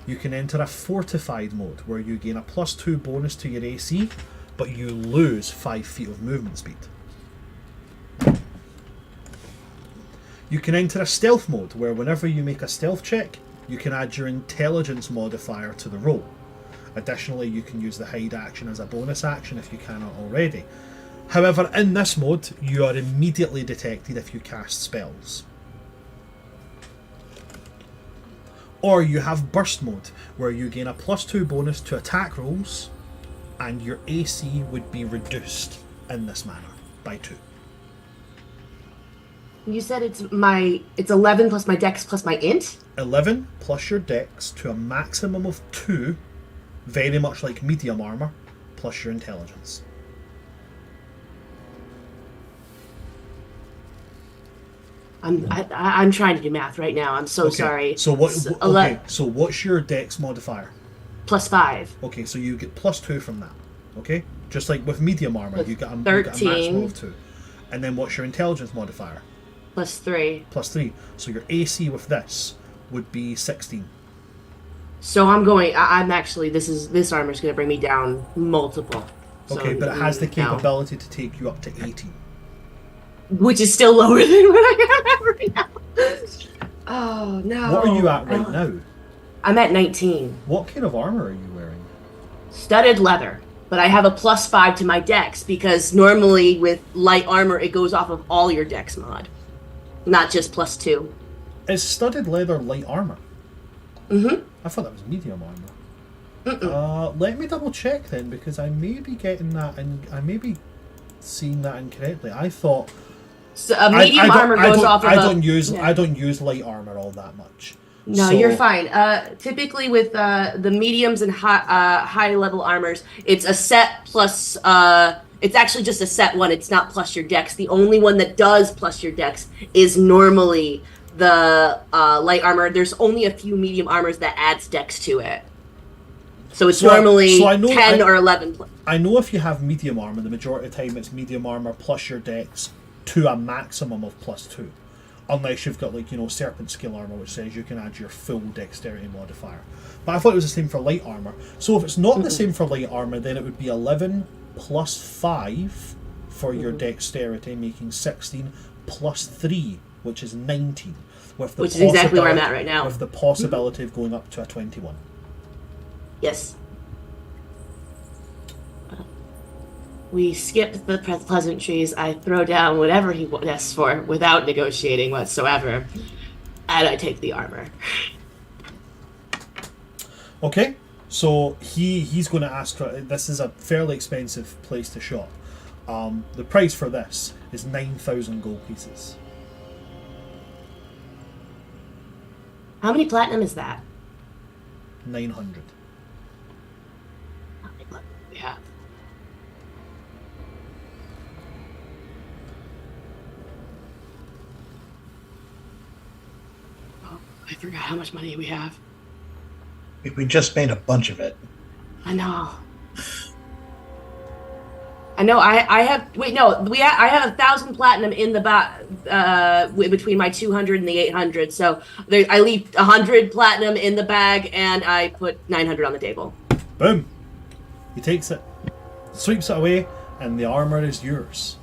You can enter a fortified mode, where you gain a +2 bonus to your AC, but you lose 5 feet of movement speed. You can enter a stealth mode, where whenever you make a stealth check, you can add your intelligence modifier to the roll. Additionally, you can use the hide action as a bonus action if you cannot already. However, in this mode, you are immediately detected if you cast spells. Or you have burst mode, where you gain a +2 bonus to attack rolls, and your AC would be reduced in this manner by 2. You said it's 11 plus my dex plus my int? 11 plus your dex to a maximum of 2, very much like medium armor, plus your intelligence. I'm trying to do math right now. I'm so sorry. So what? Okay. So what's your dex modifier? +5. Okay, so you get +2 from that. Okay, just like with medium armor, you get a 13. maximum of 2. And then what's your intelligence modifier? +3. +3. So your AC with this would be 16. So I'm actually this armor's going to bring me down multiple. Okay, but it has the capability to take you up to 18. Which is still lower than what I have right now. Oh no. What are you at right now? I'm at 19. What kind of armor are you wearing? Studded leather. But I have a +5 to my dex because normally with light armor it goes off of all your dex mod. Not just +2. Is studded leather light armor? Mm-hmm. I thought that was medium armor. Let me double check then, because I may be getting that and I may be seeing that incorrectly. I thought medium armor goes off of I don't use light armor all that much. No, you're fine. Typically with the mediums and high level armors, it's a set plus. It's actually just a set one. It's not plus your dex. The only one that does plus your dex is normally the light armor. There's only a few medium armors that adds dex to it. So it's normally 10 or 11. I know if you have medium armor, the majority of the time it's medium armor plus your dex to a maximum of +2. Unless you've got serpent scale armor, which says you can add your full dexterity modifier. But I thought it was the same for light armor. So if it's not the same for light armor, then it would be 11 plus 5 for your dexterity, making 16 plus 3, which is 19. Which is exactly where I'm at right now. With the possibility of going up to a 21. Yes. We skipped the pleasantries. I throw down whatever he asks for without negotiating whatsoever. And I take the armor. Okay, so he's going to ask for... This is a fairly expensive place to shop. The price for this is 9,000 gold pieces. How many platinum is that? 900. How many platinum do we have? I forgot how much money we have. We just made a bunch of it. I know. I have. Wait, no. I have 1,000 platinum in the between my 200 and the 800. So I leave 100 platinum in the bag, and I put 900 on the table. Boom. He takes it, sweeps it away, and the armor is yours.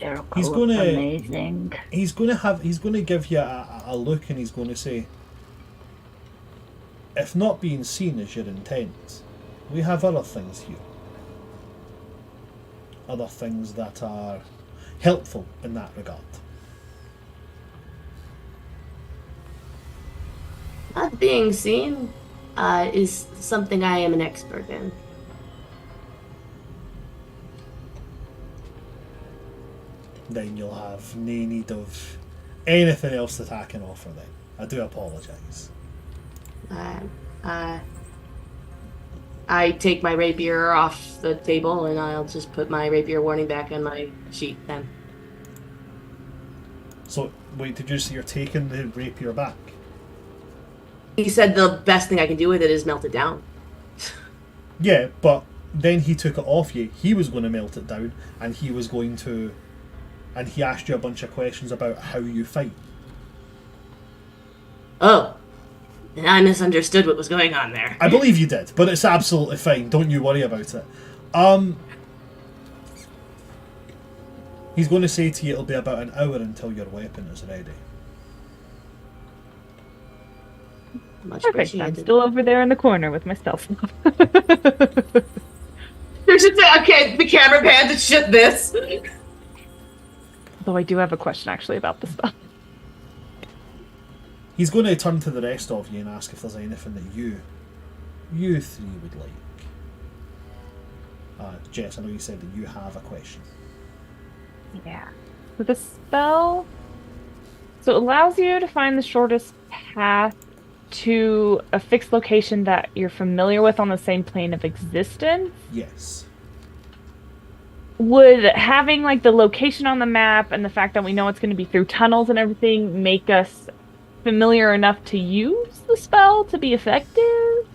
Jericho He's looks gonna- amazing. He's gonna give you a look, and he's going to say, if not being seen is your intent, we have other things here. Other things that are helpful in that regard. Not being seen is something I am an expert in. Then you'll have no need of anything else that I can offer then. I do apologise. I take my rapier off the table and I'll just put my rapier warning back on my sheet then. So, wait, did you say you're taking the rapier back? He said the best thing I can do with it is melt it down. Yeah, but then he took it off you. He was going to melt it down, and he was going to... And he asked you a bunch of questions about how you fight. Oh, and I misunderstood what was going on there. I believe you did, but it's absolutely fine. Don't you worry about it. He's going to say to you it'll be about an hour until your weapon is ready. Much Perfect. I'm appreciated. still over there in the corner with my stealth. You should say, okay, the camera pans and shit this. Though I do have a question actually about the spell. He's going to turn to the rest of you and ask if there's anything that you three would like. Jess, I know you said that you have a question. Yeah. So the spell... So it allows you to find the shortest path to a fixed location that you're familiar with on the same plane of existence. Yes. Would having like the location on the map and the fact that we know it's going to be through tunnels and everything make us familiar enough to use the spell to be effective?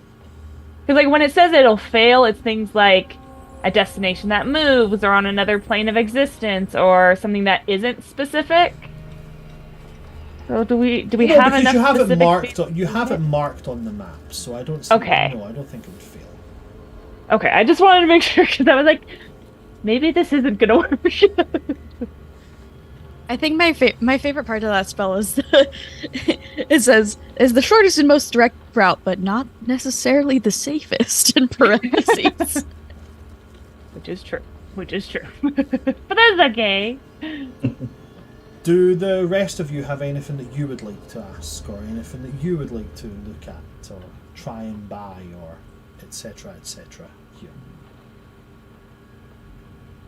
Because like when it says it'll fail, it's things like a destination that moves or on another plane of existence or something that isn't specific. So do we have enough you have it specific marked. You have it marked on the map, so I don't. Okay. No, I don't think it would fail. Okay, I just wanted to make sure because I was like, maybe this isn't gonna work. I think my favorite part of that spell is it says is the shortest and most direct route, but not necessarily the safest in parentheses. Which is true. But that's okay. Do the rest of you have anything that you would like to ask, or anything that you would like to look at, or try and buy, or etc. here?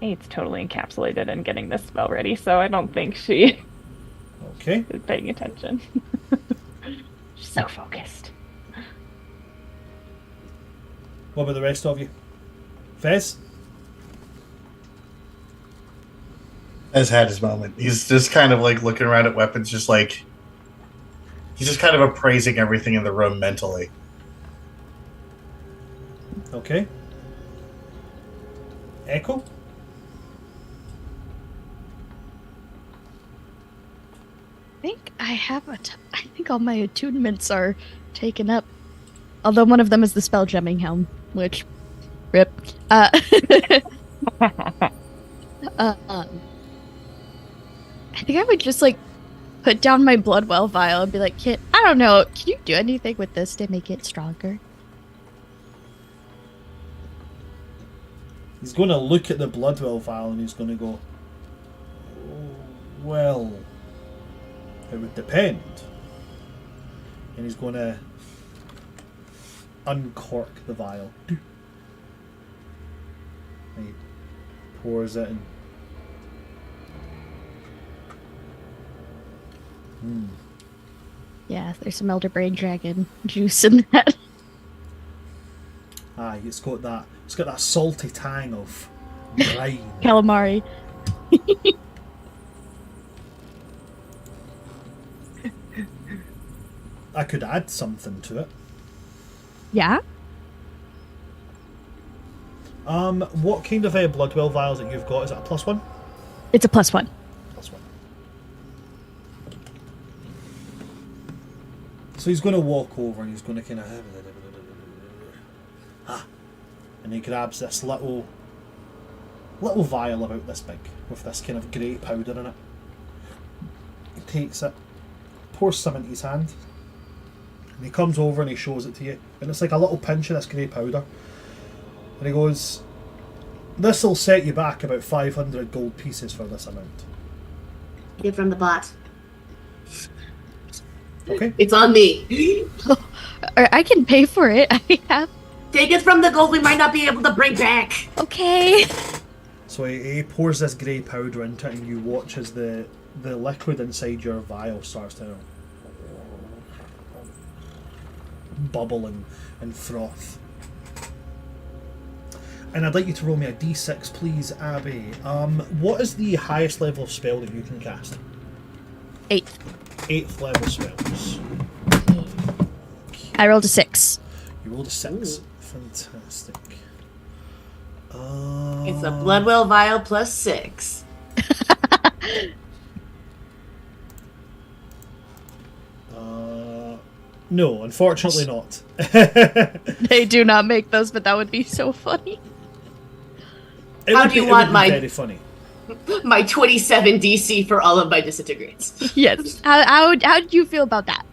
It's totally encapsulated in getting this spell ready, so I don't think she Okay. is paying attention. She's so focused. What about the rest of you? Fez? Has had his moment. He's just kind of like looking around at weapons, just like he's just kind of appraising everything in the room mentally. Okay. Echo? I think I have I think all my attunements are taken up. Although one of them is the spell gemming helm, which rip. I think I would just like put down my Bloodwell vial and be like, Kit, I don't know, can you do anything with this to make it stronger? He's going to look at the Bloodwell vial and he's going to go, "Oh, well, it would depend." And he's going to uncork the vial. And he pours it in. Yeah, there's some Elder Brain Dragon juice in that. Aye, it's got that salty tang of brine. Calamari. I could add something to it. Yeah? What kind of Bloodwell vials that you've got? Is it a +1? It's a +1. +1. So he's going to walk over and he's going to kind of... And he grabs this little little vial about this big with this kind of grey powder in it. He takes it, pours some into his hand, and he comes over and he shows it to you. And it's like a little pinch of this grey powder. And he goes, "This'll set you back about 500 gold pieces for this amount." Get from the bot. Okay. It's on me. Or I can pay for it. I have. Take it from the gold we might not be able to bring back. Okay. So he pours this grey powder into it, and you watch as the liquid inside your vial starts to bubble and froth. And I'd like you to roll me a d6, please, Abby. What is the highest level of spell that you can cast? 8th. 8th level spells. I rolled a 6. You rolled a 6. Fantastic. It's a Bloodwell vial plus 6. No, unfortunately not. They do not make those, but that would be so funny. How do you want my- very funny? My 27 DC for all of my disintegrates. Yes. How do you feel about that?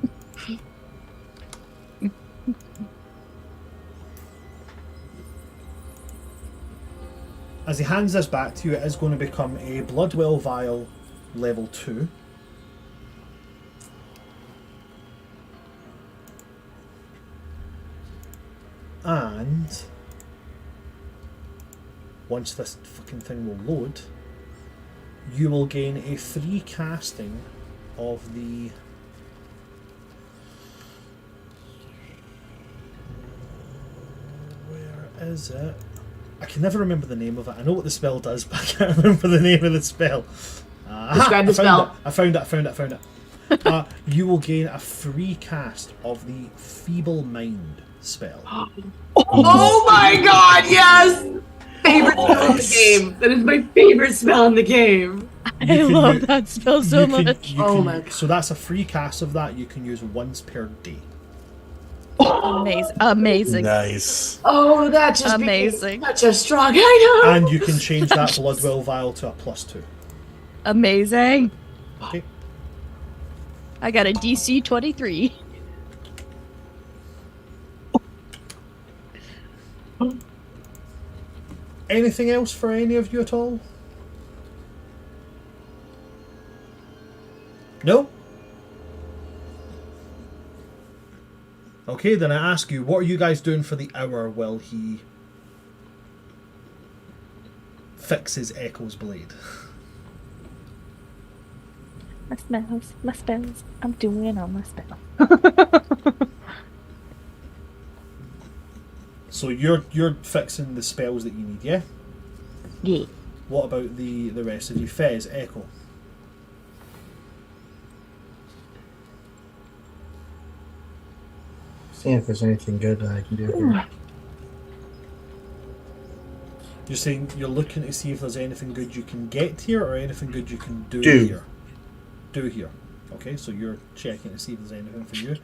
As he hands this back to you, it is going to become a Bloodwell vial level 2. And once this fucking thing will load, you will gain a free casting of the where is it? I can never remember the name of it. I know what the spell does, but I can't remember the name of the spell. Describe the spell. I found it. You will gain a free cast of the Feeble Mind spell. Oh my god, yes! Favorite spell in the game. That is my favorite spell in the game. I love that spell so much. Oh my god. So that's a free cast of that you can use once per day. Amazing. Nice. Oh, that just Amazing. became such a strong item. And you can change that Bloodwell vial to a +2. Amazing. Okay. I got a DC 23. Anything else for any of you at all? No? Okay, then I ask you, what are you guys doing for the hour while he fixes Echo's blade? My spells. I'm doing all my spells. So you're fixing the spells that you need, yeah? Yeah. What about the rest of you? Fez, Echo. Seeing if there's anything good that I can do here. You're saying you're looking to see if there's anything good you can get here or anything good you can do Do. here. Do here. Okay, so you're checking to see if there's anything for you.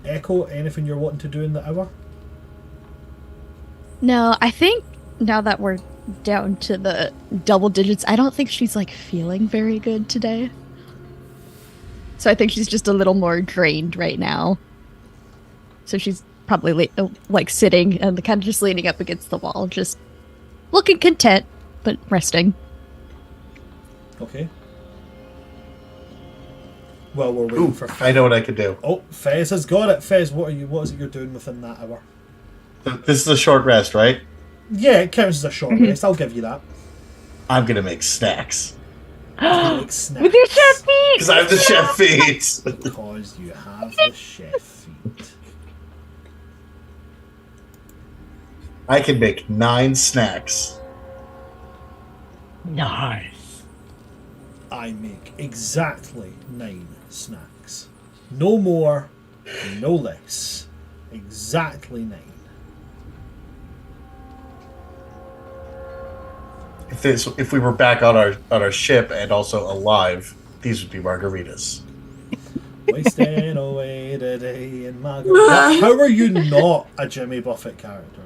Echo, anything you're wanting to do in the hour? No, I think now that we're down to the double digits, I don't think she's like feeling very good today. So I think she's just a little more drained right now. So she's probably like sitting and kind of just leaning up against the wall, just looking content, but resting. Okay. Well, we're waiting Ooh, for Fez. I know what I could do. Oh, Fez has got it. Fez, what is it you're doing within that hour? This is a short rest, right? Yeah, it counts as a short rest. I'll give you that. I'm gonna make snacks. Like snacks. With your chef feet! Because I have the chef feet. Because you have the chef feet. I can make 9 snacks. Nice. I make exactly 9 snacks. No more, no less. Exactly 9. If we were back on our ship and also alive, these would be margaritas. Wasting away the day in Margaret. How are you not a Jimmy Buffett character?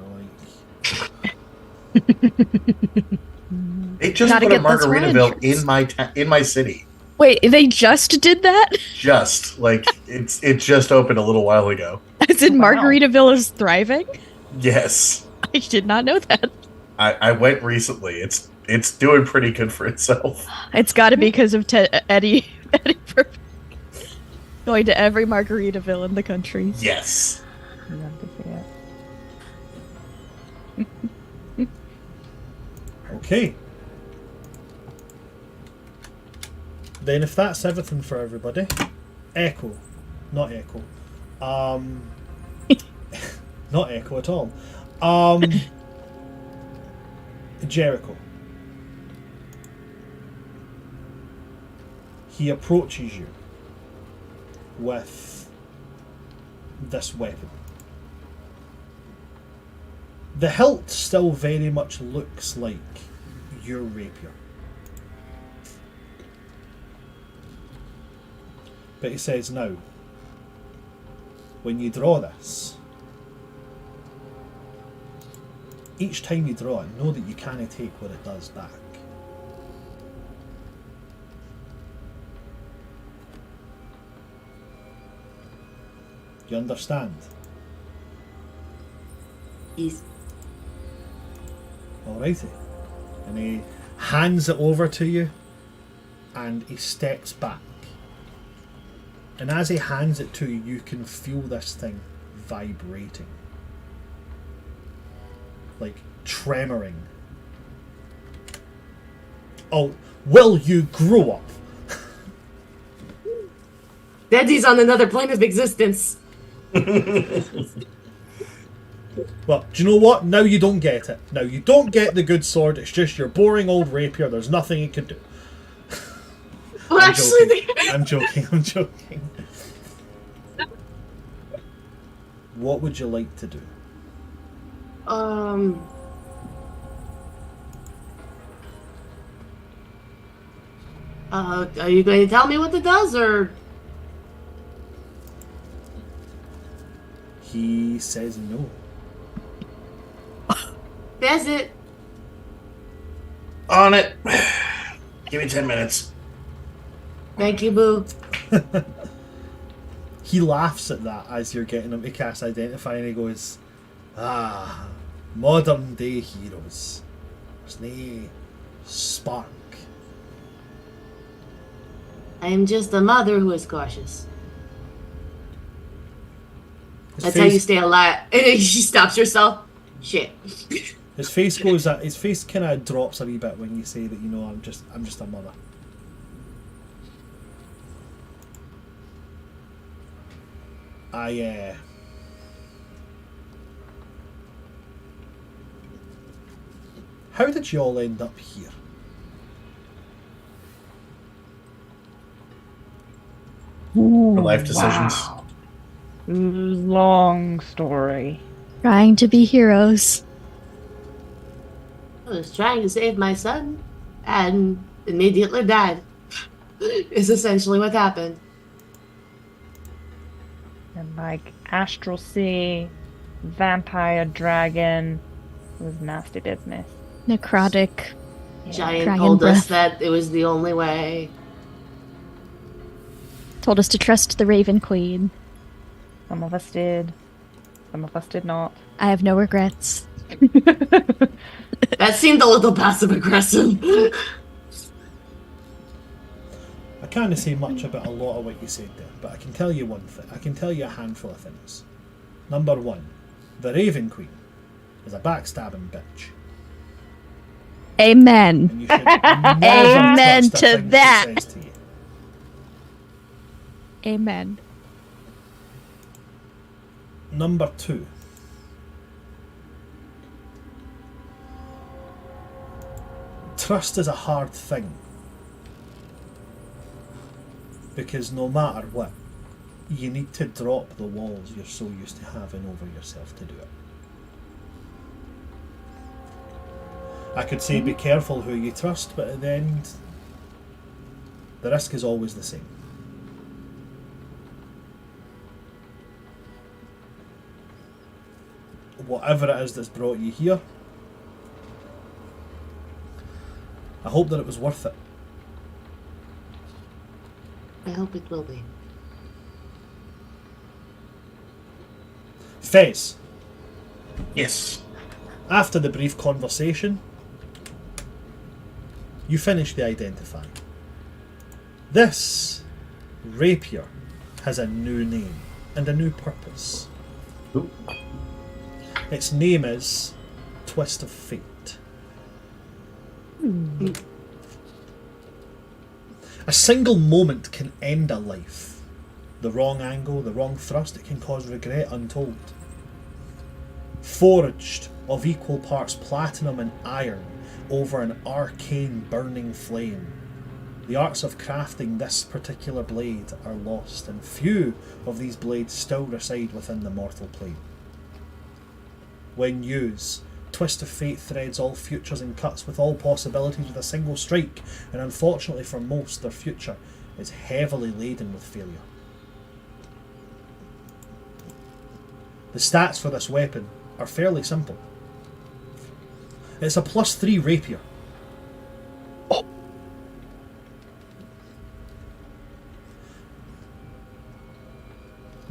Like, They just Gotta put a get those Margaritaville Hawaiian in my city. Wait, they just did that? Just like it just opened a little while ago. As in Wow. Margaritaville is thriving? Yes, I did not know that. I went recently. It's doing pretty good for itself. It's gotta be because of Eddie Perfect going to every Margaritaville in the country. Yes. You love to see it. Okay. Then if that's everything for everybody, Echo. Not Echo. Not Echo at all. Jericho. He approaches you with this weapon. The hilt still very much looks like your rapier. But he says, now, when you draw this, each time you draw it, know that you can't take what it does back. You understand? He's Alrighty. And he hands it over to you and he steps back. And as he hands it to you, you can feel this thing vibrating. Like tremoring. Oh, will you grow up? Daddy's on another plane of existence. Well, do you know what? Now you don't get it. Now you don't get the good sword. It's just your boring old rapier. There's nothing you can do. Well, I'm actually, joking. I'm joking. I'm joking. What would you like to do? are you going to tell me what it does, or He says no. does it? On it. Give me 10 minutes. Thank you, Boo. He laughs at that as you're getting him to cast Identify, and he goes, "Ah, modern day heroes. There's nae spark." I'm just a mother who is cautious. His That's how you stay alive. And then she stops herself. Shit. His face goes. His face kind of drops a wee bit when you say that. You know, I'm just a mother. How did you all end up here? For life decisions. Wow. Long story. Trying to be heroes. I was trying to save my son and immediately died. Is essentially what happened. And like Astral Sea, Vampire Dragon, it was nasty business. Necrotic. Giant Dragon told us breath. that it was the only way. Told us to trust the Raven Queen. Some of us did. Some of us did not. I have no regrets. That seemed a little passive aggressive. I can't say much about a lot of what you said there, but I can tell you one thing. I can tell you a handful of things. Number one, the Raven Queen is a backstabbing bitch. Amen. And you should never Amen trust a to thing she that. says to you. Amen. Number two, trust is a hard thing. Because no matter what, you need to drop the walls you're so used to having over yourself to do it. I could say be careful who you trust, but at the end, the risk is always the same. Whatever it is that's brought you here, I hope that it was worth it. I hope it will be. Fez, Yes. after the brief conversation, you finish the identifying. This rapier has a new name and a new purpose. Ooh. Its name is Twist of Fate. A single moment can end a life. The wrong angle, the wrong thrust, it can cause regret untold. Forged of equal parts platinum and iron over an arcane burning flame, the arts of crafting this particular blade are lost, and few of these blades still reside within the mortal plane. When used, Twist of Fate threads all futures and cuts with all possibilities with a single strike, and unfortunately for most, their future is heavily laden with failure. The stats for this weapon are fairly simple. It's a +3 rapier.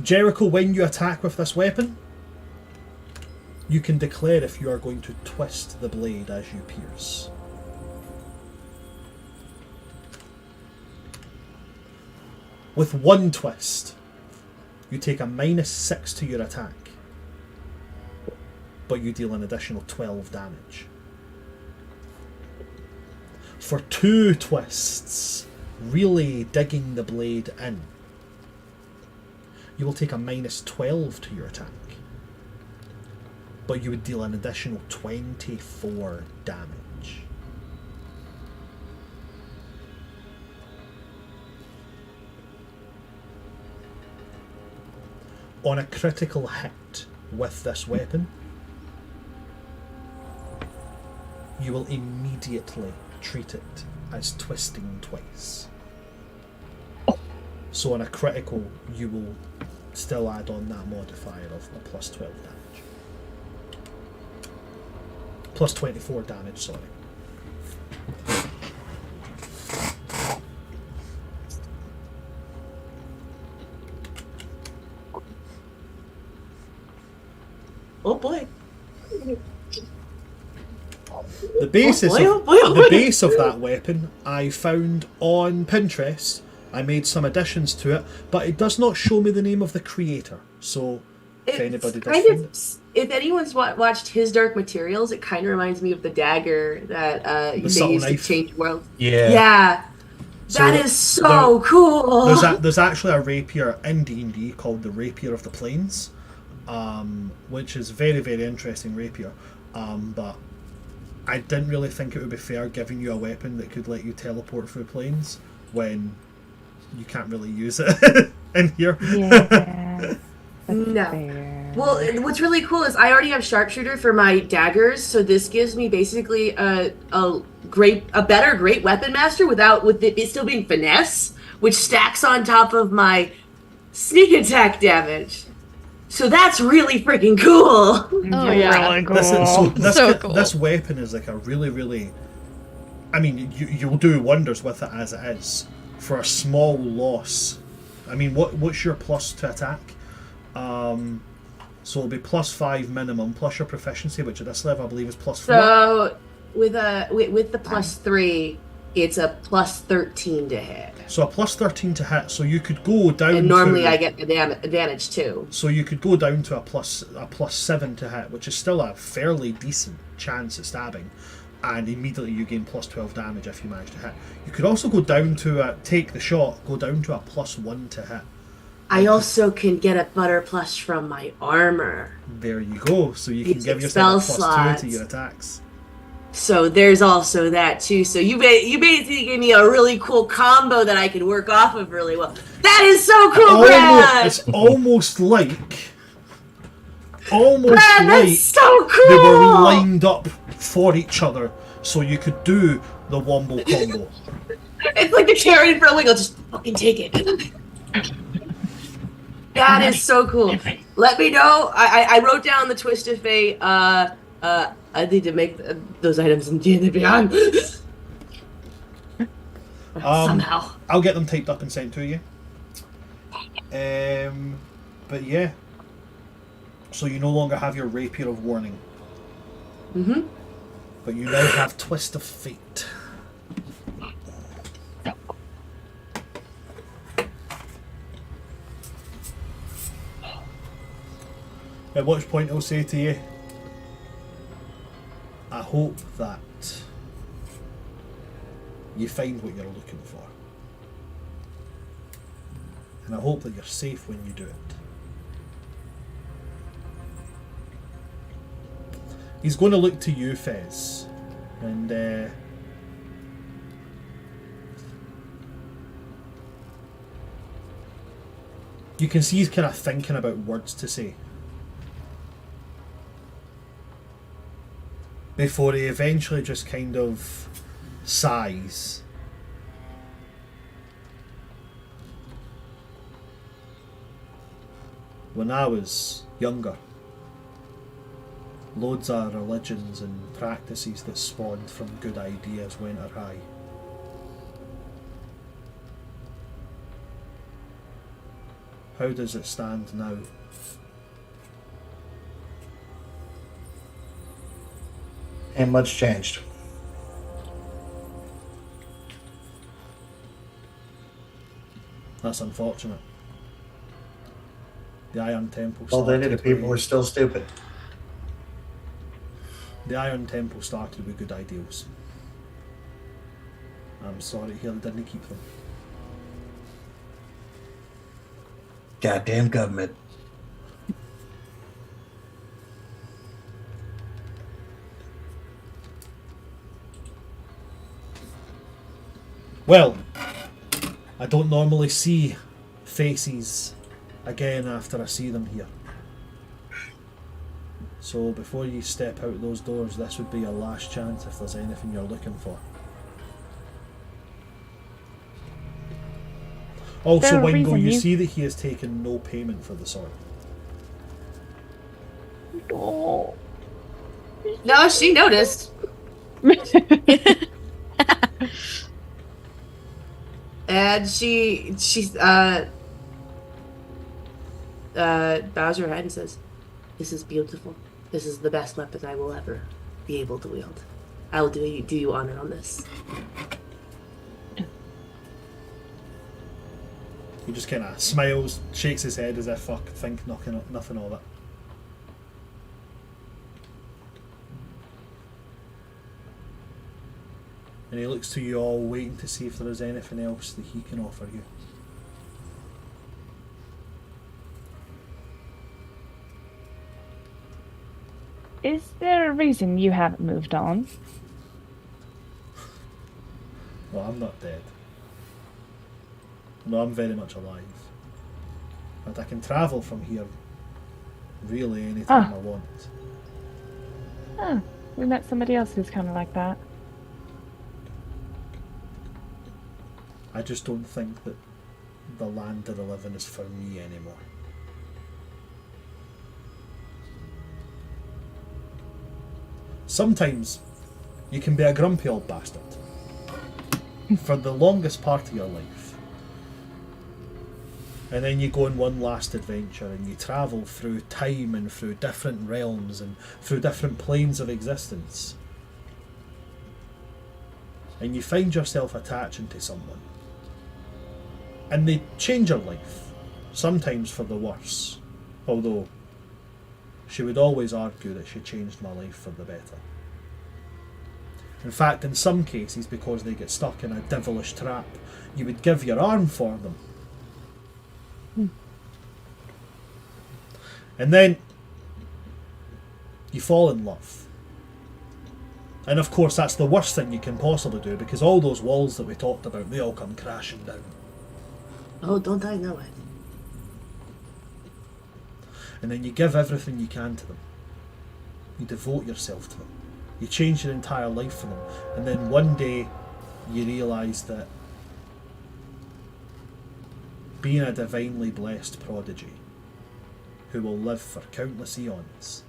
Jericho, when you attack with this weapon, you can declare if you are going to twist the blade as you pierce. With one twist, you take a -6 to your attack, but you deal an additional 12 damage. For 2 twists, really digging the blade in, you will take a -12 to your attack, but you would deal an additional 24 damage. On a critical hit with this weapon, you will immediately treat it as twisting twice. So on a critical, you will still add on that modifier of a +12 damage. +24 damage, sorry. Oh boy. The basis Oh boy, of the base of that weapon I found on Pinterest. I made some additions to it, but it does not show me the name of the creator. So if anybody does kind find of, it, if anyone's watched His Dark Materials, it kind of reminds me of the dagger that they subtle used to knife. change worlds. Yeah. Yeah. So That is so cool. there's actually a rapier in D&D called the Rapier of the Plains, which is very, very interesting rapier. But I didn't really think it would be fair giving you a weapon that could let you teleport through planes when you can't really use it in here. Yeah. No. Fair. Well, what's really cool is I already have sharpshooter for my daggers, so this gives me basically a better great weapon master with it still being finesse, which stacks on top of my sneak attack damage. So that's really freaking cool. Oh, yeah. Really cool. This weapon is like a really, really. I mean, you'll do wonders with it as it is for a small loss. I mean, what's your plus to attack? So it'll be +5 minimum plus your proficiency, which at this level I believe is +4. So with the +3, it's a +13 to hit. So a +13 to hit. So you could go down. And normally to, I get the advantage too. So you could go down to a +7 to hit, which is still a fairly decent chance at stabbing, and immediately you gain +12 damage if you manage to hit. You could also go down to take the shot, go down to a +1 to hit. I also can get a butter plus from my armor. There you go. So you can Use give yourself a spell +2 to slots. your attacks. So there's also that too. So you basically gave me a really cool combo that I can work off of really well. That is so cool, Brad! It's almost like Brad, that's so cool! they were lined up for each other, so you could do the wombo combo. It's like the carrot for a wing. I'll just fucking take it. That is so cool. Let me know. I wrote down the Twist of Fate. I need to make those items in D&D Beyond. Somehow. I'll get them typed up and sent to you. But yeah. So you no longer have your Rapier of Warning. Mm-hmm. But you now have Twist of Fate. At which point I'll say to you, I hope that you find what you're looking for. And I hope that you're safe when you do it. He's going to look to you, Fez, and you can see he's kind of thinking about words to say before he eventually just kind of sighs. When I was younger, loads of religions and practices that spawned from good ideas went awry. How does it stand now? Ain't much changed. That's unfortunate. The Iron Temple Well, they did started it. People with- were still stupid. The Iron Temple started with good ideals. I'm sorry Hill didn't keep them. Goddamn government. Well, I don't normally see faces again after I see them here. So before you step out those doors, this would be your last chance if there's anything you're looking for. Also, There a Wingo, reason you you- see that he has taken no payment for the sword. Oh. No, she noticed. And she bows her head and says, "This is beautiful. This is the best weapon I will ever be able to wield. I will do you honor on this." He just kind of smiles, shakes his head as if I could think nothing of it. And he looks to you all, waiting to see if there is anything else that he can offer you. Is there a reason you haven't moved on? Well, I'm not dead. No, I'm very much alive. And I can travel from here really anytime I want. Ah, we met somebody else who's kind of like that. I just don't think that the land of the living is for me anymore. Sometimes you can be a grumpy old bastard for the longest part of your life. And then you go on one last adventure and you travel through time and through different realms and through different planes of existence. And you find yourself attaching to someone. And they change your life, sometimes for the worse. Although, she would always argue that she changed my life for the better. In fact, in some cases, because they get stuck in a devilish trap, you would give your arm for them. And then you fall in love. And of course that's the worst thing you can possibly do, because all those walls that we talked about, they all come crashing down. Oh, don't I know it? And then you give everything you can to them. You devote yourself to them. You change your entire life for them. And then one day you realise that being a divinely blessed prodigy who will live for countless eons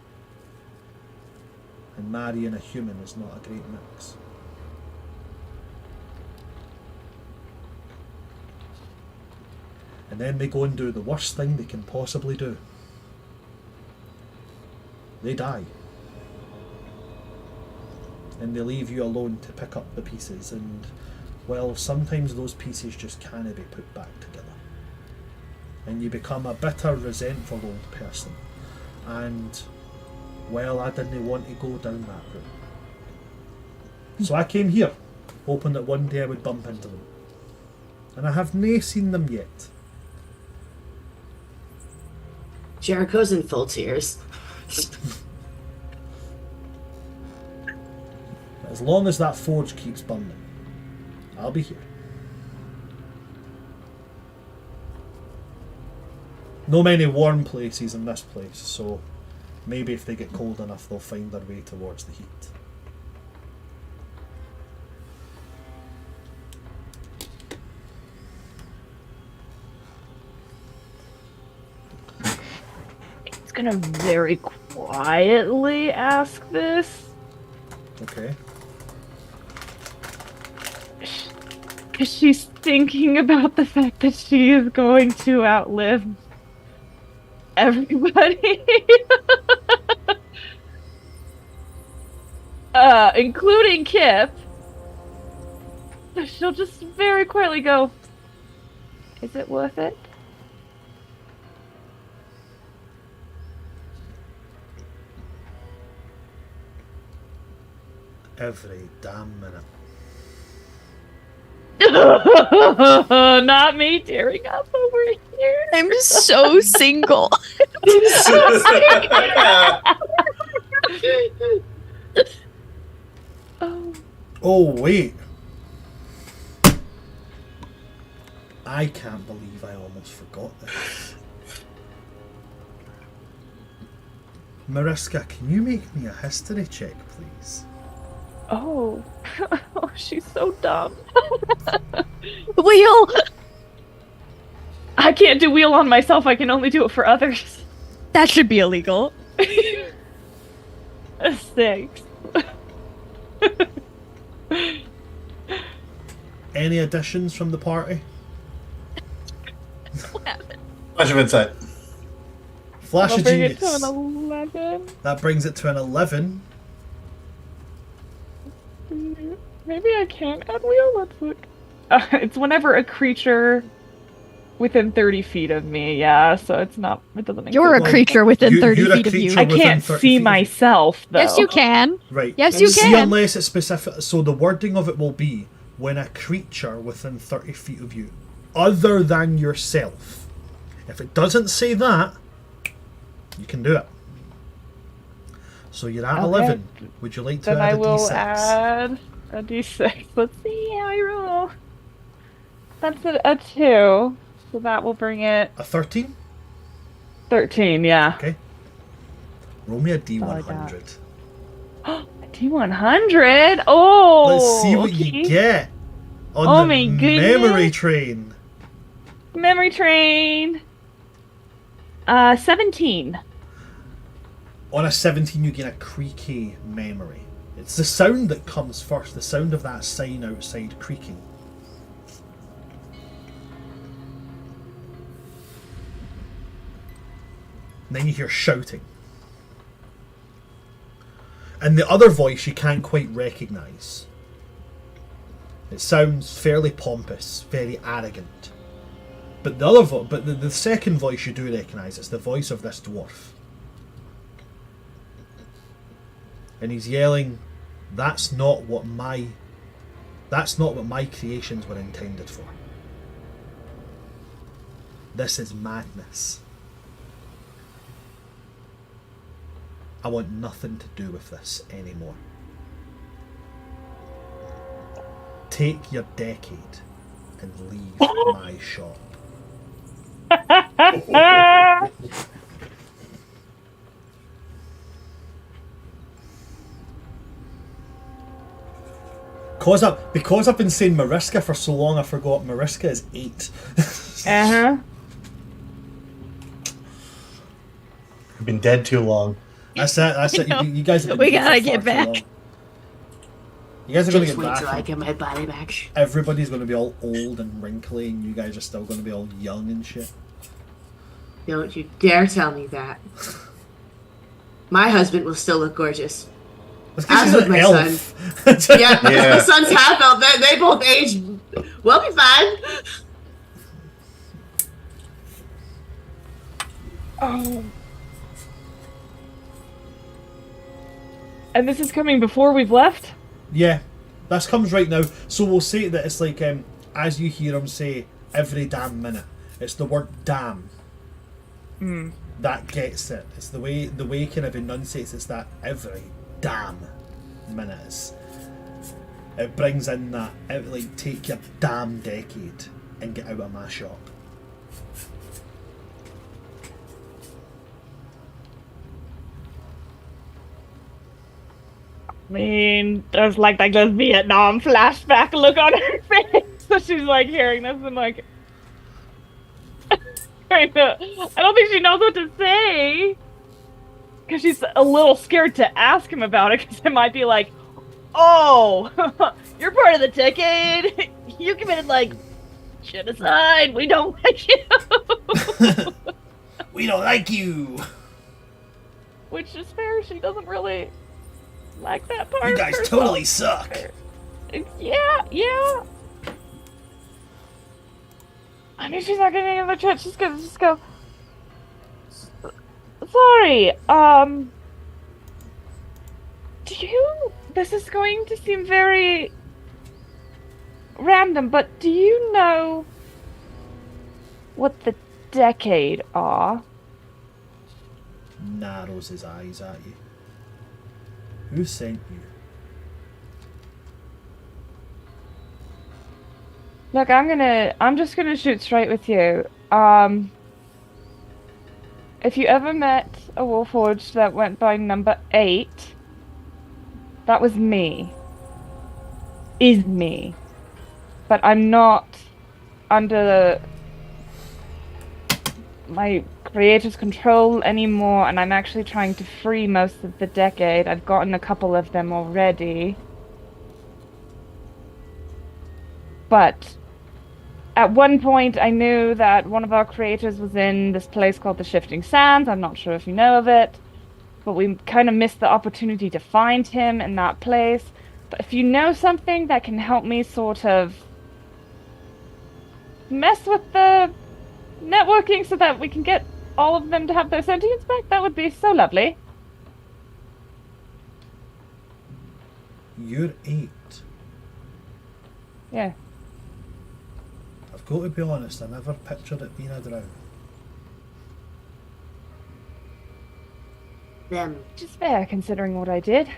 and marrying a human is not a great mix. And then they go and do the worst thing they can possibly do. They die. And they leave you alone to pick up the pieces, and well, sometimes those pieces just can't be put back together. And you become a bitter, resentful old person. And well, I didn't want to go down that route. So I came here, hoping that one day I would bump into them. And I have nae seen them yet. Jericho's in full tears. As long as that forge keeps burning, I'll be here. No many warm places in this place, so maybe if they get cold enough, they'll find their way towards the heat. It's gonna very quietly ask this. Okay. Because she's thinking about the fact that she is going to outlive everybody. Including Kip. She'll just very quietly go, is it worth it? Every damn minute. Not me tearing up over here. I'm so single. Oh, wait. I can't believe I almost forgot this. Mariska, can you make me a history check, please? Oh. Oh, she's so dumb. Wheel! I can't do wheel on myself, I can only do it for others. That should be illegal. A 6. Any additions from the party? Flash of insight. Flash I'll of bring it genius. to an 11. That brings it to an 11. Maybe I can't add wheel. Let's look. It's whenever a creature within 30 feet of me. Yeah, so it's not. It doesn't. You're a Well, creature within 30 you're a feet of you. creature I within can't 30 see feet of you. myself though. Yes, you can. Right. Yes, you See, can. unless it's specific. So the wording of it will be when a creature within 30 feet of you, other than yourself. If it doesn't say that, you can do it. So you're at Okay. 11. Would you like to Then add I a will d6? add a d6. Let's see how I roll. That's a 2, so that will bring it A 13? 13. Yeah. Okay. Roll me a all I got. d100. A d100. Oh. Let's see what okay. you get on Oh the my goodness. memory train. Memory train. 17. On a 17, you get a creaky memory. It's the sound that comes first, the sound of that sign outside creaking. And then you hear shouting. And the other voice you can't quite recognise. It sounds fairly pompous, very arrogant. But the other the second voice you do recognise. It's the voice of this dwarf. And he's yelling, that's not what my creations were intended for. This is madness. I want nothing to do with this anymore. Take your decade and leave my shop. Because I've been saying Mariska for so long, I forgot Mariska is 8. Uh-huh. I've been dead too long. That's it. You guys have been We here gotta for get far too back. long. You guys are going to Just get wait back. till I and get my body back. everybody's going to be all old and wrinkly, and you guys are still going to be all young and shit. Don't you dare tell me that. My husband will still look gorgeous. That's 'cause As he's with an my elf. Yeah, Yeah. my son's half elf. They both age. We'll be fine. Oh. And this is coming before we've left? Yeah, this comes right now. So we'll say that it's like as you hear him say every damn minute, it's the word damn. That gets it. It's the way he kind of enunciates. It's that every damn minute. It brings in that like take your damn decade and get out of my shop. I mean, there's like this Vietnam flashback look on her face. So she's like hearing this and like, I don't think she knows what to say. Because she's a little scared to ask him about it, because it might be like, oh, you're part of the decade. You committed like genocide. We don't like you. We don't like you. Which is fair. She doesn't really like that part. You guys herself. totally suck. Yeah. I mean, she's not getting another chance. She's gonna just go. Sorry. Do you? This is going to seem very random, but do you know what the decade are? Narrows his eyes at you. Who sent you? Look, I'm just gonna shoot straight with you. If you ever met a Warforged that went by number 8, that was me. Is me. But I'm not under my creator's control anymore, and I'm actually trying to free most of the decade. I've gotten a couple of them already. But at one point, I knew that one of our creators was in this place called the Shifting Sands. I'm not sure if you know of it, but we kind of missed the opportunity to find him in that place. But if you know something that can help me sort of mess with the networking so that we can get all of them to have their sentience back, that would be so lovely. You're 8. Yeah. I've got to be honest, I never pictured it being a drow. Them. Which is fair, considering what I did.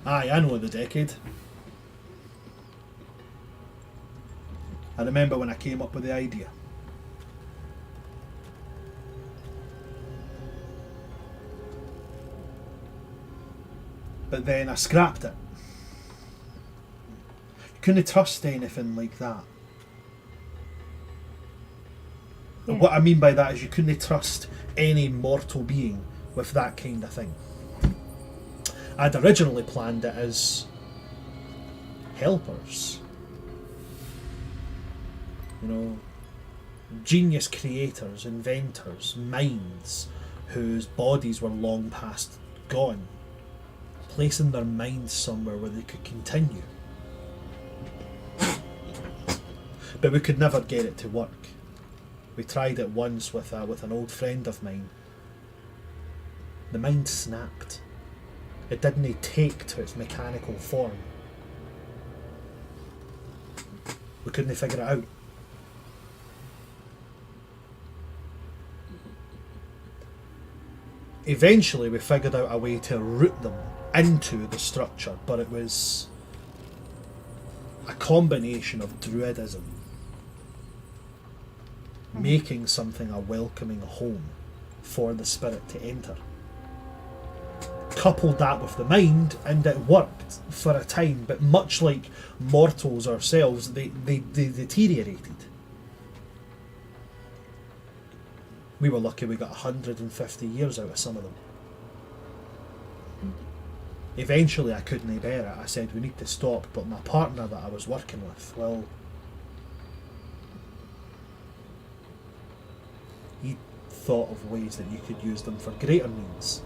Aye, I know the decade. I remember when I came up with the idea. But then I scrapped it. You couldn't trust anything like that. Yeah. And what I mean by that is you couldn't trust any mortal being with that kind of thing. I'd originally planned it as helpers. You know, genius creators, inventors, minds whose bodies were long past gone, placing their minds somewhere where they could continue. But we could never get it to work. We tried it once with an old friend of mine. The mind snapped. It didn't take to its mechanical form. We couldn't figure it out. Eventually we figured out a way to root them into the structure, but it was a combination of druidism, making something a welcoming home for the spirit to enter. Coupled that with the mind, and it worked for a time, but much like mortals ourselves, they deteriorated. We were lucky we got 150 years out of some of them. Eventually I couldn't bear it. I said we need to stop, but my partner that I was working with, well, he thought of ways that you could use them for greater means.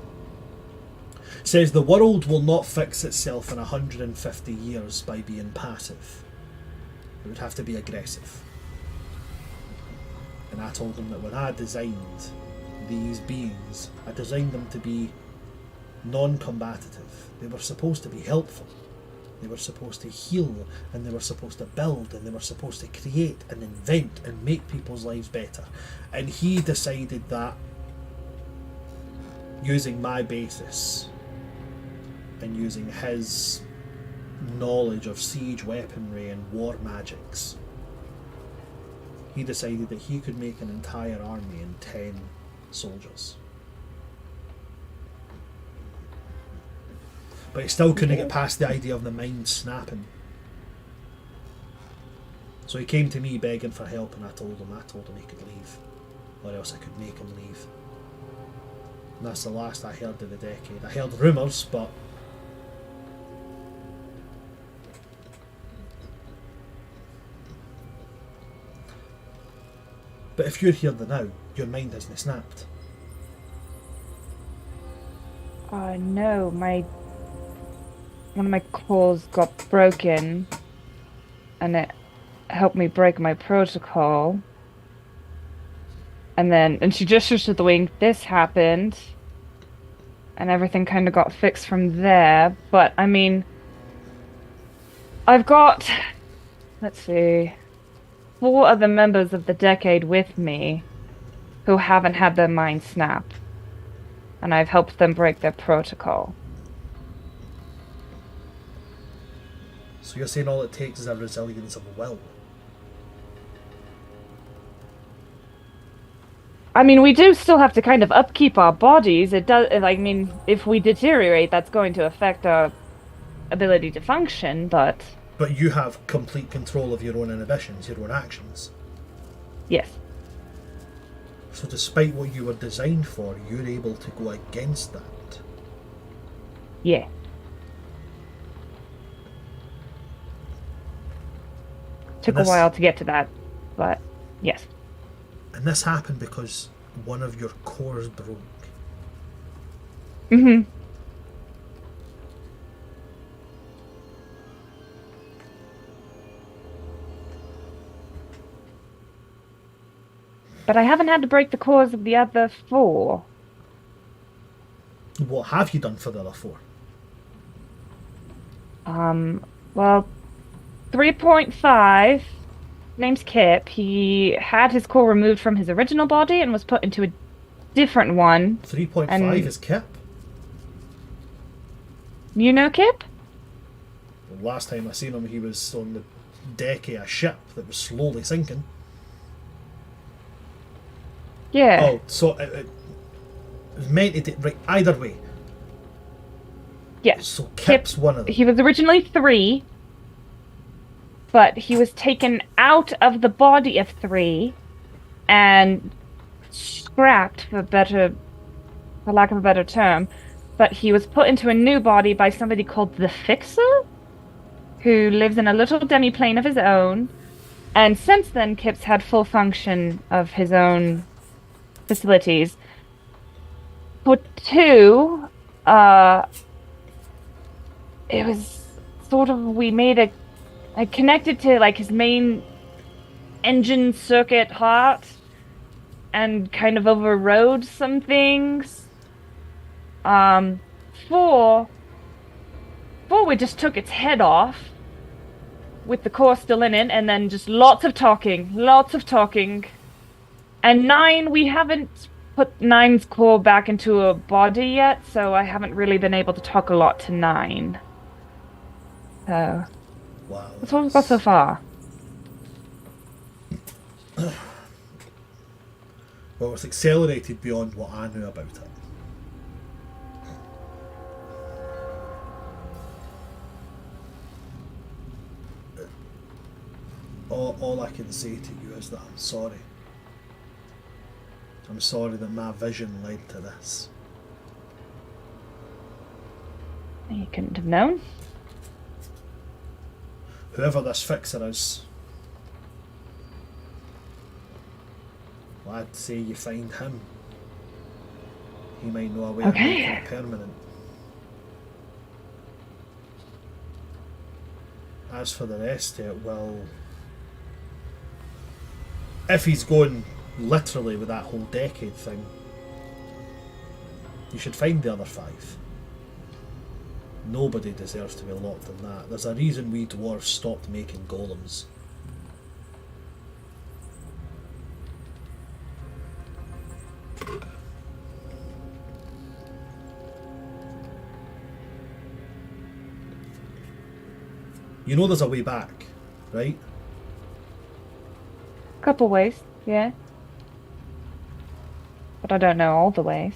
Says the world will not fix itself in 150 years by being passive. It would have to be aggressive. And I told him that when I designed these beings, I designed them to be non-combative. They were supposed to be helpful. They were supposed to heal, and they were supposed to build, and they were supposed to create and invent and make people's lives better. And he decided that using my basis and using his knowledge of siege weaponry and war magics, he decided that he could make an entire army in 10 soldiers. But he still couldn't get past the idea of the mind snapping. So he came to me begging for help, and I told him he could leave, or else I could make him leave. And that's the last I heard of the decade. I heard rumours, but if you're here now, your mind hasn't snapped. No, one of my cores got broken, and it helped me break my protocol. And she gestures to the wing. This happened, and everything kind of got fixed from there. But I mean, I've got, let's see, 4 other members of the decade with me who haven't had their mind snap, and I've helped them break their protocol. So you're saying all it takes is a resilience of will? I mean, we do still have to kind of upkeep our bodies. It does. I mean, if we deteriorate, that's going to affect our ability to function. But you have complete control of your own inhibitions, your own actions. Yes. So despite what you were designed for, you're able to go against that. Yeah. Took a while to get to that, but yes. And this happened because one of your cores broke. Mm-hmm. But I haven't had to break the cores of the other 4. What have you done for the other 4? Well, 3.5, name's Kip. He had his core removed from his original body and was put into a different one. 3.5 is Kip? You know Kip? The last time I seen him, he was on the deck of a ship that was slowly sinking. Yeah. Oh, so it was meant to... Right, either way. Yes. So Kip's one of them. He was originally 3, but he was taken out of the body of 3 and scrapped, for lack of a better term. But he was put into a new body by somebody called the Fixer, who lives in a little demi-plane of his own. And since then, Kip's had full function of his own facilities. For 2, it was sort of, I connected to like his main engine circuit heart and kind of overrode some things. 4, we just took its head off with the core still in it, and then just lots of talking. And 9, we haven't put 9's core back into a body yet, so I haven't really been able to talk a lot to 9. So Wow. that's what we've got so far. Well, it's accelerated beyond what I knew about it. All I can say to you is that I'm sorry. I'm sorry that my vision led to this. You couldn't have known. Whoever this fixer is, well, I'd say you find him. He might know a way of Okay. making it permanent. As for the rest of it, well, if he's going literally with that whole decade thing, you should find the other 5. Nobody deserves to be locked in that. There's a reason we dwarves stopped making golems. You know there's a way back, right? Couple ways, yeah. But I don't know all the ways.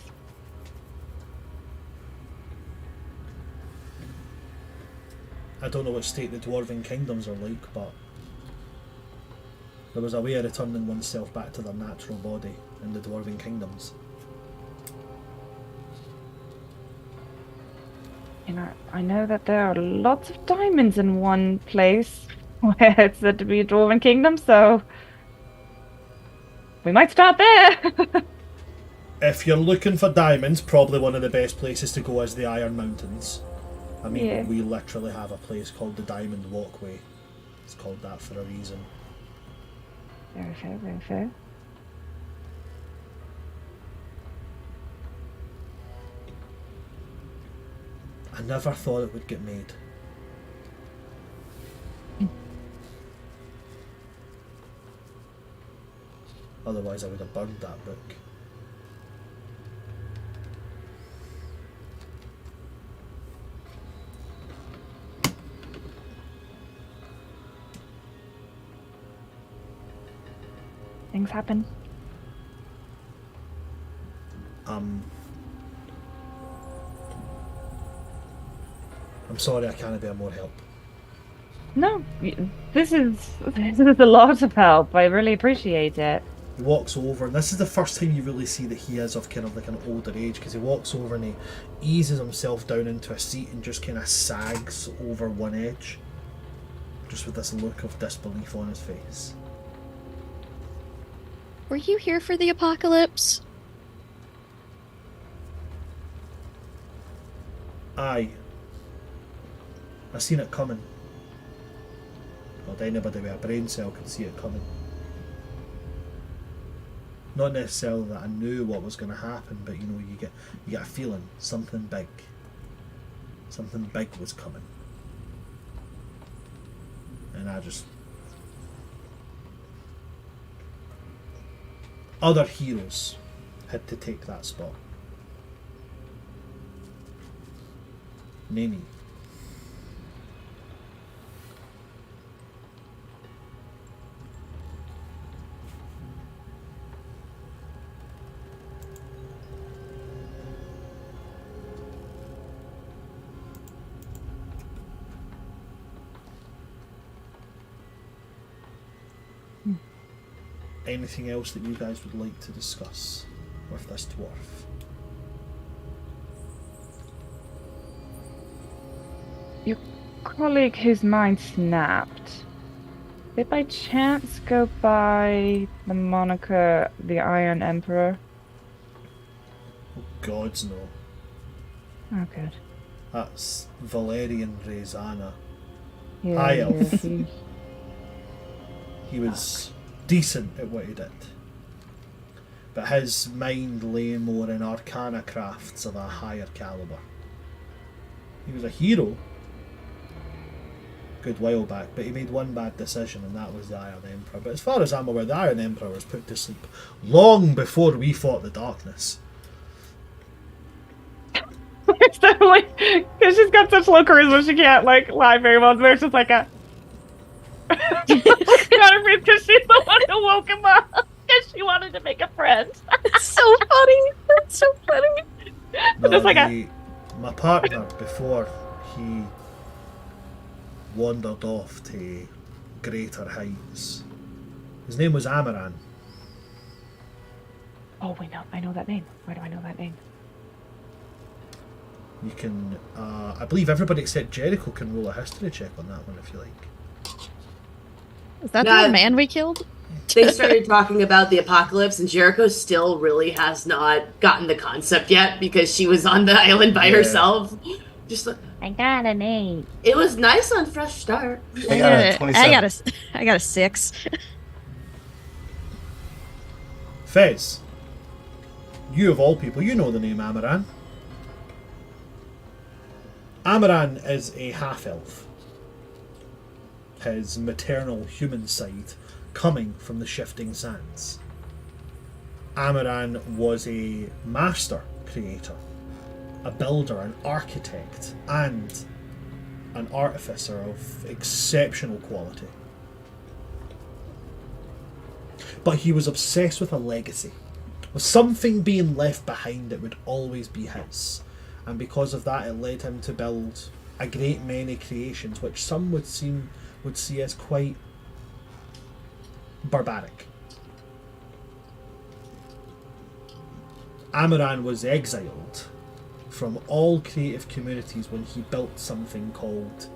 I don't know what state the dwarven kingdoms are like, but there was a way of returning oneself back to their natural body in the dwarven kingdoms. You know, I know that there are lots of diamonds in one place where it's said to be a dwarven kingdom, so we might start there. If you're looking for diamonds, probably one of the best places to go is the Iron Mountains. I mean, Yeah. we literally have a place called the Diamond Walkway. It's called that for a reason. Very fair, very fair. I never thought it would get made. Otherwise I would have burned that book. Things happen. I'm sorry I can't be of more help. No, this is a lot of help. I really appreciate it. He walks over, and this is the first time you really see that he is of kind of like an older age, because he walks over and he eases himself down into a seat and just kind of sags over one edge, just with this look of disbelief on his face. Were you here for the apocalypse? Aye. I seen it coming. Not anybody with a brain cell could see it coming. Not necessarily that I knew what was going to happen, but you know, you get a feeling something big was coming, and I just other heroes had to take that spot. Namely, anything else that you guys would like to discuss with this dwarf? Your colleague whose mind snapped, did by chance go by the moniker the Iron Emperor? Oh, gods no. Oh, good. That's Valerian Rezana. Yeah, High elf. yeah, He was decent at what he did, but his mind lay more in arcana crafts of a higher caliber. He was a hero a good while back, but he made one bad decision, and that was the Iron Emperor. But as far as I'm aware, the Iron Emperor was put to sleep long before we fought the darkness. It's definitely because she's got such low charisma, she can't like lie very well. It's just like a. Because she's the one who woke him up because she wanted to make a friend. That's so funny. That's so funny. No, Just like my partner, before he wandered off to greater heights, his name was Amaran. Oh wait, no, I know that name. Why do I know that name? You can, I believe everybody except Jericho can roll a history check on that one if you like. Is that Nah. the man we killed? They started talking about the apocalypse, and Jericho still really has not gotten the concept yet because she was on the island by Yeah. herself. Just like, I got an 8. it was nice on Fresh Start. I got a 27. I got a 6. Fez, you of all people, you know the name Amaran. Amaran is a half-elf. His maternal human side coming from the shifting sands. Amaran was a master creator, a builder, an architect, and an artificer of exceptional quality. But he was obsessed with a legacy, with something being left behind that would always be his. And because of that, it led him to build a great many creations which some would see as quite barbaric. Amaran was exiled from all creative communities when he built something called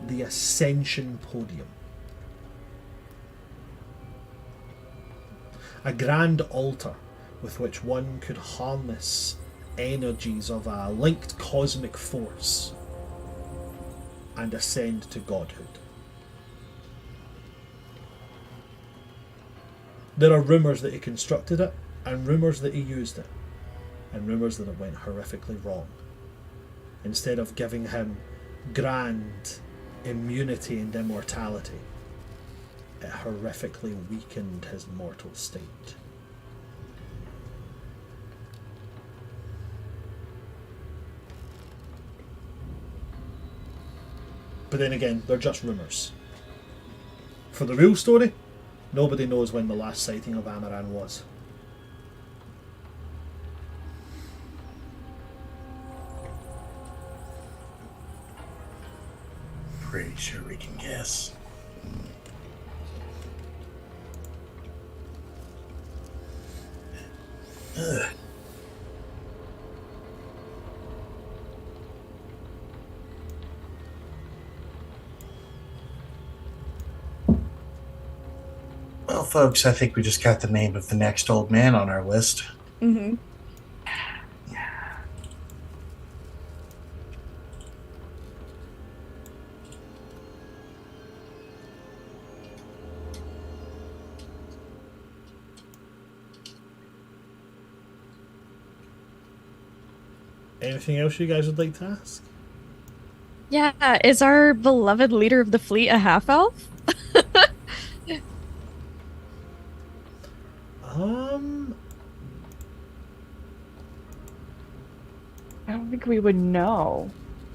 the Ascension Podium. A grand altar with which one could harness energies of a linked cosmic force and ascend to godhood. There are rumours that he constructed it, and rumours that he used it, and rumours that it went horrifically wrong. Instead of giving him grand immunity and immortality, it horrifically weakened his mortal state. But then again, they're just rumours. For the real story, nobody knows when the last sighting of Amaran was. Pretty sure we can guess. Ugh. Well, folks, I think we just got the name of the next old man on our list. Mm-hmm. Anything else you guys would like to ask? Yeah, is our beloved leader of the fleet a half-elf? I don't think we would know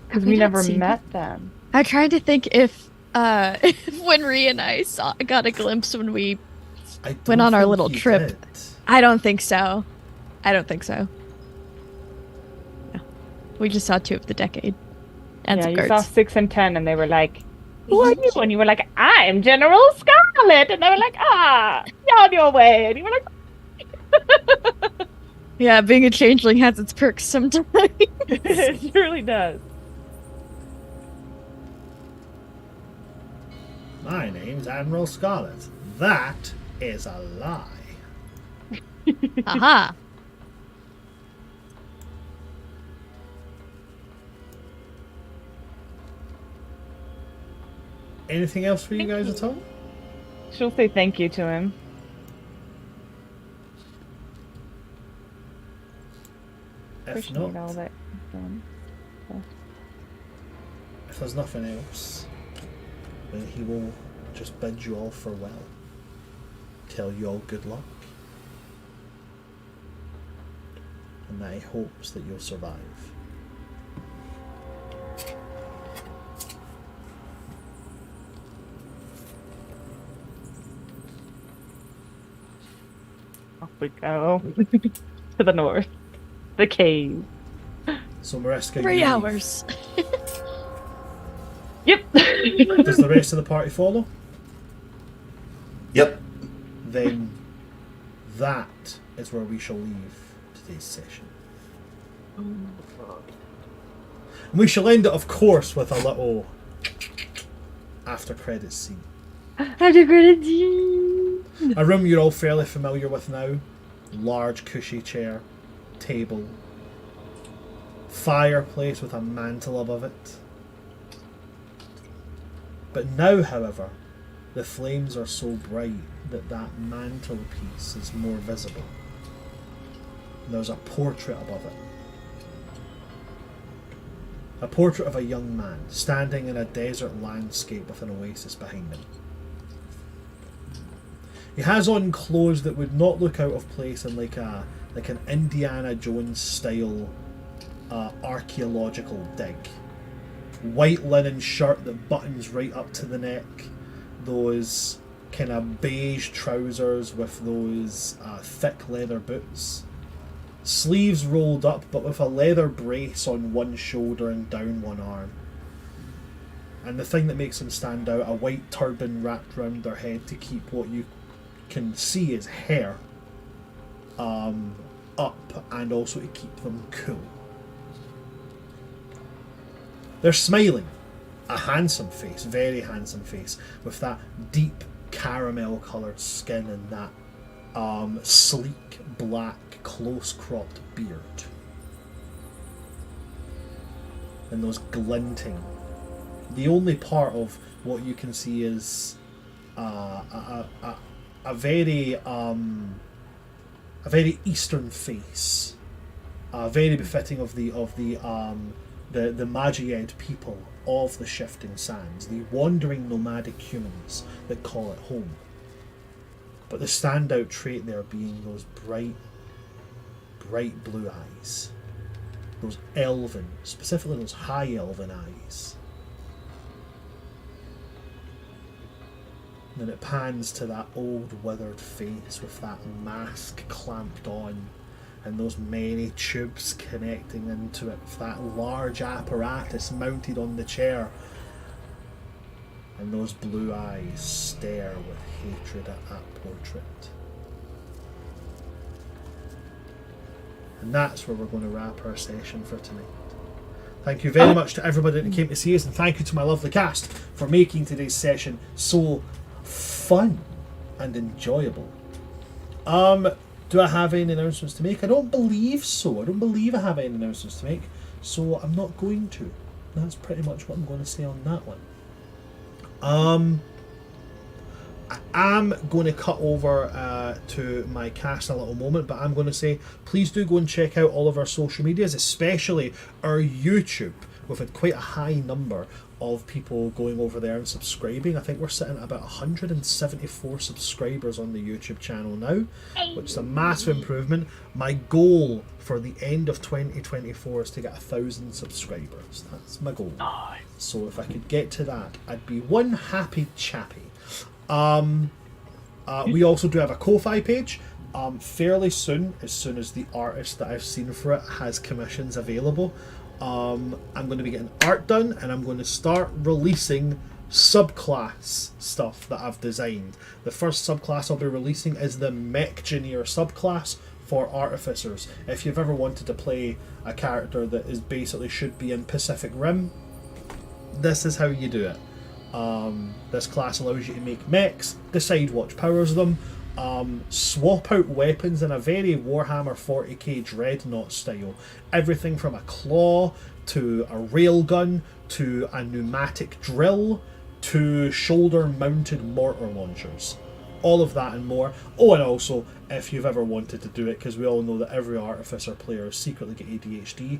because We we don't never see met them. I tried to think if when Rhea and I got a glimpse when we I don't went on our think little he trip. did. I don't think so. I don't think so. No. We just saw 2 of the decade. And Yeah, some you guards. saw 6 and 10, and they were like, "Who are you?" And you were like, "I'm General Scarlet," and they were like, "You're on your way," and you were like, Yeah, being a changeling has its perks sometimes. "It surely does." My name's Admiral Scarlet. That is a lie. Aha. Anything else for you guys at all? She'll say thank you to him. If Appreciate not, all that. if there's nothing else, then he will just bid you all farewell. Tell you all good luck. And that he hopes that you'll survive. Off we go to the north, the cave. So Mariska, 3 you leave. hours. Yep. Does the rest of the party follow? Yep. Then that is where we shall leave today's session. And we shall end it, of course, with a little after credits scene. After credit scene. A room you're all fairly familiar with now. Large cushy chair, table, fireplace with a mantle above it. But now, however, the flames are so bright that that mantelpiece is more visible. There's a portrait above it. A portrait of a young man standing in a desert landscape with an oasis behind him. He has on clothes that would not look out of place in like an Indiana Jones style archaeological dig. White linen shirt that buttons right up to the neck. Those kind of beige trousers with those thick leather boots. Sleeves rolled up but with a leather brace on one shoulder and down one arm. And the thing that makes him stand out, a white turban wrapped round their head to keep what you can see as hair up and also to keep them cool. They're smiling. A handsome face, very handsome face, with that deep caramel coloured skin and that sleek black close cropped beard. And those glinting. The only part of what you can see is a very Eastern face, very befitting of the Magiad people of the Shifting Sands, the wandering nomadic humans that call it home. But the standout trait there being those bright blue eyes, those elven, specifically those high elven eyes. And then it pans to that old withered face with that mask clamped on and those many tubes connecting into it with that large apparatus mounted on the chair. And those blue eyes stare with hatred at that portrait. And that's where we're going to wrap our session for tonight. Thank you very much to everybody that came to see us, and thank you to my lovely cast for making today's session so fun and enjoyable. Do I have any announcements to make? I don't believe so. I don't believe I have any announcements to make, so I'm not going to. That's pretty much what I'm going to say on that one. I am going to cut over to my cast in a little moment, but I'm going to say please do go and check out all of our social medias, especially our YouTube. We've had quite a high number of people going over there and subscribing. I think we're sitting at about 174 subscribers on the YouTube channel now, which is a massive improvement. My goal for the end of 2024 is to get 1,000 subscribers. That's my goal. So if I could get to that, I'd be one happy chappy. We also do have a Ko-Fi page. Fairly soon as the artist that I've seen for it has commissions available, I'm going to be getting art done, and I'm going to start releasing subclass stuff that I've designed. The first subclass I'll be releasing is the Mechgineer subclass for Artificers. If you've ever wanted to play a character that is basically should be in Pacific Rim, this is how you do it. This class allows you to make mechs, decide what powers them, swap out weapons in a very Warhammer 40k Dreadnought style. Everything from a claw to a railgun to a pneumatic drill to shoulder mounted mortar launchers. All of that and more. Oh, and also, if you've ever wanted to do it, because we all know that every Artificer player secretly get ADHD,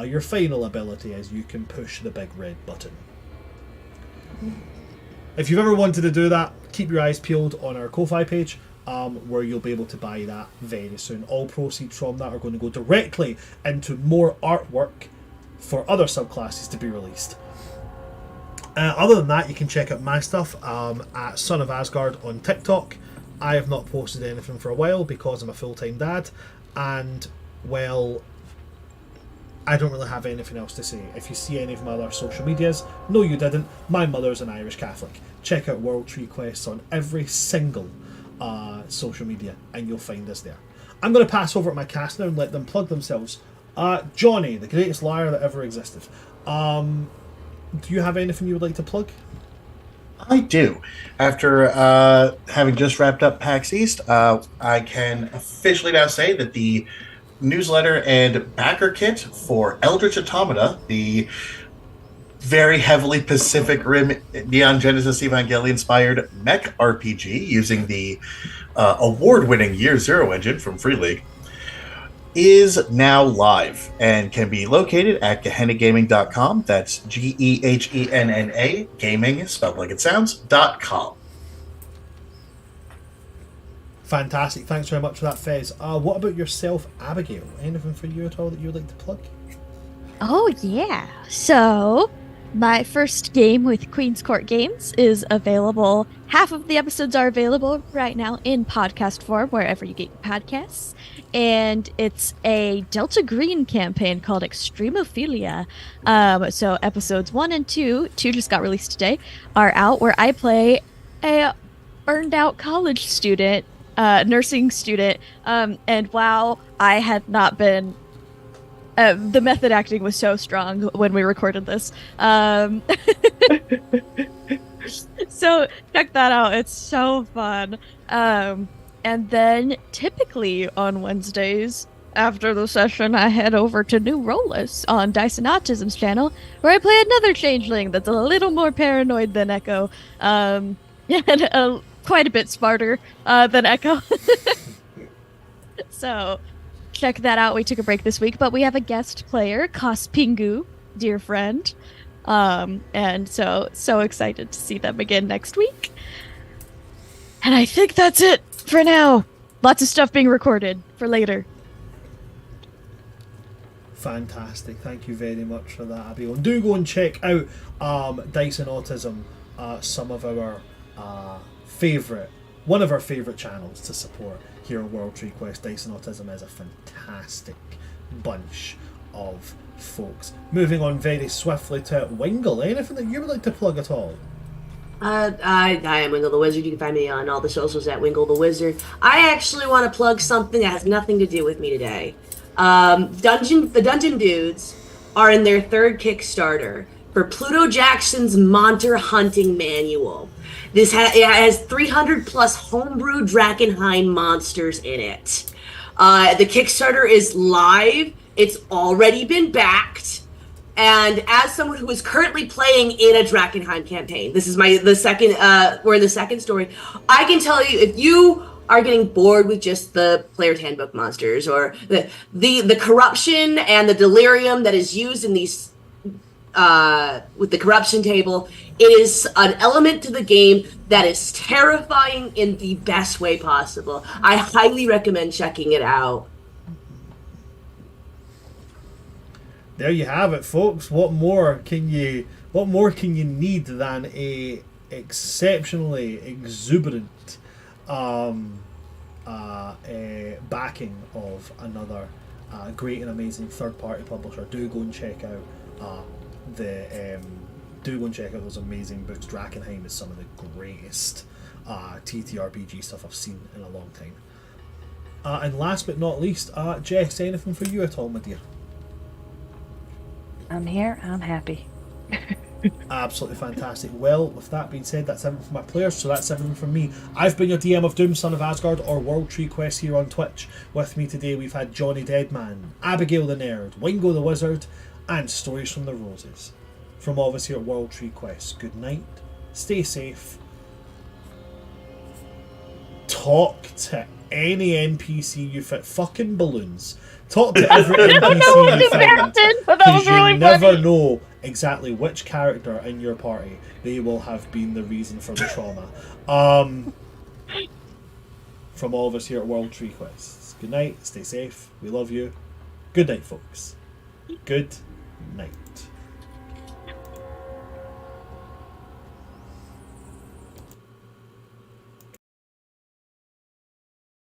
your final ability is you can push the big red button. If you've ever wanted to do that, keep your eyes peeled on our Ko-Fi page, where you'll be able to buy that very soon. All proceeds from that are going to go directly into more artwork for other subclasses to be released. Other than that, you can check out my stuff at Son of Asgard on TikTok. I have not posted anything for a while because I'm a full-time dad, and, well, I don't really have anything else to say. If you see any of my other social medias, no you didn't, my mother's an Irish Catholic. Check out World Tree Quests on every single social media and you'll find us there. I'm going to pass over to my cast now and let them plug themselves. Johnny, the greatest liar that ever existed. Do you have anything you would like to plug? I do. After having just wrapped up PAX East, I can officially now say that the newsletter and backer kit for Eldritch Automata, the very heavily Pacific Rim Neon Genesis Evangelion inspired mech RPG using the award-winning Year Zero engine from Free League, is now live and can be located at gehennagaming.com. That's GEHENNA, gaming, spelled like it sounds, .com. Fantastic. Thanks very much for that, Fez. What about yourself, Abigail? Anything for you at all that you would like to plug? Oh, yeah. So, my first game with Queen's Court Games is available. Half of the episodes are available right now in podcast form, wherever you get your podcasts. And it's a Delta Green campaign called Extremophilia. So, episodes 1 and 2 just got released today, are out, where I play a burned out college student, nursing student. And wow, I had not been. The method acting was so strong when we recorded this. So check that out. It's so fun. And then typically on Wednesdays after the session, I head over to New Rollis on Dyson Autism's channel, where I play another changeling that's a little more paranoid than Echo, and quite a bit smarter than Echo. So check that out. We took a break this week, but we have a guest player, Kos Pingu, dear friend. And so excited to see them again next week. And I think that's it for now. Lots of stuff being recorded for later. Fantastic. Thank you very much for that, Abigail. Do go and check out Dyson Autism, one of our favourite channels to support here on World Tree Quest. Dyson Autism is a fantastic bunch of folks. Moving on very swiftly to Wingle. Anything that you would like to plug at all? I am Wingle the Wizard. You can find me on all the socials at Wingle the Wizard. I actually want to plug something that has nothing to do with me today. The Dungeon Dudes are in their third Kickstarter for Pluto Jackson's Monster Hunting Manual. It has 300 plus homebrew Drakenheim monsters in it. The Kickstarter is live. It's already been backed. And as someone who is currently playing in a Drakenheim campaign, this is we're in the second story, I can tell you, if you are getting bored with just the player's handbook monsters or the corruption and the delirium that is used in these with the corruption table, it is an element to the game that is terrifying in the best way possible. I highly recommend checking it out. There you have it, folks. What more can you need than a exceptionally exuberant backing of another great and amazing third-party publisher? Do go and check out those amazing books. Drakenheim is some of the greatest TTRPG stuff I've seen in a long time. And last but not least, Jess, anything for you at all, my dear? I'm here. I'm happy. Absolutely fantastic. Well, with that being said, that's everything from my players, so that's everything from me. I've been your DM of Doom, Son of Asgard, or World Tree Quest here on Twitch. With me today, we've had Johnny Deadman, Abigail the Nerd, Wingo the Wizard, and Stories from the Roses. From all of us here at World Tree Quest, good night, stay safe, talk to any NPC you fit, fucking balloons. Talk to every NPC you find, because you never know exactly which character in your party they will have been the reason for the trauma. From all of us here at World Tree Quest, good night, stay safe, we love you. Good night, folks. Good night.